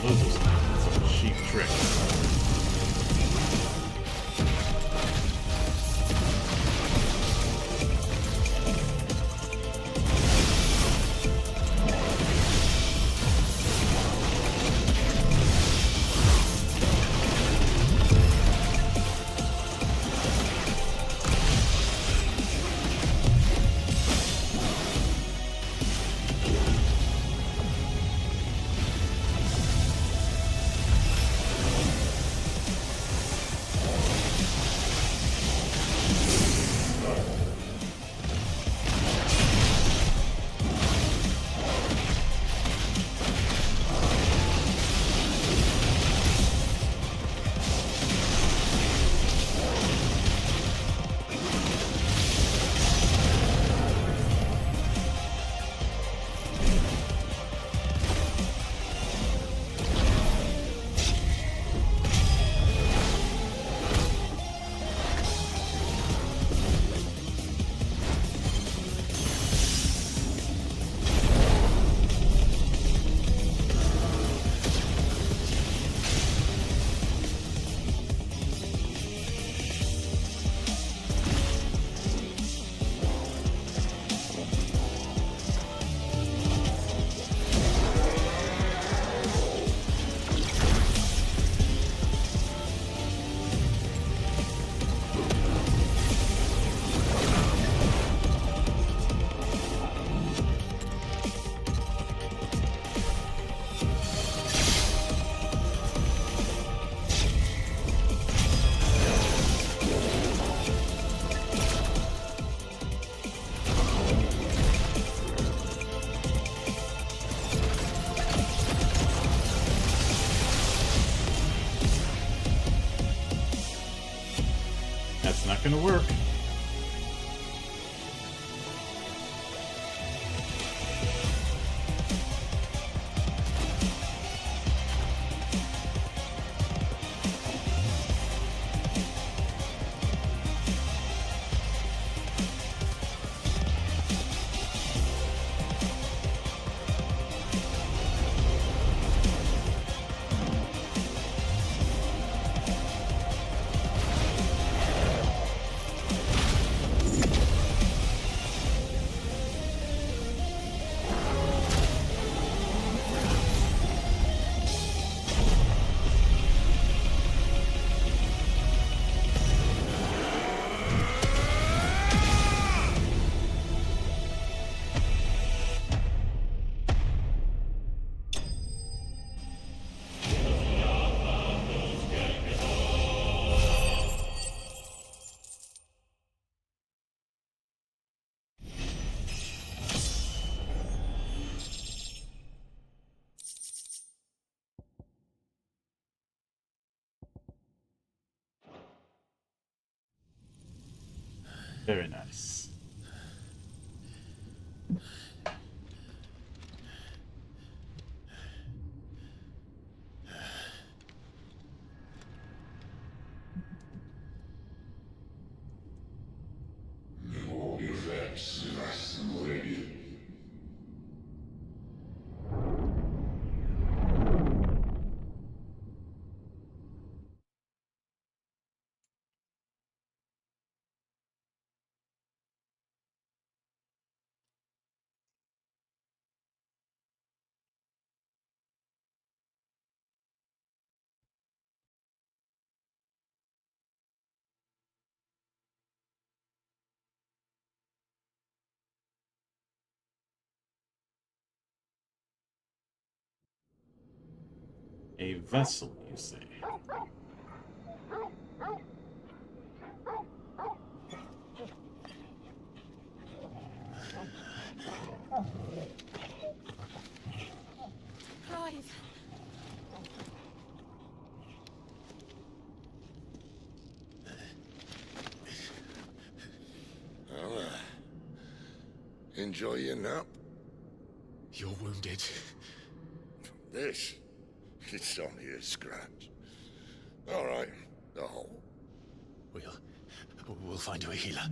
Those are some cheap tricks. That's not gonna work. Very nice. A vessel, you say? Clive. Well, enjoy your nap. You're wounded. This? It's only a scratch. All right, the hole. We'll find you a healer.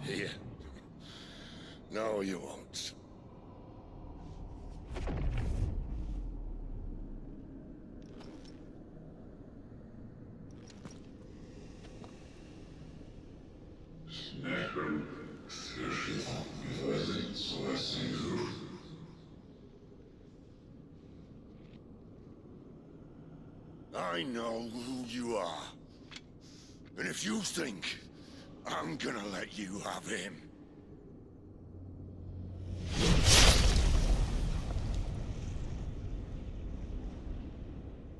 Here? No, you won't. I know who you are. And if you think I'm gonna let you have him...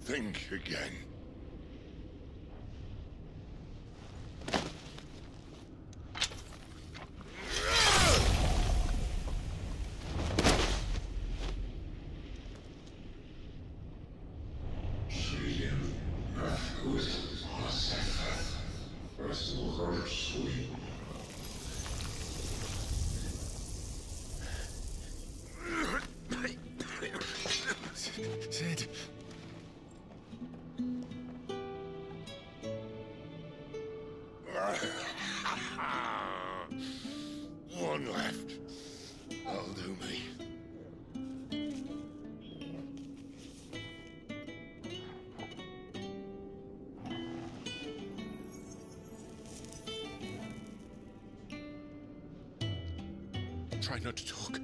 think again. Sid. One left. That'll do me. Try not to talk.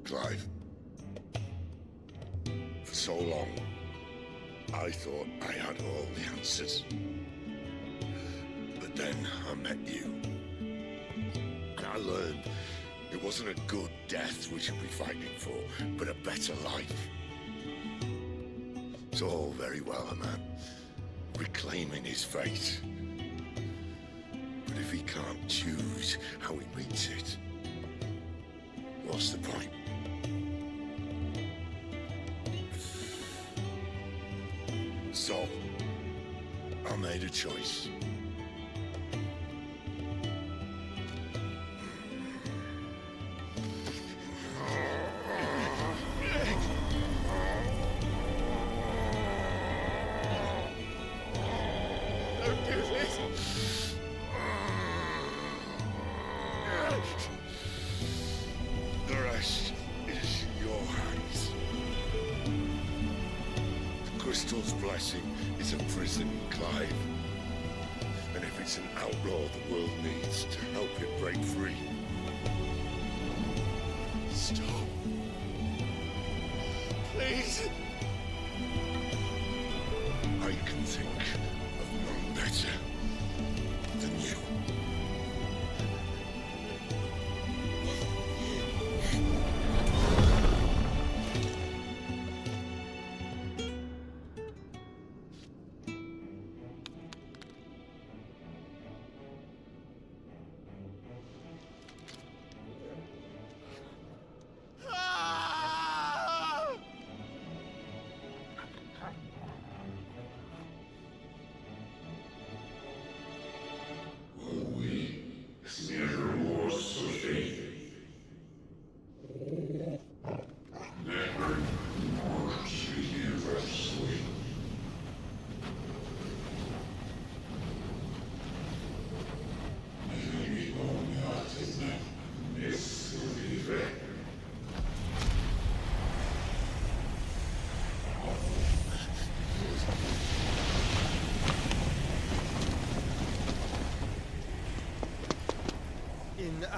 Clive. For so long, I thought I had all the answers. But then I met you. And I learned it wasn't a good death we should be fighting for, but a better life. It's all very well, a man reclaiming his fate. But if he can't choose how he meets it, what's the point? So, I made a choice. Don't do this. The rest is in your hands. The Crystal's blessing is a prison, Clive. And if it's an outlaw the world needs to help it break free... Stop. Please. I can think of none better than you.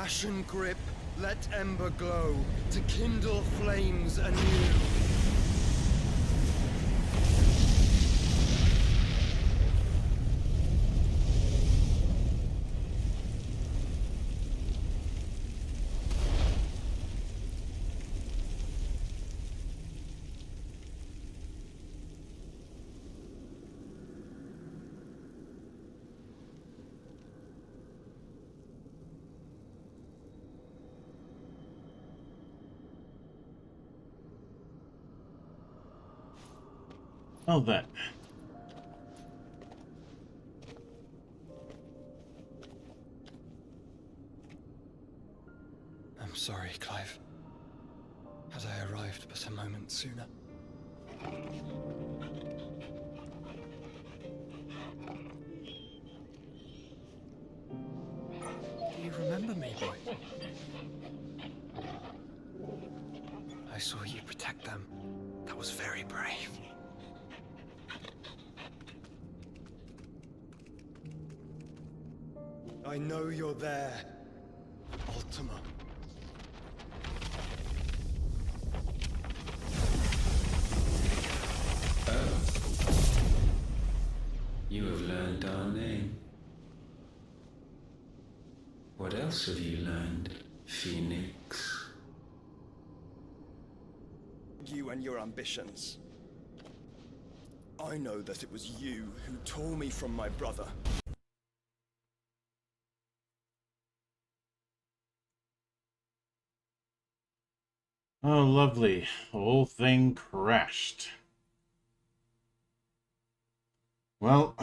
ashen grip, let ember glow, to kindle flames anew. Well then. I'm sorry, Clive. Had I arrived but a moment sooner. Do you remember me, boy? I saw you protect them. That was very brave. I know you're there, Ultima. Oh. You have learned our name. What else have you learned, Phoenix? You and your ambitions. I know that it was you who tore me from my brother. Oh, lovely. The whole thing crashed. Well,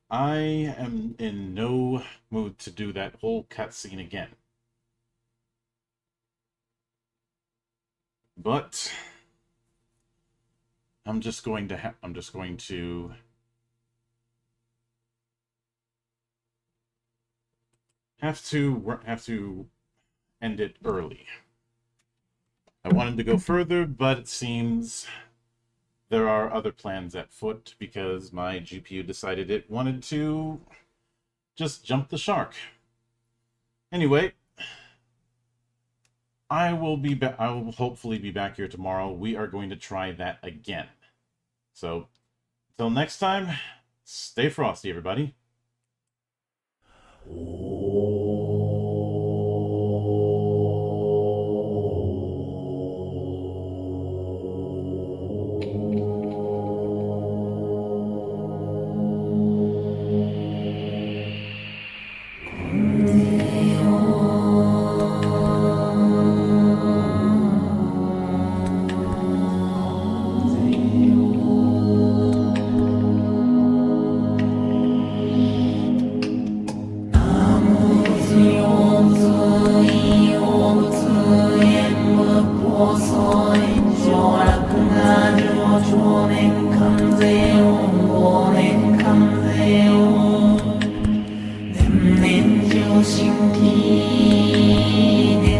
I am in no mood to do that whole cutscene again. But I'm just going to have to end it early. I wanted to go further, but it seems there are other plans at foot because my GPU decided it wanted to just jump the shark. Anyway, I will hopefully be back here tomorrow. We are going to try that again. So, until next time, stay frosty, everybody. 내